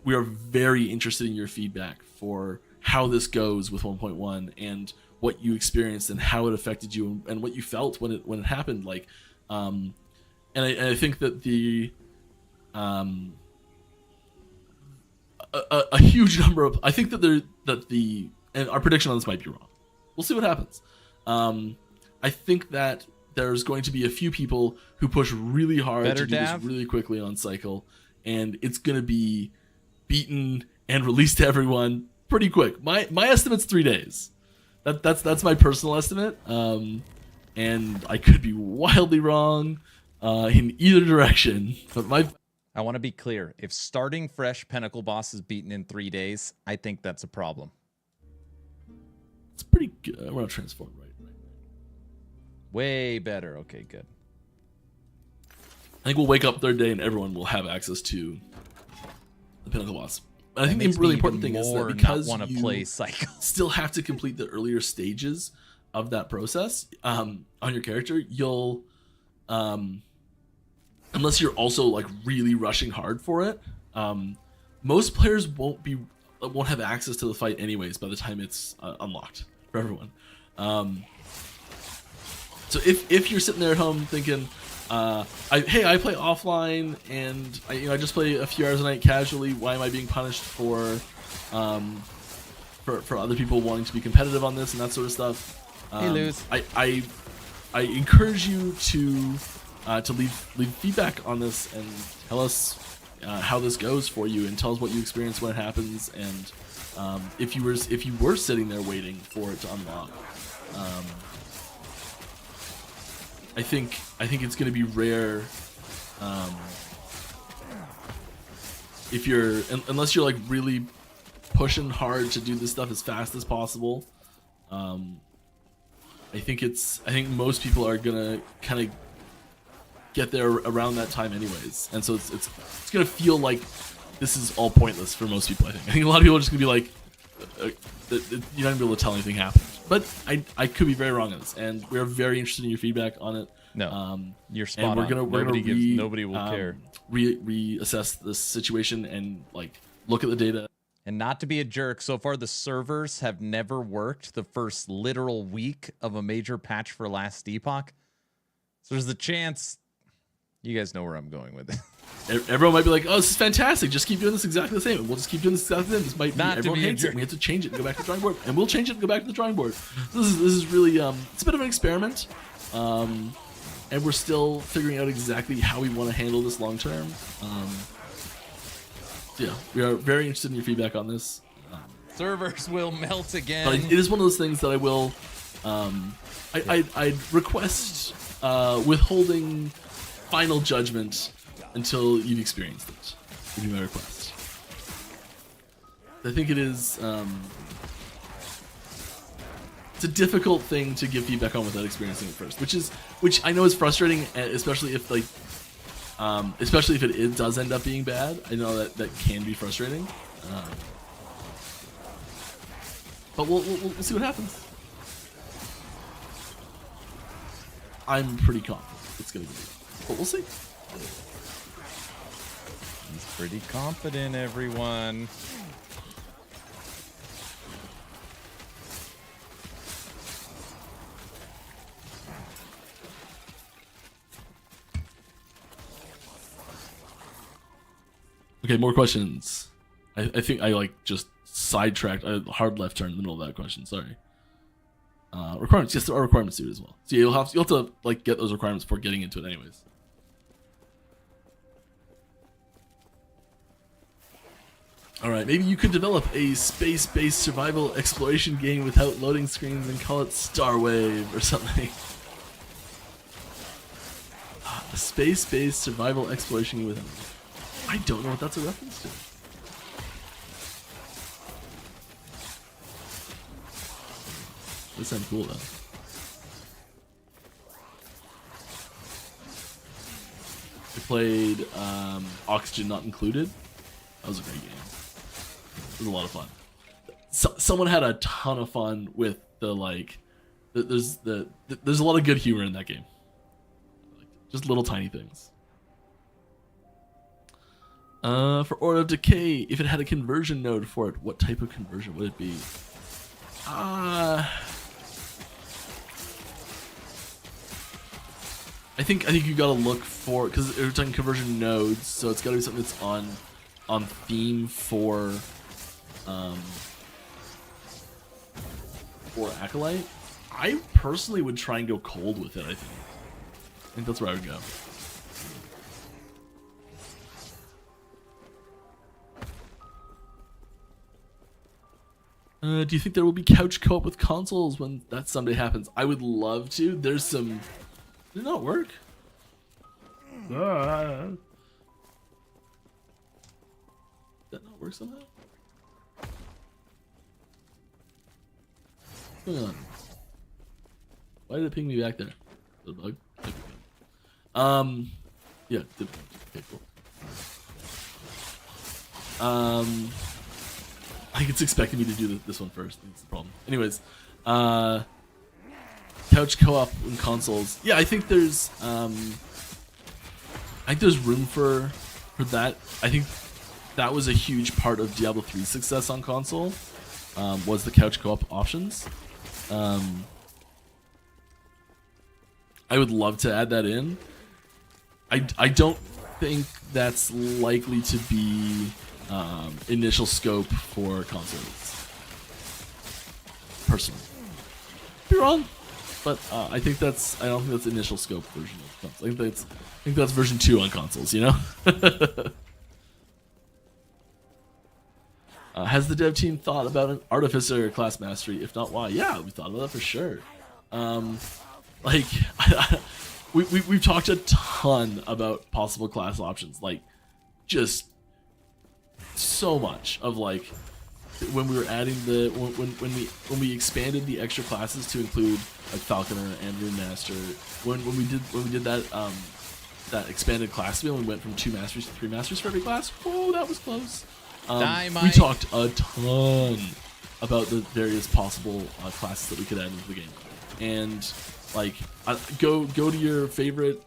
we are very interested in your feedback for how this goes with 1.1 and what you experienced and how it affected you and what you felt when it happened. Like, and I think that a huge number of and our prediction on this might be wrong. We'll see what happens. I think that there's going to be a few people who push really hard Better to do Dav? this really quickly on cycle, and it's going to be beaten and released to everyone pretty quick. My estimate's 3 days. That's my personal estimate, and I could be wildly wrong in either direction. But I want to be clear. If starting fresh Pinnacle boss is beaten in 3 days, I think that's a problem. it's pretty good. We're not transformed, right? Way better. Okay, good. I think we'll wake up third day and everyone will have access to the Pinnacle boss. I think Makes the really me important even thing is that more because not want to you play cycle. still have to complete the earlier stages of that process on your character, you'll unless you're also like really rushing hard for it, most players won't have access to the fight anyways by the time it's unlocked for everyone. So if you're sitting there at home thinking, hey, I play offline and I just play a few hours a night casually. Why am I being punished for other people wanting to be competitive on this and that sort of stuff? Hey, Luz. I encourage you to leave feedback on this and tell us how this goes for you, and tell us what you experience when it happens, and if you were sitting there waiting for it to unlock. I think it's going to be rare if you're unless you're like really pushing hard to do this stuff as fast as possible. I think most people are gonna kind of get there around that time anyways, and so it's gonna feel like this is all pointless for most people. I think a lot of people are just gonna be like, you're not gonna be able to tell anything happened. But I could be very wrong on this, and we're very interested in your feedback on it. No, you're spot and we're on. gonna Nobody will care. Reassess this situation and like look at the data. And not to be a jerk, so far the servers have never worked the first literal week of a major patch for last Epoch. So there's a chance. You guys know where I'm going with it. Everyone might be like, "Oh, this is fantastic! Just keep doing this exactly the same. We'll just keep doing this exactly the same." This might be Not to everyone be a hates it. jerk. We have to change it and go back to the drawing board, and we'll change it and go back to the drawing board. This is really it's a bit of an experiment, and we're still figuring out exactly how we want to handle this long term. So yeah, we are very interested in your feedback on this. Servers will melt again. But it is one of those things that I will. I'd request withholding final judgment until you've experienced it. Would be my request. I think it is. It's a difficult thing to give feedback on without experiencing it first, which I know is frustrating, especially if it does end up being bad. I know that can be frustrating. But we'll see what happens. I'm pretty confident it's gonna be good, but we'll see. He's pretty confident, everyone. Okay, more questions. I think I just sidetracked a hard left turn in the middle of that question. Sorry. Requirements. Yes, there are requirements to it as well. So you'll have to get those requirements before getting into it, anyways. All right, maybe you could develop a space-based survival exploration game without loading screens and call it Starwave or something. A space-based survival exploration game without. I don't know what that's a reference to. That sounds cool though. I played Oxygen Not Included. That was a great game. It was a lot of fun. Someone had a ton of fun with there's a lot of good humor in that game. Just little tiny things. For Order of Decay, if it had a conversion node for it, what type of conversion would it be? I think you gotta look for, because we're talking conversion nodes, so it's gotta be something that's on theme for Acolyte. I personally would try and go cold with it. I think that's where I would go. Do you think there will be couch co-op with consoles when that someday happens? I would love to. There's some. Did it not work? Did that not work somehow? Hang on. Why did it ping me back there? The bug? Yeah, did. Okay, cool. I think it's expecting me to do this one first. That's the problem. Anyways, couch co-op in consoles. Yeah, I think there's room for that. I think that was a huge part of Diablo 3's success on console. Was the couch co-op options. I would love to add that in. I don't think that's likely to be initial scope for consoles. Personally, be wrong, but I think that's. I don't think that's initial scope version of consoles. I think that's version 2 on consoles. You know. Has the dev team thought about an artificer class mastery? If not, why? Yeah, we thought about that for sure. Like, we've talked a ton about possible class options. Like, just so much of like when we were adding the when we expanded the extra classes to include like Falconer and Rune Master. When we did that that expanded class wheel and we went from 2 masters to 3 masters for every class. Whoa, that was close. We talked a ton about the various possible classes that we could add into the game, and like go to your favorite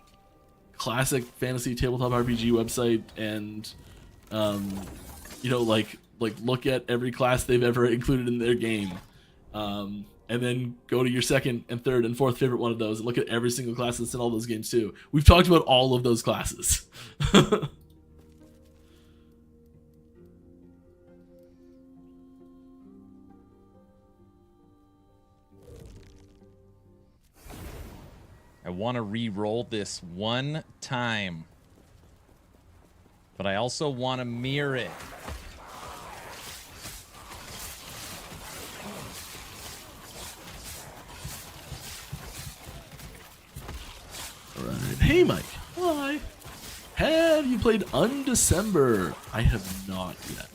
classic fantasy tabletop RPG website and you know like look at every class they've ever included in their game, and then go to your second and third and fourth favorite one of those and look at every single class that's in all those games too. We've talked about all of those classes. I want to re-roll this one time, but I also want to mirror it. Alright. Hey Mike, hi. Have you played Undecember? I have not yet.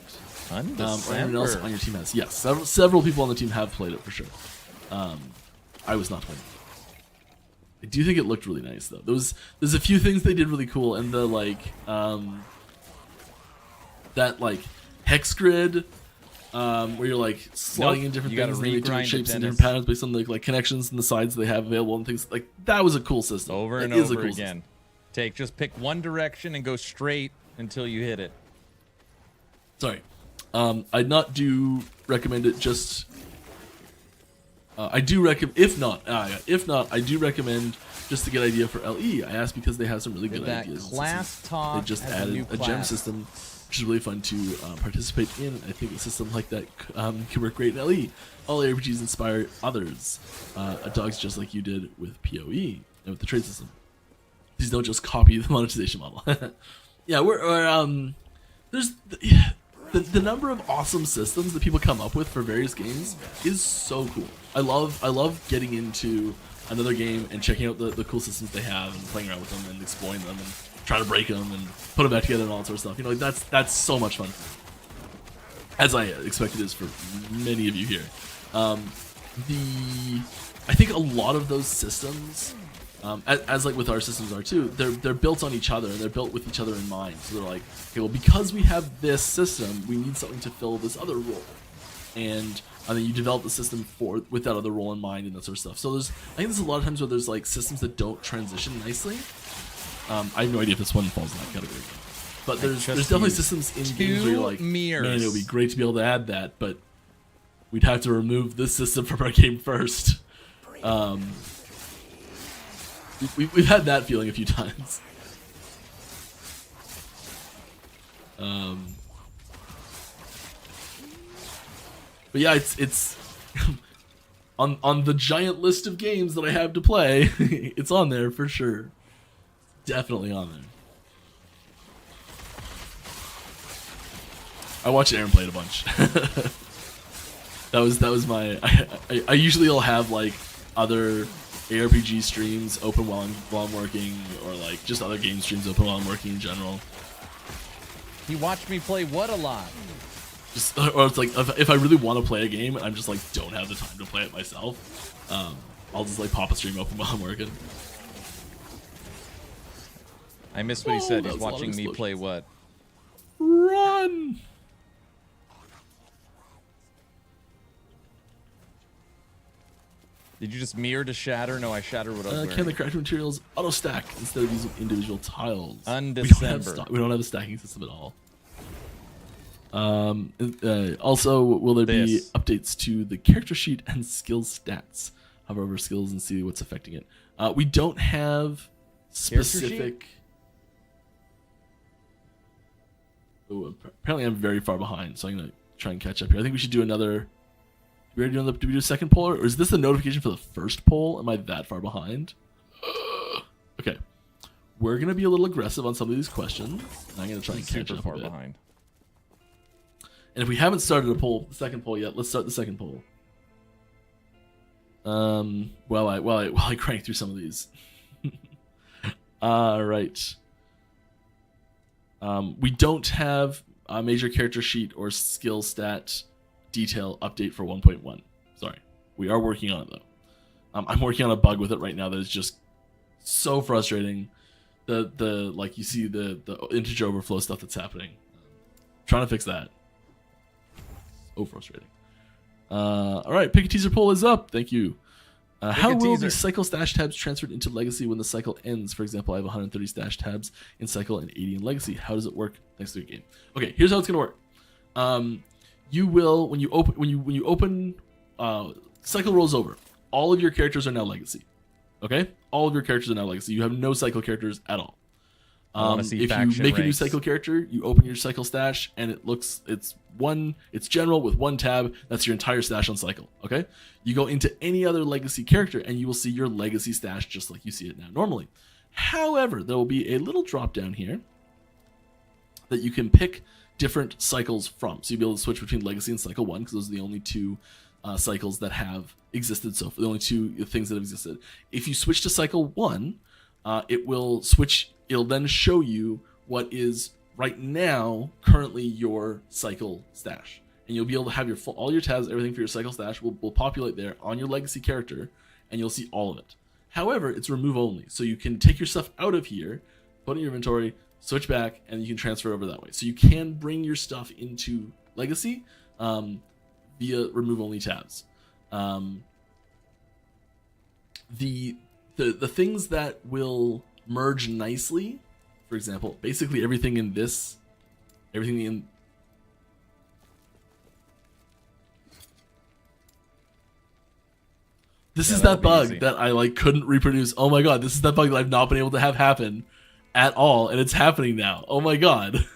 Undecember? Anyone else on your team has? Yes, several people on the team have played it for sure. I was not playing it. I do think it looked really nice though. There's a few things they did really cool, and the like that like hex grid where you're like slotting in different things, and they make different shapes and different patterns based on the like connections and the sides they have available and things like that. Was a cool system. Over and over again. Just pick one direction and go straight until you hit it. Sorry, I'd not do recommend it. Just I do recommend. If not, I do recommend just to get idea for LE. I asked because they have some really good ideas. Class talk. They just added a gem system, which is really fun to participate in. I think a system like that can work great in LE. All RPGs inspire others. Dogs just like you did with PoE and with the trade system. Please don't just copy the monetization model. Yeah, there's the number of awesome systems that people come up with for various games is so cool. I love getting into another game and checking out the cool systems they have and playing around with them and exploring them and trying to break them and put them back together and all that sort of stuff. You know, like that's so much fun. As I expect it is for many of you here. I think a lot of those systems, as like with our systems are too, they're built on each other and they're built with each other in mind. So they're like, okay, well, because we have this system, we need something to fill this other role, and then you develop the system with that other role in mind and that sort of stuff. So I think there's a lot of times where there's like systems that don't transition nicely. I have no idea if this one falls in that category, but there's definitely systems in games where you're like, man, it would be great to be able to add that, but we'd have to remove this system from our game first. We've had that feeling a few times. But yeah, it's on the giant list of games that I have to play, it's on there for sure. Definitely on there. I watched Aaron play it a bunch. that was my. I usually will have like other ARPG streams open while I'm working, or like just other game streams open while I'm working in general. He watched me play what a lot. Just, or it's like if I really want to play a game and I'm just like don't have the time to play it myself, I'll just like pop a stream open while I'm working. I missed what he said. that He's was a lot of watching me play explosions. what? Run! Did you just mirror to Shatter? No, I Shatter what I was wearing. Can the crafting materials auto stack instead of using individual tiles? Undecember. We don't have a stacking system at all. Also, will there be updates to the character sheet and skills stats? Hover over skills and see what's affecting it. We don't have specific. Oh, apparently I'm very far behind, so I'm gonna try and catch up here. I think we should do another. Do we do a second poll, or is this the notification for the first poll? Am I that far behind? Okay, we're gonna be a little aggressive on some of these questions. And I'm gonna try and catch up far a bit. behind. And if we haven't started the second poll yet, let's start the second poll. While I crank through some of these. All right. We don't have a major character sheet or skill stat detail update for 1.1. Sorry, we are working on it though. I'm working on a bug with it right now that is just so frustrating. The like you see the integer overflow stuff that's happening. Trying to fix that. So frustrating. All right, pick a teaser poll is up. Thank you. How will the cycle stash tabs transferred into Legacy when the cycle ends? For example, I have 130 stash tabs in cycle and 80 in Legacy. How does it work? Thanks to the game. Okay, here's how it's gonna work. You will when you open cycle rolls over. All of your characters are now Legacy. Okay, all of your characters are now Legacy. You have no cycle characters at all. If you make a new cycle character, you open your cycle stash, and it's general with one tab. That's your entire stash on cycle. Okay, you go into any other Legacy character, and you will see your Legacy stash just like you see it now normally. However, there will be a little drop down here that you can pick different cycles from. So you'll be able to switch between Legacy and Cycle 1, because those are the only two cycles that have existed so far, the only two things that have existed. If you switch to Cycle 1, it will switch. It'll then show you what is right now currently your cycle stash, and you'll be able to have all your tabs, everything for your cycle stash will populate there on your Legacy character, and you'll see all of it. However, it's remove only, so you can take your stuff out of here, put it in your inventory, switch back, and you can transfer over that way. So you can bring your stuff into Legacy via remove only tabs. The things that will merge nicely, for example, basically everything in this, everything in this is that bug easy. That I like couldn't reproduce. Oh my god, this is that bug that I've not been able to have happen at all, and it's happening now. Oh my god.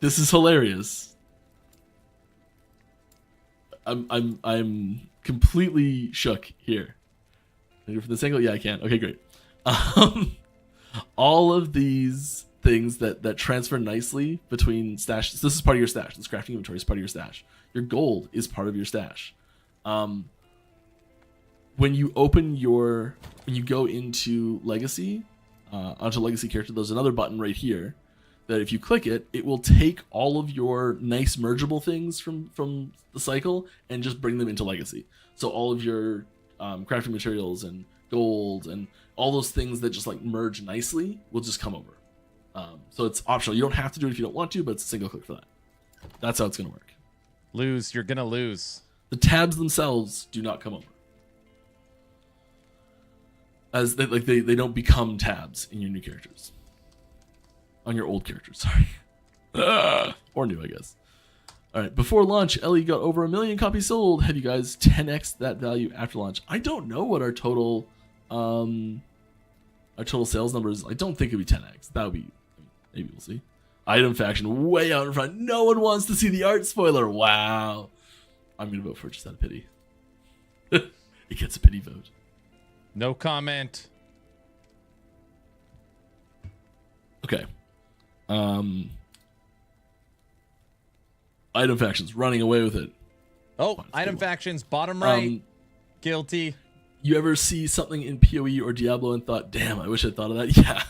This is hilarious. I'm completely shook here. Can I do it for this angle? Yeah, I can. Okay, great. All of these things that transfer nicely between stash. So this is part of your stash. This crafting inventory is part of your stash. Your gold is part of your stash. When you go into Legacy, onto Legacy character, there's another button right here that if you click it, it will take all of your nice mergeable things from the cycle and just bring them into Legacy. So all of your crafting materials and gold and all those things that just like merge nicely will just come over. So it's optional. You don't have to do it if you don't want to, but it's a single click for that. That's how it's going to work. You're going to lose. The tabs themselves do not come over. As they don't become tabs in your new characters. On your old characters, sorry. Or new, I guess. Alright, before launch, Ellie got over 1 million copies sold. Have you guys 10x that value after launch? I don't know what our total sales numbers. I don't think it'd be 10x. That would be, maybe we'll see. Item faction way out in front. No one wants to see the art spoiler. Wow. I'm gonna vote for it just out of pity. It gets a pity vote. No comment. Okay. Item factions running away with it. Oh, Fine, item good one. factions, bottom right. Guilty. You ever see something in PoE or Diablo and thought, damn, I wish I'd thought of that? Yeah.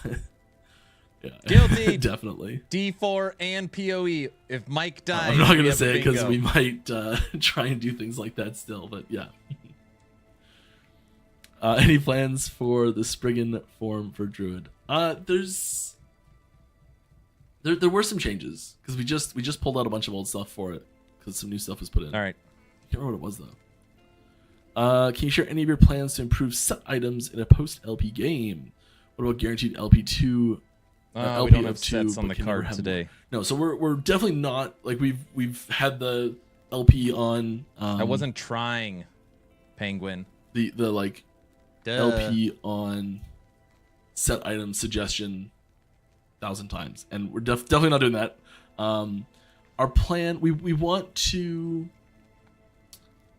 Yeah. Guilty. Definitely. D4 and PoE. If Mike dies, I'm not going we to have say a it because bingo. we might try and do things like that still, but yeah. Any plans for the Spriggan form for Druid? There were some changes because we just pulled out a bunch of old stuff for it because some new stuff was put in. All right. I can't remember what it was though. Can you share any of your plans to improve set items in a post LP game? What about guaranteed LP2? We LP don't have of 2, sets on but the can never card have today. more. No, so we're definitely not like we've had the LP on. I wasn't trying, Penguin. the like Duh. LP on set item suggestion 1,000 times, and we're definitely not doing that. Our plan, we want to.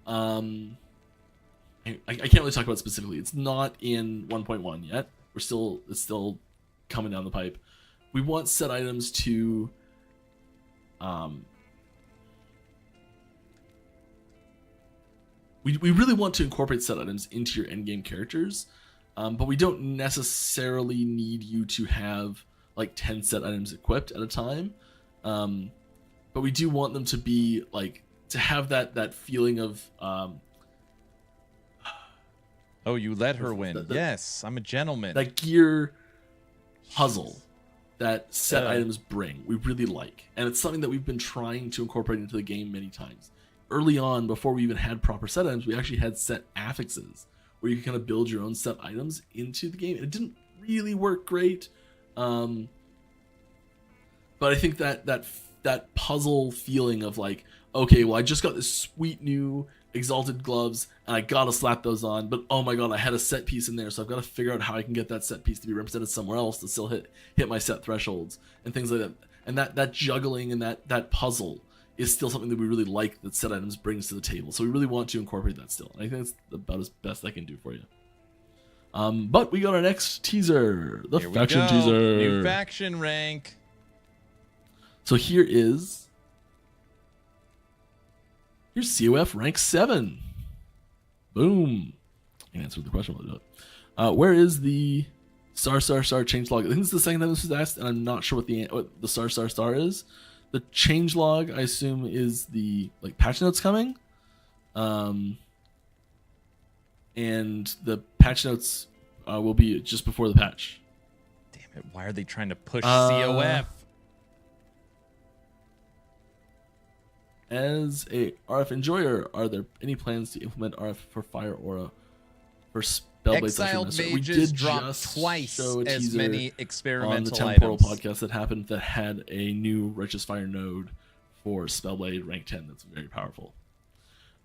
I can't really talk about it specifically. It's not in 1.1 yet. It's still coming down the pipe. We want set items to we really want to incorporate set items into your endgame characters, but we don't necessarily need you to have like 10 set items equipped at a time. But we do want them to be like to have that feeling of Oh, you let her win. Yes, I'm a gentleman. that gear puzzle that set items bring. We really like, and it's something that we've been trying to incorporate into the game many times. Early on, before we even had proper set items, we actually had set affixes where you could kind of build your own set items into the game. And it didn't really work great, but I think that puzzle feeling of like, okay, well, I just got this sweet new exalted gloves and I gotta slap those on, but oh my god, I had a set piece in there, so I've got to figure out how I can get that set piece to be represented somewhere else to still hit my set thresholds and things like that. And that juggling and that puzzle is still something that we really like that set items brings to the table. So we really want to incorporate that still. And I think that's about as best I can do for you. But we got our next teaser, the Here we faction go. teaser. New faction rank. So here's COF rank 7. Boom. I can answer the question while I do it. Where is the star changelog? I think this is the second time this was asked, and I'm not sure what the star is. The changelog, I assume, is the like patch notes coming. And the patch notes will be just before the patch. Damn it! Why are they trying to push COF? As a RF enjoyer, are there any plans to implement RF for Fire Aura for Spellblade? Exiled We mages did dropped just twice show a as teaser many on the experimental Temporal items. podcast that happened that had a new Righteous Fire node for Spellblade rank 10 that's very powerful.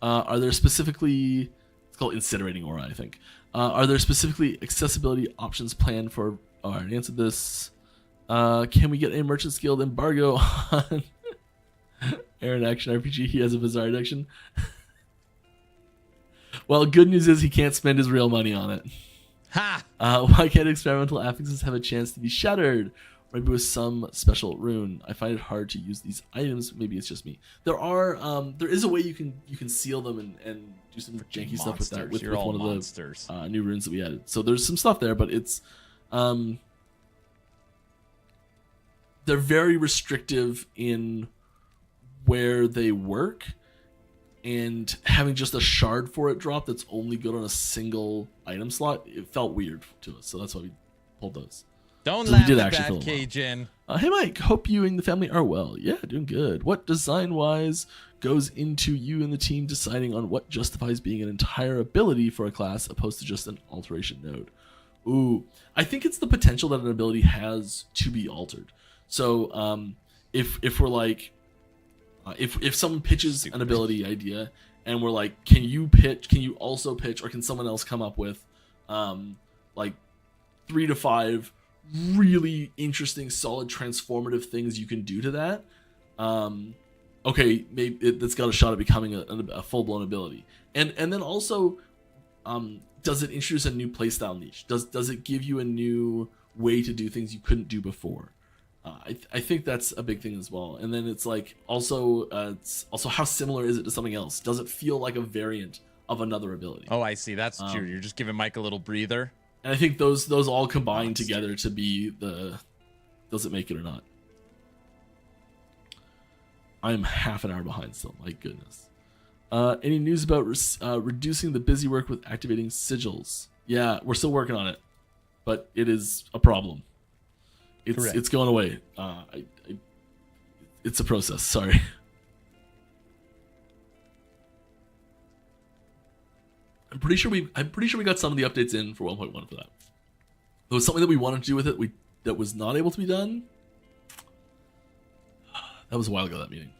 Are there specifically, it's called Incinerating Aura, I think. Are there specifically accessibility options planned for, oh, I already answered this. Can we get a Merchant's Guild embargo on Aaron Action RPG? He has a bizarre addiction. Well, good news is he can't spend his real money on it. Ha! Why can't experimental affixes have a chance to be shattered? Maybe with some special rune. I find it hard to use these items. Maybe it's just me. There is a way you can seal them and do some janky stuff with that with one of the new runes that we added. So there's some stuff there, but it's they're very restrictive in where they work, and having just a shard for it drop that's only good on a single item slot, it felt weird to us. So that's why we pulled those. Don't So laugh we did at actually that, feel a while. Cajun. Hey Mike, hope you and the family are well. Yeah, doing good. What design-wise goes into you and the team deciding on what justifies being an entire ability for a class opposed to just an alteration node? Ooh, I think it's the potential that an ability has to be altered. So if we're like, if someone pitches an ability idea and we're like, can you also pitch, or can someone else come up with like 3 to 5 really interesting, solid, transformative things you can do to that, okay, maybe that's got a shot at becoming a full-blown ability. And then also, does it introduce a new playstyle niche? Does it give you a new way to do things you couldn't do before? I think that's a big thing as well. And then it's like also how similar is it to something else? Does it feel like a variant of another ability? Oh, I see. That's true. You're just giving Mike a little breather. And I think those all combine together to be the does it make it or not? I'm half an hour behind still. My goodness. Any news about reducing the busy work with activating sigils? Yeah, we're still working on it, but it is a problem. It's going away. It's a process. Sorry. I'm pretty sure we got some of the updates in for 1.1 for that. There was something that we wanted to do with it that was not able to be done. That was a while ago, that meeting.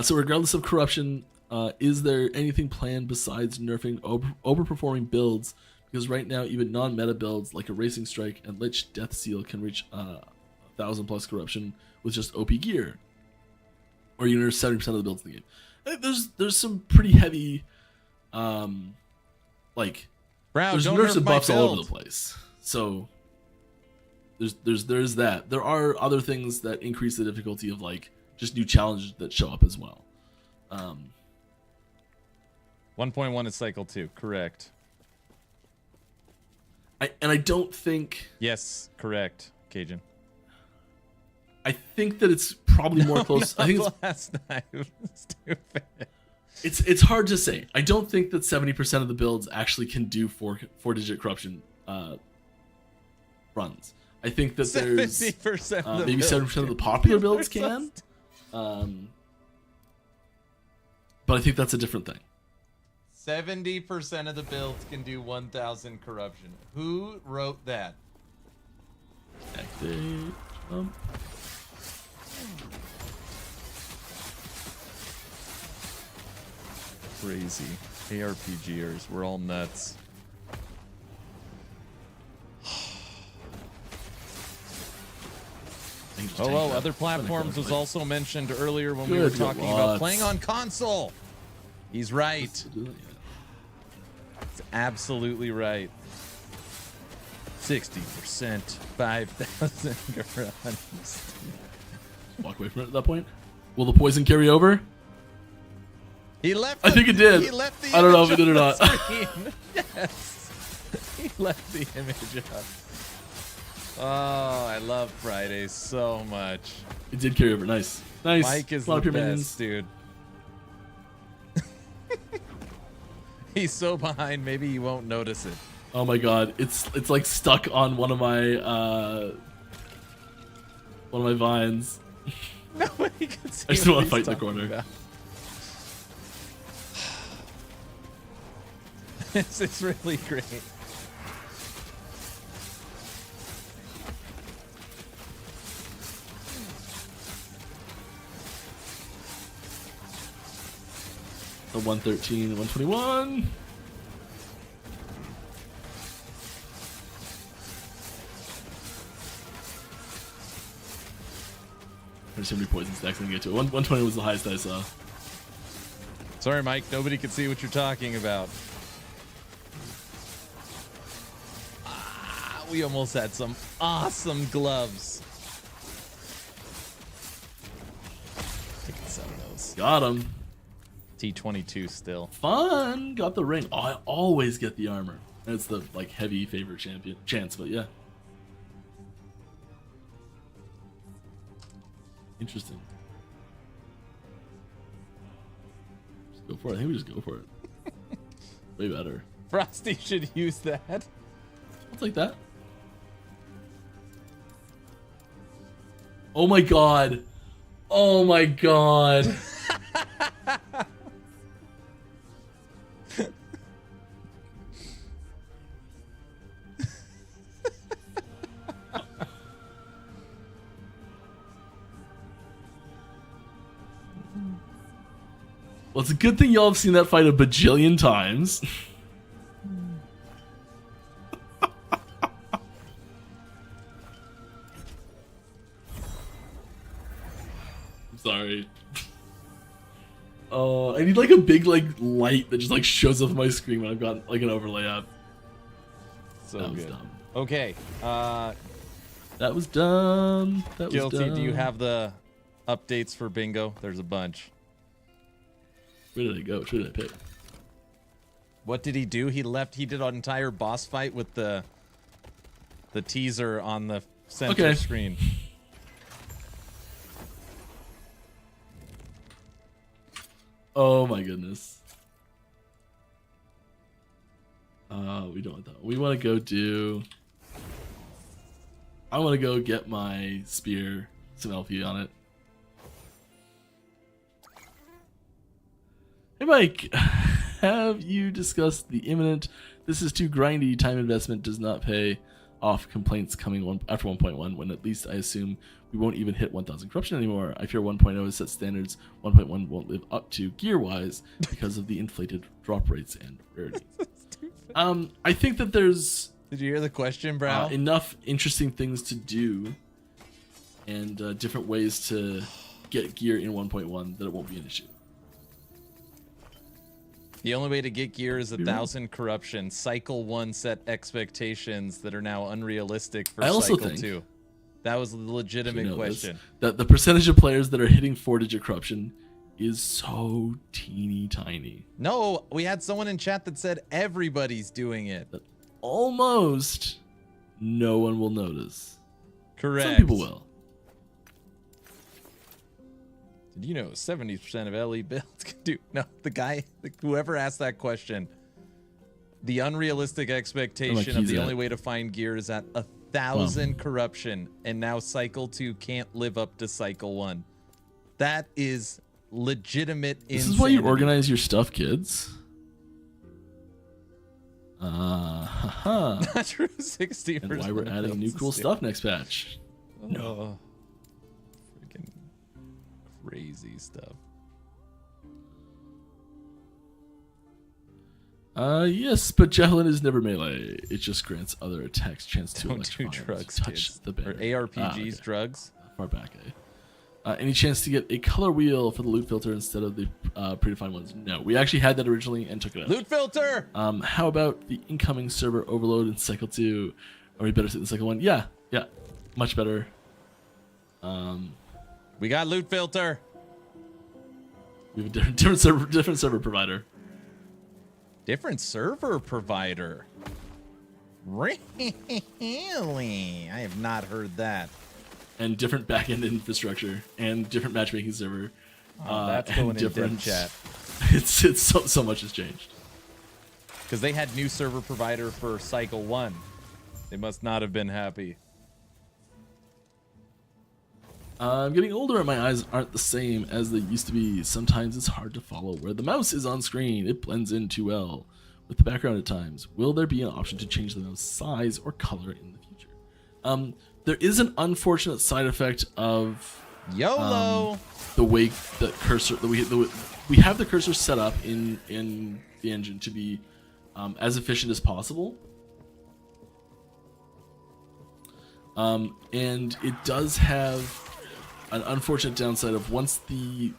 So regardless of corruption, is there anything planned besides nerfing overperforming builds? Because right now, even non-meta builds like a Racing Strike and Lich Death Seal can reach 1,000 plus corruption with just OP gear. Or you nerf 70% of the builds in the game. There's some pretty heavy, like, Brown, there's don't nerfs nerf and my buffs all over build. the place. So there's that. There are other things that increase the difficulty of like just new challenges that show up as well. 1.1 is cycle 2, correct. I don't think. Yes, correct, Cajun. I think that it's probably more close. I think it's last night. Stupid. It's hard to say. I don't think that 70% of the builds actually can do four-digit corruption runs. I think that there's 70% maybe 70% of the popular builds can. But I think that's a different thing. 70% of the builds can do 1,000 corruption. Who wrote that? Activate jump. Crazy. ARPGers, we're all nuts. Oh, other platforms was also mentioned earlier when we were talking about playing on console. He's right. It's absolutely right. 60%, 5,000 runs. Walk away from it at that point. Will the poison carry over? He left. I think it did. He left the I don't know image if it did or on not. the screen. Yes. He left the image up. Oh, I love Fridays so much. It did carry over. Nice. Nice. Mike is a lot the of best, minions. dude. He's so behind, maybe you won't notice it. Oh my god, it's like stuck on one of my vines. Nobody can see. I just what want to he's fight in the talking corner. about. This is really great. The 113, 121. There's so many poison stacks I'm gonna get to it. 120 was the highest I saw. Sorry, Mike. Nobody can see what you're talking about. Ah, we almost had some awesome gloves. Taking some of those. Got him. T22 still. Fun. Got the ring. Oh, I always get the armor. That's the like heavy favorite chance, but yeah. Interesting. Just go for it. I think we just go for it. Way better. Frosty should use that. I'll take that. Oh my god. Oh my god. Well, it's a good thing y'all have seen that fight a bajillion times. I'm sorry. I need like a big like light that just like shows up on my screen when I've got like an overlay up. So That was good. dumb. Okay. That was dumb. That was Guilty, dumb. do you have the updates for bingo? There's a bunch. Where did I go? Which did I pick? What did he do? He did an entire boss fight with the teaser on the center screen. Oh my goodness. We don't want that. We want to go do... I want to go get my spear, some LP on it. Hey Mike, have you discussed the imminent "this is too grindy" time investment does not pay off complaints coming after 1.1, when at least I assume we won't even hit 1000 corruption anymore? I fear 1.0 has set standards 1.1 won't live up to gear-wise because of the inflated drop rates and rarity. I think that there's... Did you hear the question, bro? Enough interesting things to do and different ways to get gear in 1.1 that it won't be an issue. The only way to get gear is 1000 corruption. Cycle 1 set expectations that are now unrealistic for Cycle 2. That was a legitimate question. That the percentage of players that are hitting 4-digit corruption is so teeny tiny. No, we had someone in chat that said everybody's doing it. That almost no one will notice. Correct. Some people will. Did you know 70% of LE builds can do? No, whoever asked that question, the unrealistic expectation of the only way to find gear is at 1000 corruption, and now Cycle 2 can't live up to Cycle 1. That is legitimate insanity. This is why you organize your stuff, kids. Not true. 60%. And why we're adding new cool stuff next patch. No. Freaking crazy stuff. Yes, but Javelin is never melee. It just grants other attacks chance to Don't do electrify drugs, touch kids. the banner. Or ARPGs, drugs. Far back, any chance to get a color wheel for the loot filter instead of the predefined ones? No, we actually had that originally and took it out. Loot filter! How about the incoming server overload in Cycle 2? Are we better in Cycle 1? Yeah, much better. We got loot filter. We have a different server provider. Different server provider. Really? I have not heard that. And different backend infrastructure and different matchmaking server. That's going in dev chat. It's so much has changed. Because they had new server provider for Cycle 1. They must not have been happy. I'm getting older and my eyes aren't the same as they used to be. Sometimes it's hard to follow where the mouse is on screen. It blends in too well with the background at times. Will there be an option to change the mouse size or color in the future? There is an unfortunate side effect of YOLO. The way the cursor we have the cursor set up in the engine to be as efficient as possible. And it does have an unfortunate downside of once the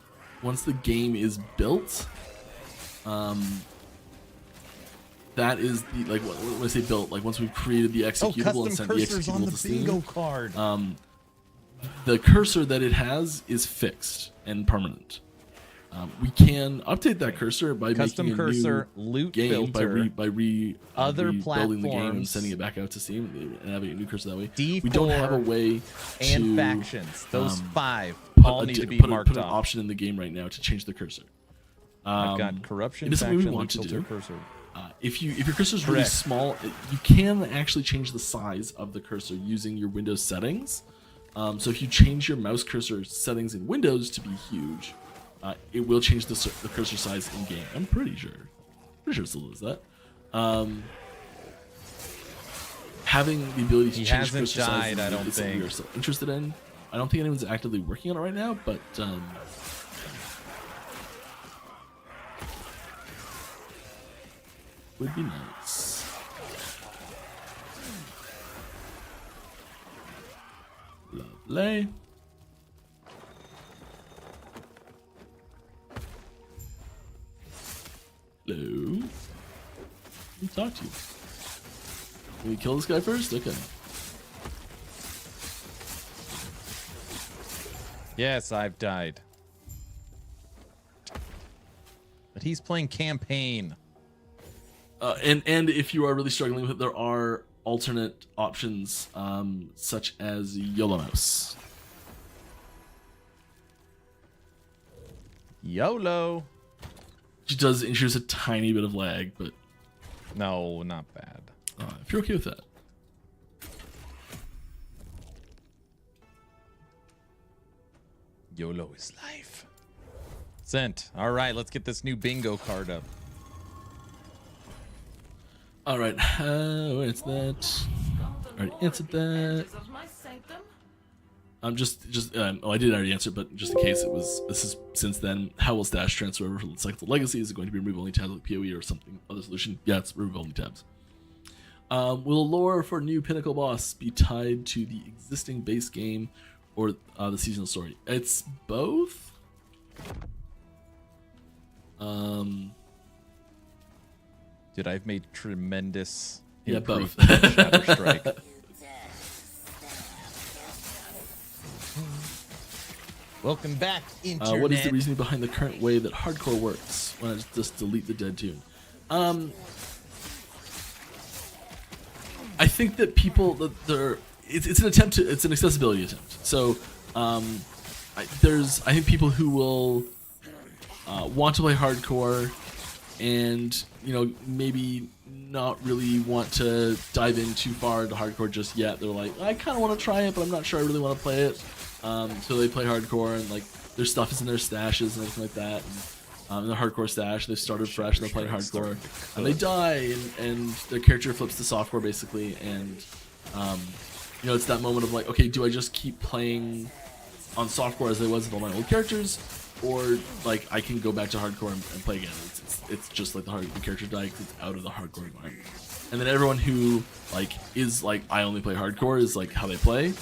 game is built, that is the when I say built, like once we've created the executable and sent the executable to Steam, bingo card. the cursor that it has is fixed and permanent. We can update that cursor by Custom making a cursor, new loot game filter, by rebuilding the game and platforms, sending it back out to Steam and having a new cursor that way. D4 We don't have a way and to factions. Those 5 put all need to be put marked an off. option in the game right now to change the cursor. I've got corruption, it is something we faction, want loot to filter, do. cursor. If your cursor is really Correct. small, you can actually change the size of the cursor using your Windows settings. So if you change your mouse cursor settings in Windows to be huge, it will change the cursor size in game. I'm pretty sure. Pretty sure it still does that. Having the ability to He change hasn't cursor size died, I don't is something think. we're still interested in. I don't think anyone's actively working on it right now, but would be nice. Lovely. Hello. Let me talk to you. Can we kill this guy first? Okay. Yes, I've died. But he's playing campaign. And if you are really struggling with it, there are alternate options, such as YOLO Mouse. YOLO. Which does introduce a tiny bit of lag, but No, not bad. if you're okay with that. YOLO is life. Sent. All right, let's get this new bingo card up. All right, where's that? Already answered that. Of my sanctum? I did already answer, but just in case this is since then, how will stash transfer over from Cycle to Legacy? Is it going to be remove only tabs like PoE or something other solution? Yeah, it's remove only tabs. Will lore for new Pinnacle boss be tied to the existing base game or the seasonal story? It's both. Dude, I've made tremendous both. improvement in Shatter Strike. Welcome back, Internet. What is the reasoning behind the current way that hardcore works? Why not just delete the dead tune? I think that people it's an attempt to it's an accessibility attempt. So I think people who will want to play hardcore and maybe not really want to dive in too far into hardcore just yet. They're like, I kind of want to try it, but I'm not sure I really want to play it. So they play hardcore and like their stuff is in their stashes and everything like that. And, in their hardcore stash, they started fresh and they're playing hardcore, and they die, and their character flips to softcore basically. And it's that moment of like, okay, do I just keep playing on softcore as I was with all my old characters, or like I can go back to hardcore and play again? It's just like the character died because it's out of the hardcore environment. And then everyone who like is like, I only play hardcore is like how they play.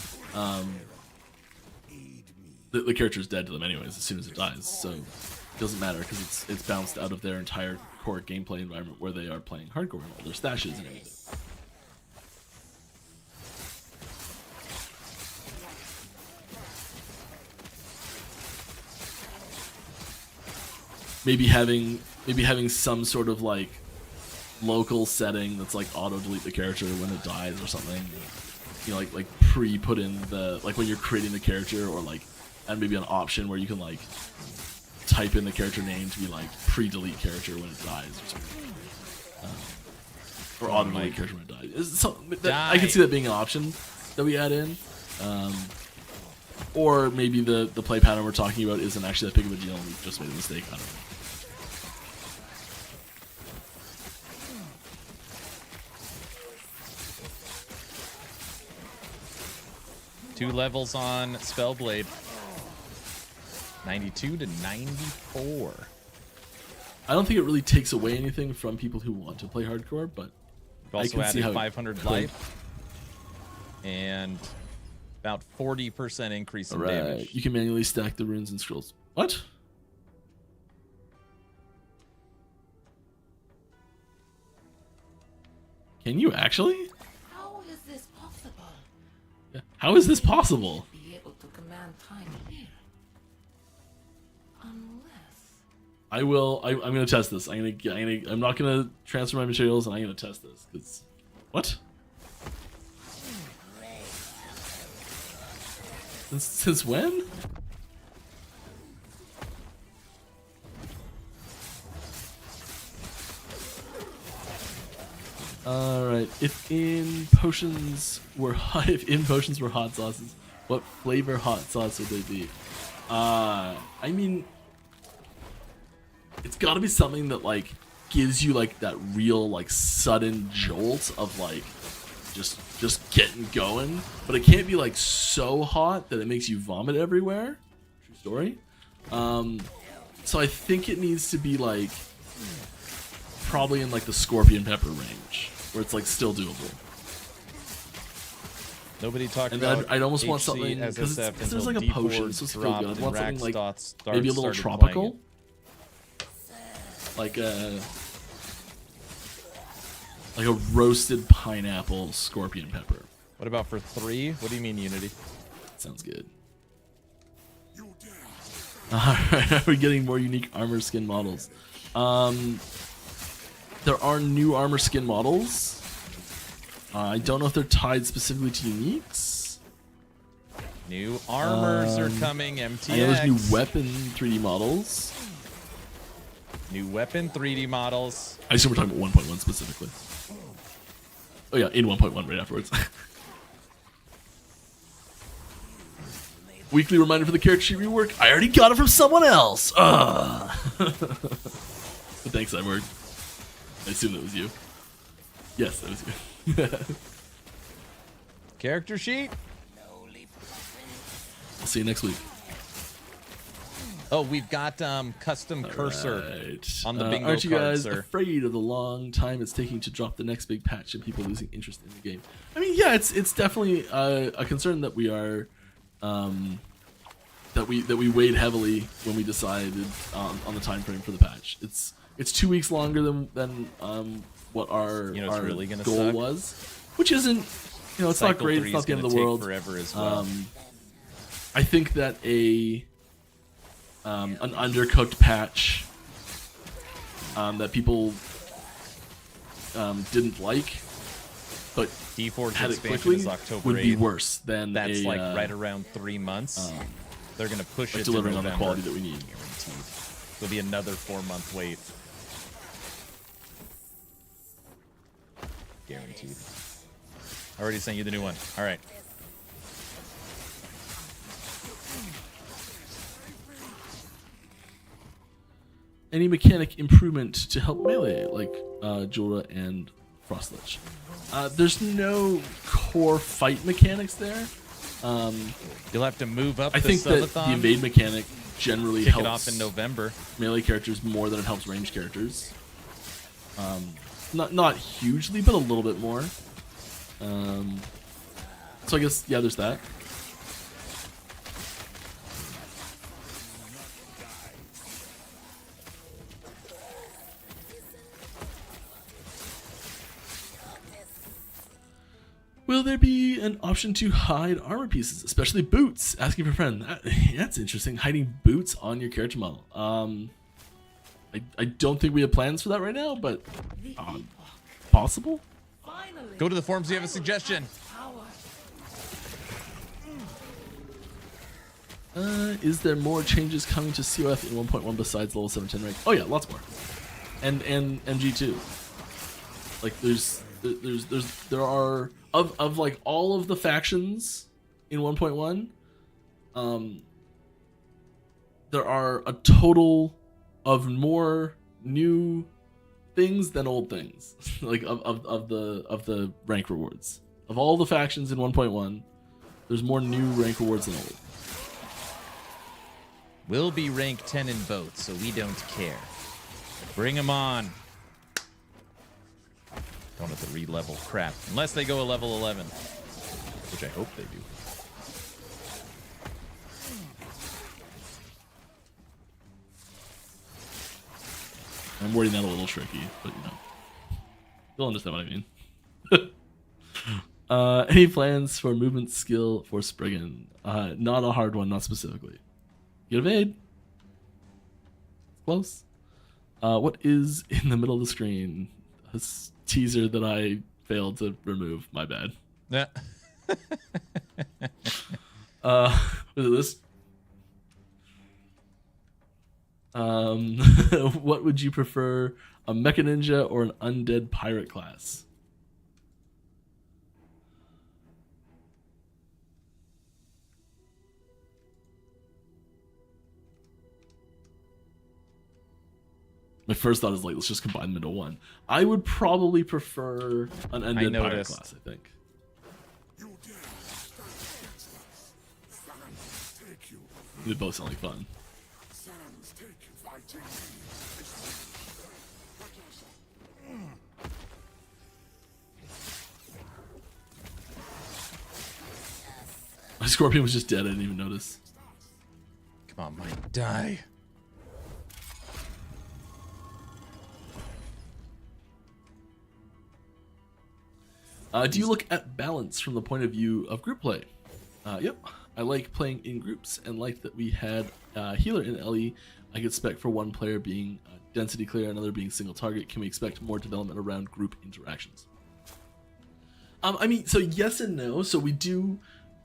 The character is dead to them anyways as soon as it dies, so it doesn't matter because it's bounced out of their entire core gameplay environment where they are playing hardcore and all their stashes and everything. Maybe having some sort of like local setting that's like auto delete the character when it dies or something. Like pre-put in the like when you're creating the character, or like, and maybe an option where you can like type in the character name to be like pre-delete character when it dies or something, or auto delete character when it dies. I can see that being an option that we add in. Or maybe the play pattern we're talking about isn't actually that big of a deal and we've just made a mistake. I don't know. 2 levels on Spellblade. 92 to 94. I don't think it really takes away anything from people who want to play hardcore, but We've also I can see added how 500 life and about 40% increase in Alright, damage. you can manually stack the runes and scrolls. What? Can you actually? How is this possible? Yeah. How is this possible? Be able to command time here. Unless I will. I'm gonna test this. I'm not gonna transfer my materials, and I'm gonna test this. Cause what? Since when? All right. If in potions were hot sauces, what flavor hot sauce would they be? I mean, it's got to be something that like gives you like that real like sudden jolt of like just getting going, but it can't be like so hot that it makes you vomit everywhere. True story. So I think it needs to be like probably in like the scorpion pepper range, where it's like still doable. Nobody talked And about I'd almost want HC something because SSF there's like a until potion, D4 so it's feel dropped good. I'd and want something like Rackstots maybe a little started playing tropical, it. like like a roasted pineapple scorpion pepper. What about for 3? What do you mean, Unity? Sounds good. Alright, are we getting more unique armor skin models? There are new armor skin models. I don't know if they're tied specifically to uniques. New armors are coming, MTX. I know there's new weapon 3D models. New weapon 3D models. I assume we're talking about 1.1 specifically. Oh yeah, in 1.1 right afterwards. Weekly reminder for the character sheet rework. I already got it from someone else. But thanks, Cyborg. I assume that was you. Yes, that was you. Character sheet? I'll see you next week. Oh, we've got custom cursor Right. on the bingo aren't you card, guys sir. afraid of the long time it's taking to drop the next big patch and people losing interest in the game? I mean, yeah, it's definitely a concern that we are that we weighed heavily when we decided on the time frame for the patch. It's 2 weeks longer than what our it's really gonna goal suck. was, which isn't, it's not Cycle great. 3 It's not is the end of gonna the take world. forever as well. I think that an undercooked patch that people didn't like, but D4's had it expansion quickly is October would 8th. be worse than That's a, like right around 3 months. They're gonna push like it to delivering on November. the quality that we need. Guaranteed. It'll be another 4-month wait. Guaranteed. I already sent you the new one. All right. Any mechanic improvement to help melee, like Jorah and Frostlich? There's no core fight mechanics there. You'll have to move up I the think that subathon. the invade mechanic generally Kick helps it off in November. melee characters more than it helps ranged characters. Not hugely, but a little bit more. So I guess, yeah, there's that. Will there be an option to hide armor pieces, especially boots? Asking for a friend. That's interesting. Hiding boots on your character model. I don't think we have plans for that right now, but possible. Finally. Go to the forums. Do you have a suggestion? Power. Is there more changes coming to COF in 1.1 besides level 710 rank? Oh yeah, lots more. And MG2. Like there are of like all of the factions in 1.1, there are a total of more new things than old things. Like of the rank rewards. Of all the factions in 1.1, there's more new rank rewards than old. We'll be rank 10 in both, so we don't care. Bring them on. Don't have to re-level crap. Unless they go a level 11. Which I hope they do. I'm wording that a little tricky, but you'll understand what I mean. Any plans for movement skill for Spriggan? Not a hard one, not specifically. Get evade. Close. What is in the middle of the screen? A teaser that I failed to remove. My bad. Yeah. Was it this? What would you prefer, a Mecha Ninja or an Undead Pirate class? My first thought is like, let's just combine them into one. I would probably prefer an Undead Pirate class, I think. They both sound like fun. My Scorpion was just dead, I didn't even notice. Come on, Mike. Die. Do you look at balance from the point of view of group play? Yep. I like playing in groups and like that we had healer in LE. I could spec for one player being density clear, another being single target. Can we expect more development around group interactions? I mean, so yes and no. So we do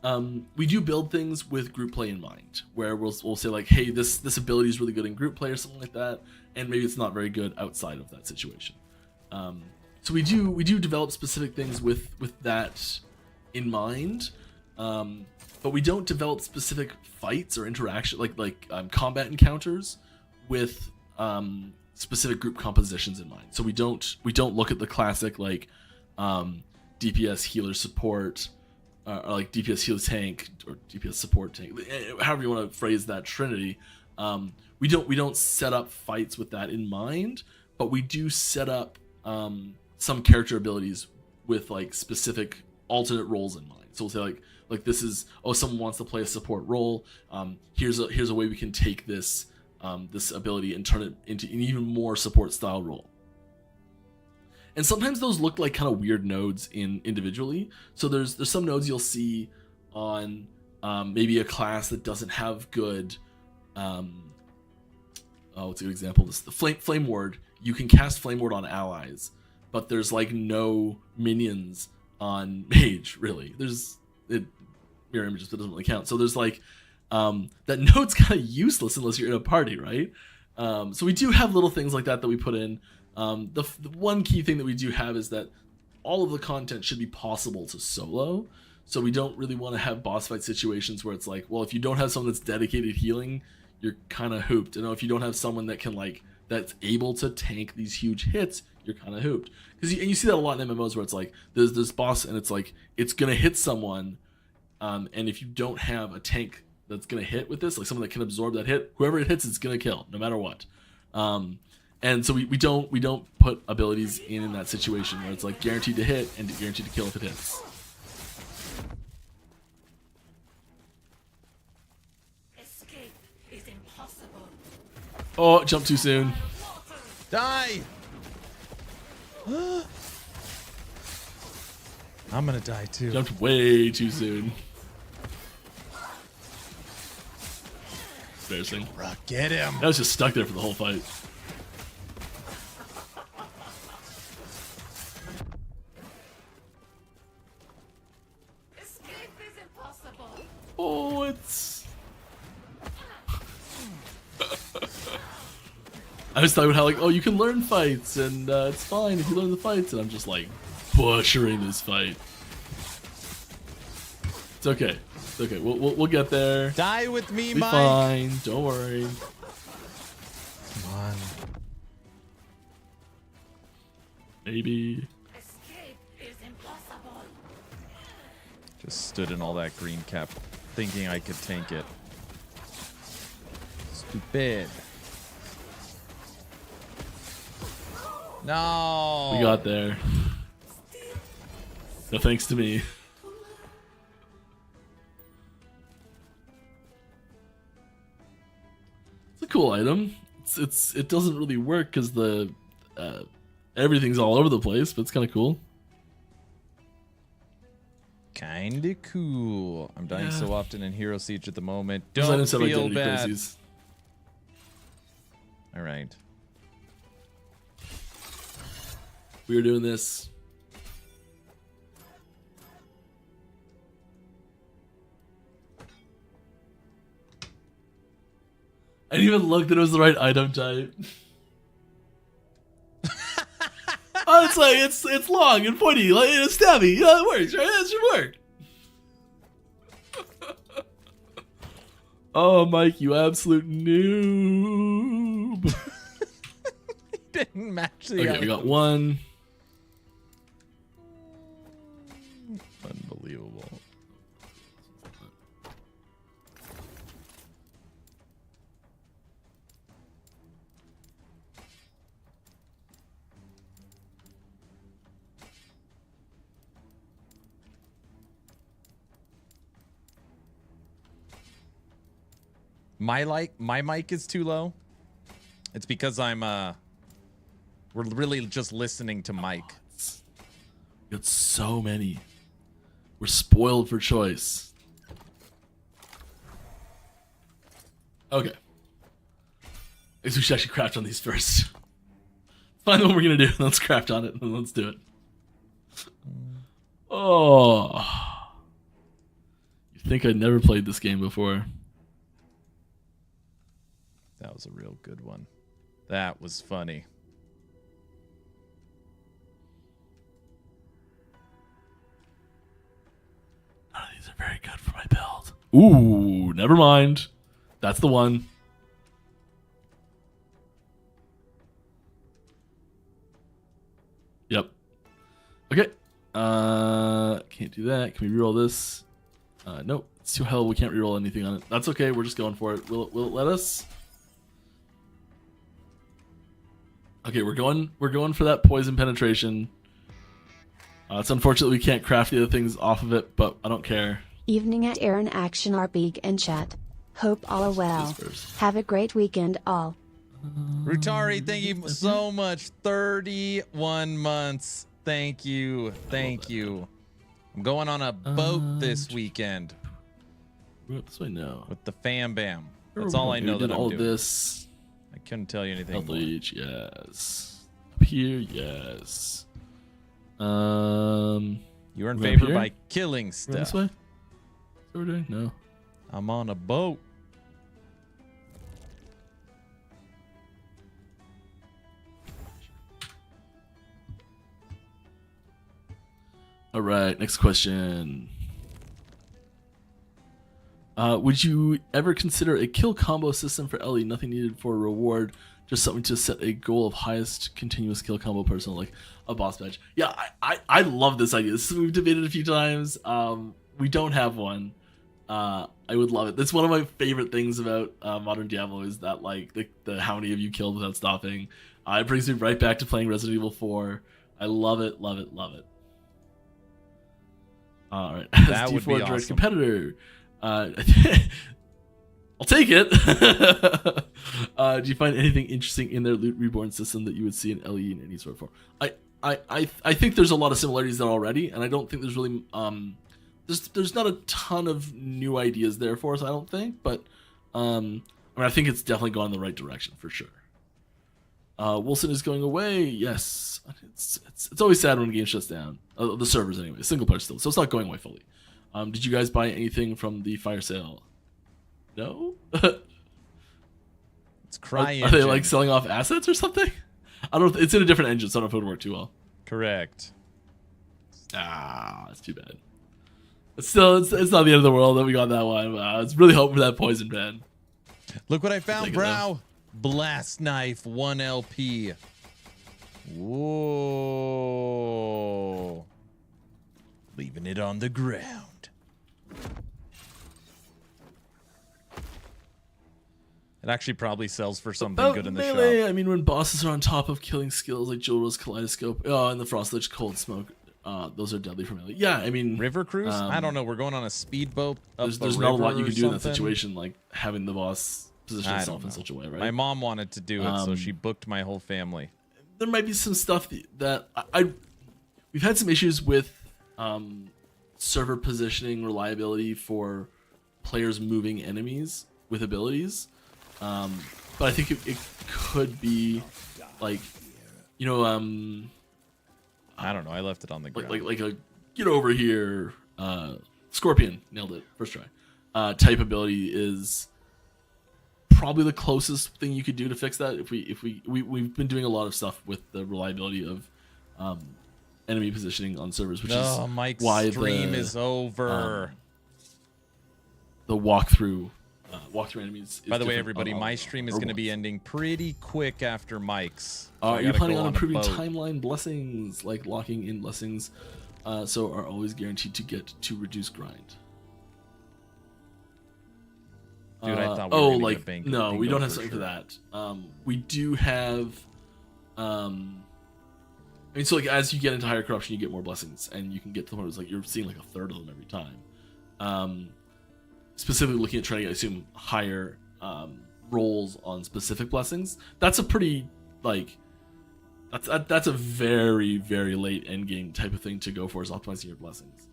build things with group play in mind, where we'll say like, hey, this ability is really good in group play or something like that, and maybe it's not very good outside of that situation. So we do develop specific things with that in mind, but we don't develop specific fights or interaction like combat encounters with specific group compositions in mind. So we don't look at the classic like DPS healer support, or like DPS healer tank or DPS support tank, however you want to phrase that trinity. We don't set up fights with that in mind, but we do set up some character abilities with like specific alternate roles in mind. So we'll say like this is, oh, someone wants to play a support role. Here's a way we can take this this ability and turn it into an even more support style role. And sometimes those look like kind of weird nodes individually. So there's some nodes you'll see on maybe a class that doesn't have good. What's a good example? The Flame Ward. You can cast Flame Ward on allies, but there's like no minions on Mage. Really, mirror images, but it doesn't really count. So there's like that node's kind of useless unless you're in a party, right? So we do have little things like that we put in. The one key thing that we do have is that all of the content should be possible to solo. So we don't really want to have boss fight situations where it's like, well, if you don't have someone that's dedicated healing, you're kind of hooped. If you don't have someone that can that's able to tank these huge hits, you're kind of hooped. And you see that a lot in MMOs where it's like there's this boss and it's like it's gonna hit someone, and if you don't have a tank that's gonna hit with this, like someone that can absorb that hit, whoever it hits, it's gonna kill no matter what. And so we don't put abilities in that situation where it's like guaranteed to hit and guaranteed to kill if it hits. Escape is impossible. Oh, jump too soon. Die! I'm gonna die too. Jumped way too soon. Embarrassing. Get him! I was just stuck there for the whole fight. Escape is impossible. Oh, it's... I was talking about how like, oh, you can learn fights and it's fine if you learn the fights, and I'm just like butchering this fight. It's okay. It's okay. We'll get there. Die with me, Be Mike! fine. Don't worry. Come on. Maybe. Escape is impossible. Just stood in all that green cap thinking I could tank it. Stupid. No! We got there. No thanks to me. It's a cool item. It doesn't really work because the everything's all over the place, but it's kind of cool. Kinda cool. I'm dying so often in Hero Siege at the moment. Those Don't items have feel identity bad. crises. All right. We were doing this. I didn't even look that it was the right item type. Oh, it's like it's long and pointy, like it's stabby. Yeah, it works, right? It should work. Oh, Mike, you absolute noob. Didn't match the Okay, item. we got one. Unbelievable. My mic is too low. It's because we're really just listening to Mike. We got so many. We're spoiled for choice. Okay. I guess we should actually craft on these first. Find the one we're gonna do, let's craft on it, and let's do it. Oh. You think I'd never played this game before? That was a real good one. That was funny. None of these are very good for my build. Ooh, never mind. That's the one. Yep. Okay. Can't do that. Can we reroll this? Nope. It's too hell. We can't reroll anything on it. That's okay. We're just going for it. Will it let us? Okay, we're going for that poison penetration. It's unfortunate we can't craft the other things off of it, but I don't care. Evening at Aaron Action RP and chat. Hope all are well. Have a great weekend all. Rutari, thank you so much. 31 months. Thank you. Thank you. I'm going on a boat this weekend. This way, no. With the fam bam. That's all I know that I'm all doing. This. I couldn't tell you anything Health more. leech, yes. Up here, yes. You're in we favor here? by killing We're stuff. this way? Is that what we're doing? No. I'm on a boat. All right, next question. Would you ever consider a kill combo system for Ellie? Nothing needed for a reward, just something to set a goal of highest continuous kill combo person, like a boss badge. Yeah, I love this idea. This is, we've debated a few times. We don't have one. I would love it. That's one of my favorite things about modern Diablo is that like the how many of you killed without stopping. It brings me right back to playing Resident Evil 4. I love it, love it, love it. All right, That would be direct awesome. competitor. I'll take it. Do you find anything interesting in their loot reborn system that you would see in LE in any sort of form? I think there's a lot of similarities there already, and I don't think there's really there's not a ton of new ideas there for us. I don't think, but I mean, I think it's definitely gone in the right direction for sure. Wilson is going away. Yes, it's always sad when a game shuts down. The servers anyway, single player still, so it's not going away fully. Did you guys buy anything from the fire sale? No. It's crying. Are they like selling off assets or something? I don't. It's in a different engine, so I don't know if it would work too well. Correct. That's too bad. But still, it's not the end of the world that we got that one. I was really hoping for that poison pen. Look what I found, Take it, bro. Blast knife, 1 LP. Whoa. Leaving it on the ground. It actually probably sells for something good in the melee, shop. I mean, when bosses are on top of killing skills like Jewel's Kaleidoscope, and the Frost Lich Cold Smoke, those are deadly for melee. Yeah, I mean, River cruise? I don't know. We're going on a speedboat up there's the not a river lot you or can do in that something. situation, like having the boss position I itself don't in know. such a way, right? My mom wanted to do it, so she booked my whole family. There might be some stuff that we've had some issues with server positioning reliability for players moving enemies with abilities, but I think it could be like, you know, I don't know. I left it on the ground. like a get over here, Scorpion nailed it first try. Type ability is probably the closest thing you could do to fix that. We've been doing a lot of stuff with the reliability of enemy positioning on servers, which is Mike's why stream is over. the walkthrough enemies. By the way, everybody, my stream is going to be ending pretty quick after Mike's. So I Are you gotta planning go on a improving boat. timeline blessings, like locking in blessings, so are always guaranteed to get to reduce grind? Dude, I thought we were gonna get a bingo no, we don't have for something sure. for that. We do have. I mean, so like as you get into higher corruption, you get more blessings, and you can get to the point where it's like you're seeing like a third of them every time. Specifically looking at trying to, I assume, higher rolls on specific blessings. That's a pretty like That's a very, very late endgame type of thing to go for, is optimizing your blessings.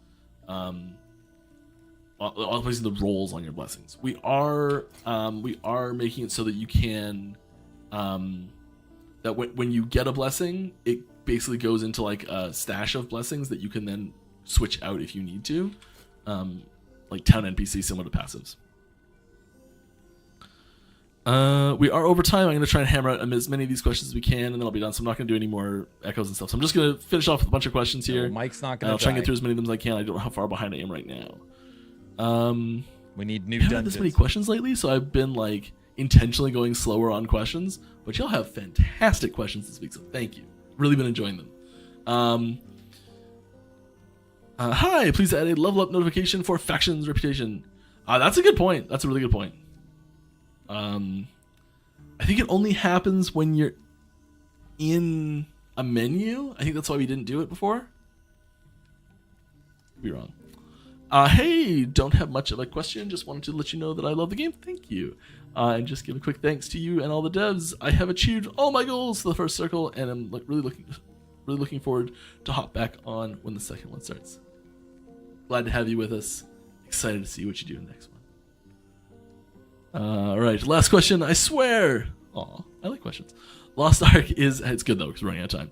Optimizing the rolls on your blessings. We are making it so that you can that when you get a blessing, it basically goes into like a stash of blessings that you can then switch out if you need to, like town NPC, similar to passives. We are over time. I'm going to try and hammer out as many of these questions as we can, and then I'll be done. So I'm not going to do any more echoes and stuff. So I'm just going to finish off with a bunch of questions here. No, Mike's not going to I'll try and get through as many of them as I can. I don't know how far behind I am right now. We need new I haven't had dungeons. this many questions lately, so I've been like intentionally going slower on questions. But y'all have fantastic questions this week, so thank you. Really been enjoying them. Hi, please add a level up notification for factions reputation. That's a good point. That's a really good point. I think it only happens when you're in a menu. I think that's why we didn't do it before. Could be wrong. Hey, don't have much of a question. Just wanted to let you know that I love the game. Thank you. And just give a quick thanks to you and all the devs. I have achieved all my goals for the first circle, and I'm like really looking forward to hop back on when the second one starts. Glad to have you with us. Excited to see what you do in the next one. All right, last question. I swear. Aw, I like questions. Lost Ark is. It's good though because we're running out of time.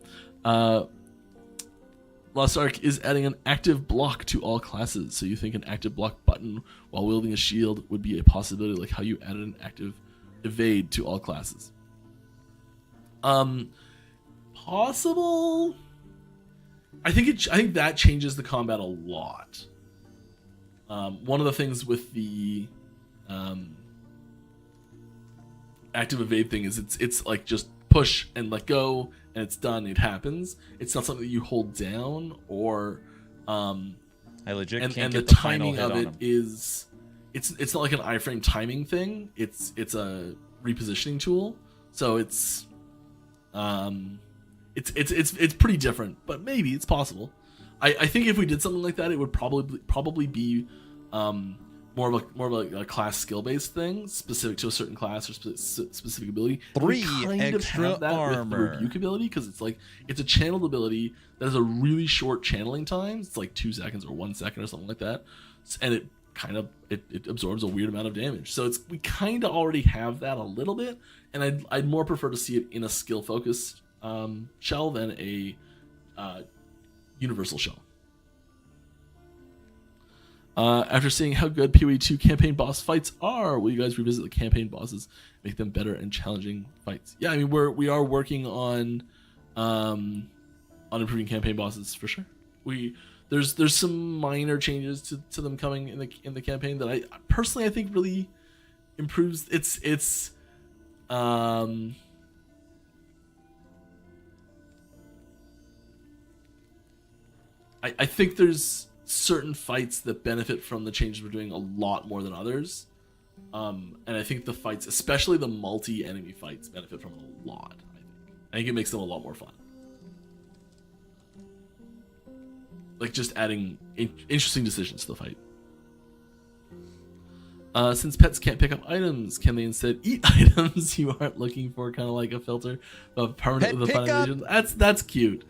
Lost Ark is adding an active block to all classes. So you think an active block button while wielding a shield would be a possibility, like how you added an active evade to all classes? Possible. I think that changes the combat a lot. One of the things with the active evade thing is it's like just push and let go and it's done. It happens. It's not something that you hold down or I legit can't and get the final timing hit of on it him. is it's not like an iframe timing thing. It's a repositioning tool. So it's pretty different, but maybe it's possible. I think if we did something like that, it would probably be more of a class skill based thing, specific to a certain class or specific ability. 3 kind of extra have that armor. with the rebuke ability, because it's a channeled ability that has a really short channeling time. It's like 2 seconds or 1 second or something like that, and it kind of it absorbs a weird amount of damage. So we kind of already have that a little bit, and I'd more prefer to see it in a skill focused shell than a universal shell. After seeing how good PoE 2 campaign boss fights are, will you guys revisit the campaign bosses, make them better and challenging fights? Yeah, I mean we are working on improving campaign bosses for sure. There's some minor changes to them coming in the campaign that I personally think really improves it's I think there's certain fights that benefit from the changes we're doing a lot more than others. And I think the fights, especially the multi-enemy fights, benefit from it a lot. I think it makes them a lot more fun. Like just adding interesting decisions to the fight. Since pets can't pick up items, can they instead eat items you aren't looking for? Kind of like a filter of permanent with a fun animation. That's cute.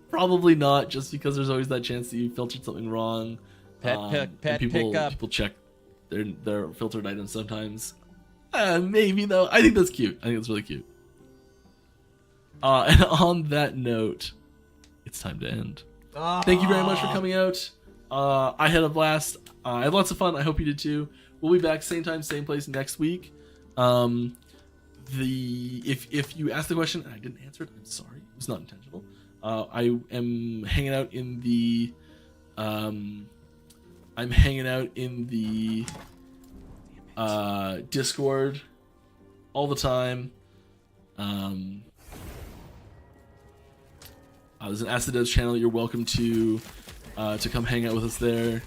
Probably not, just because there's always that chance that you filtered something wrong. People check their filtered items sometimes. Maybe though. I think that's cute. I think it's really cute. And on that note, it's time to end. Thank you very much for coming out. I had a blast. I had lots of fun. I hope you did too. We'll be back same time, same place next week. If you asked the question and I didn't answer it, I'm sorry. It was not intentional. I am hanging out in the Discord all the time. There's an Acid Devs channel. You're welcome to come hang out with us there.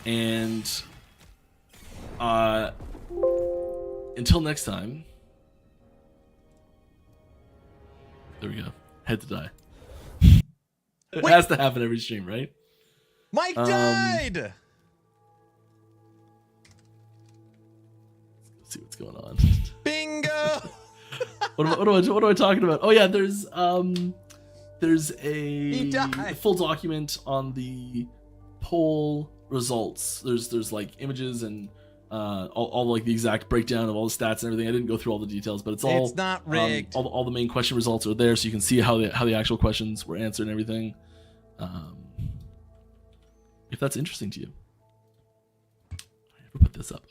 And until next time. There we go. Head to die. It has to happen every stream, right? Mike died! Let's see what's going on. Bingo! What am I talking about? Oh yeah, there's He a died. full document on the poll results. There's like images and all like the exact breakdown of all the stats and everything. I didn't go through all the details, but it's all It's not rigged. all the main question results are there, so you can see how the actual questions were answered and everything. If that's interesting to you, I ever put this up.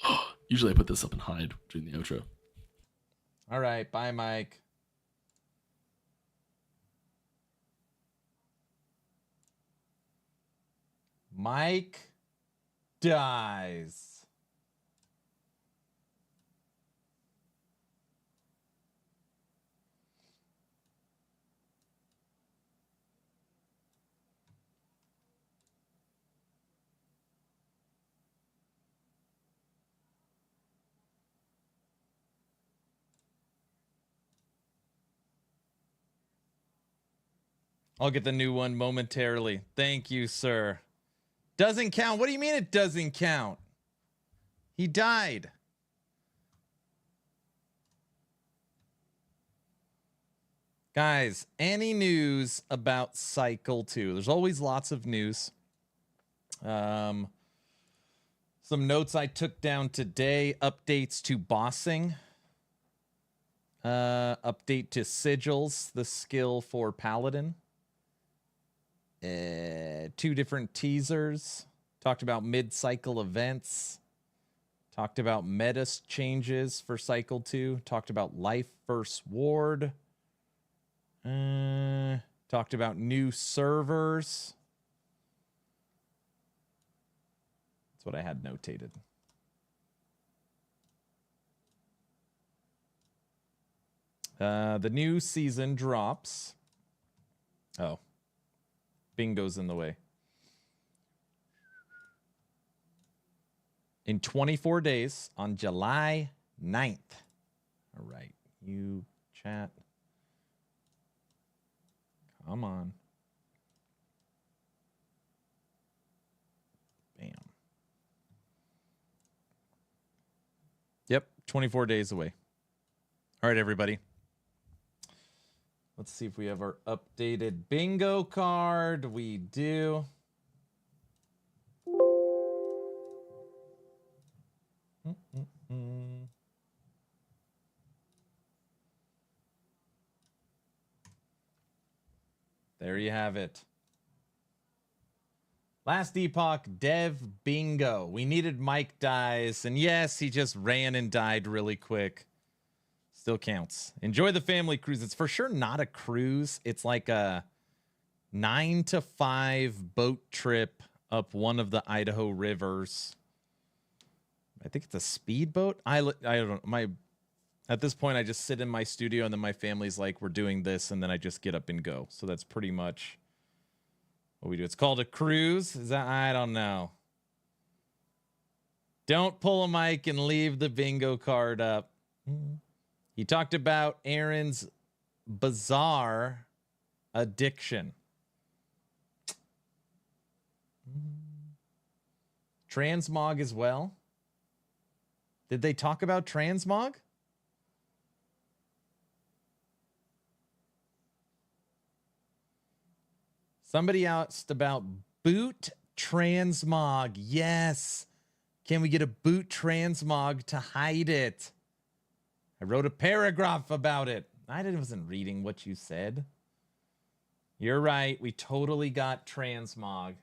Usually I put this up and hide during the outro. All right, bye, Mike. Mike dies. I'll get the new one momentarily. Thank you, sir. Doesn't count. What do you mean it doesn't count? He died. Guys, any news about Cycle 2? There's always lots of news. Some notes I took down today. Updates to bossing. Update to sigils, the skill for Paladin. 2 different teasers. Talked about mid-cycle events. Talked about meta changes for Cycle 2. Talked about Life First Ward. Talked about new servers. That's what I had notated. The new season drops. Oh. Bingo's in the way. In 24 days on July 9th. All right. You chat. Come on. Bam. Yep. 24 days away. All right, everybody. Let's see if we have our updated bingo card. We do. There you have it. Last Epoch, Dev Bingo. We needed Mike dies, and yes, he just ran and died really quick. Still counts. Enjoy the family cruise. It's for sure not a cruise. It's like a 9 to 5 boat trip up one of the Idaho rivers. I think it's a speedboat. I don't know. At this point, I just sit in my studio and then my family's like, we're doing this, and then I just get up and go. So that's pretty much what we do. It's called a cruise. Is that? I don't know. Don't pull a mic and leave the bingo card up. He talked about Aaron's bizarre addiction. Transmog as well. Did they talk about transmog? Somebody asked about boot transmog. Yes. Can we get a boot transmog to hide it? I wrote a paragraph about it. I wasn't reading what you said. You're right. We totally got transmog.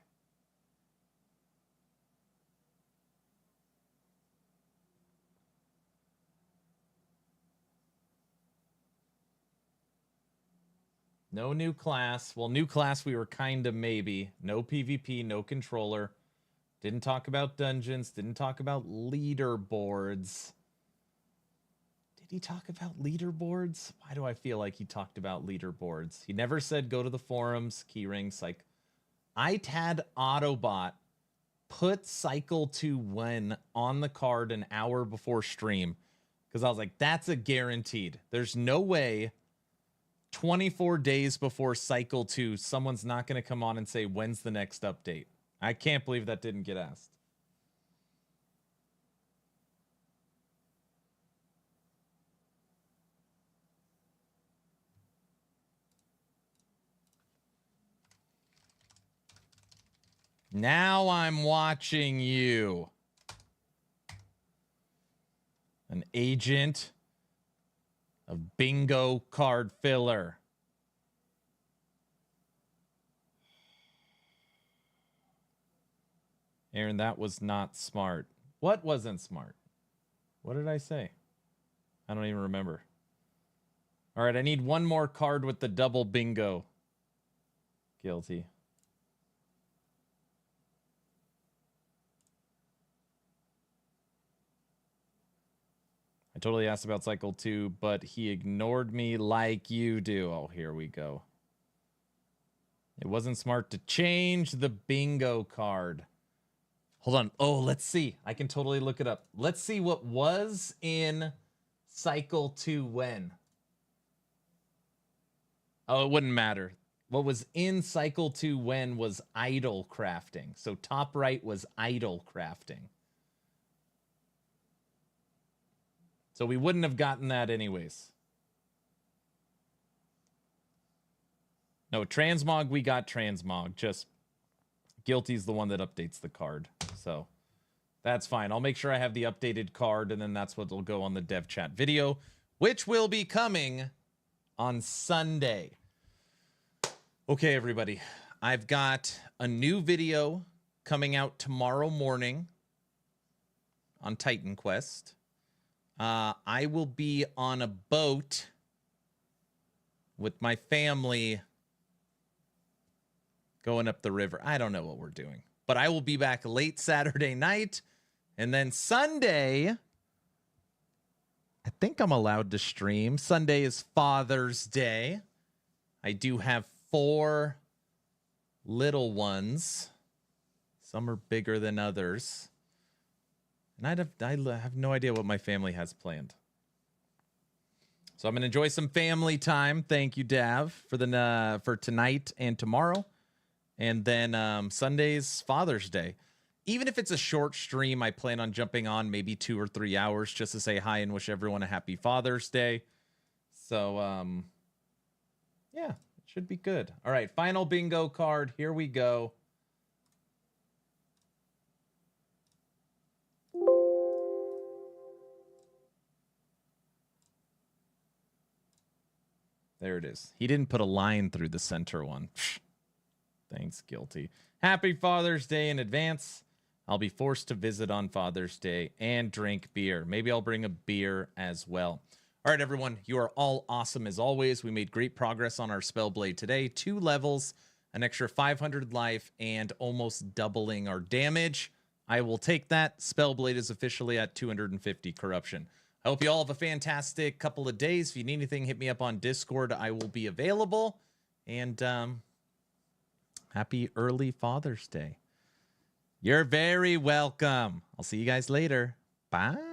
No new class. Well, new class we were kind of maybe. No PvP, no controller. Didn't talk about dungeons. Didn't talk about leaderboards. Did he talk about leaderboards? Why do I feel like he talked about leaderboards? He never said go to the forums, keyrings. Like, I had Autobot put Cycle 2 win on the card an hour before stream. Because I was like, that's a guaranteed. There's no way 24 days before Cycle 2, someone's not going to come on and say, when's the next update? I can't believe that didn't get asked. Now I'm watching you. An agent of bingo card filler. Aaron, that was not smart. What wasn't smart? What did I say? I don't even remember. All right, I need one more card with the double bingo. Guilty. I totally asked about Cycle 2, but he ignored me like you do. Oh, here we go. It wasn't smart to change the bingo card. Hold on. Oh, let's see. I can totally look it up. Let's see what was in Cycle 2 when. Oh, it wouldn't matter. What was in Cycle 2 when was idle crafting. So top right was idle crafting. So we wouldn't have gotten that anyways. No, transmog, we got transmog. Just Guilty's the one that updates the card. So that's fine. I'll make sure I have the updated card, and then that's what will go on the dev chat video, which will be coming on Sunday. Okay, everybody. I've got a new video coming out tomorrow morning on Titan Quest. I will be on a boat with my family going up the river. I don't know what we're doing, but I will be back late Saturday night. And then Sunday, I think I'm allowed to stream. Sunday is Father's Day. I do have 4 little ones. Some are bigger than others. And I have no idea what my family has planned. So I'm going to enjoy some family time. Thank you, Dav, for tonight and tomorrow. And then Sunday's Father's Day. Even if it's a short stream, I plan on jumping on maybe 2 or 3 hours just to say hi and wish everyone a happy Father's Day. So, yeah, it should be good. All right, final bingo card. Here we go. There it is. He didn't put a line through the center one. Thanks, Guilty. Happy Father's Day in advance. I'll be forced to visit on Father's Day and drink beer. Maybe I'll bring a beer as well. All right, everyone. You are all awesome as always. We made great progress on our Spellblade today. 2 levels, an extra 500 life, and almost doubling our damage. I will take that. Spellblade is officially at 250 corruption. I hope you all have a fantastic couple of days. If you need anything, hit me up on Discord. I will be available. And happy early Father's Day. You're very welcome. I'll see you guys later. Bye.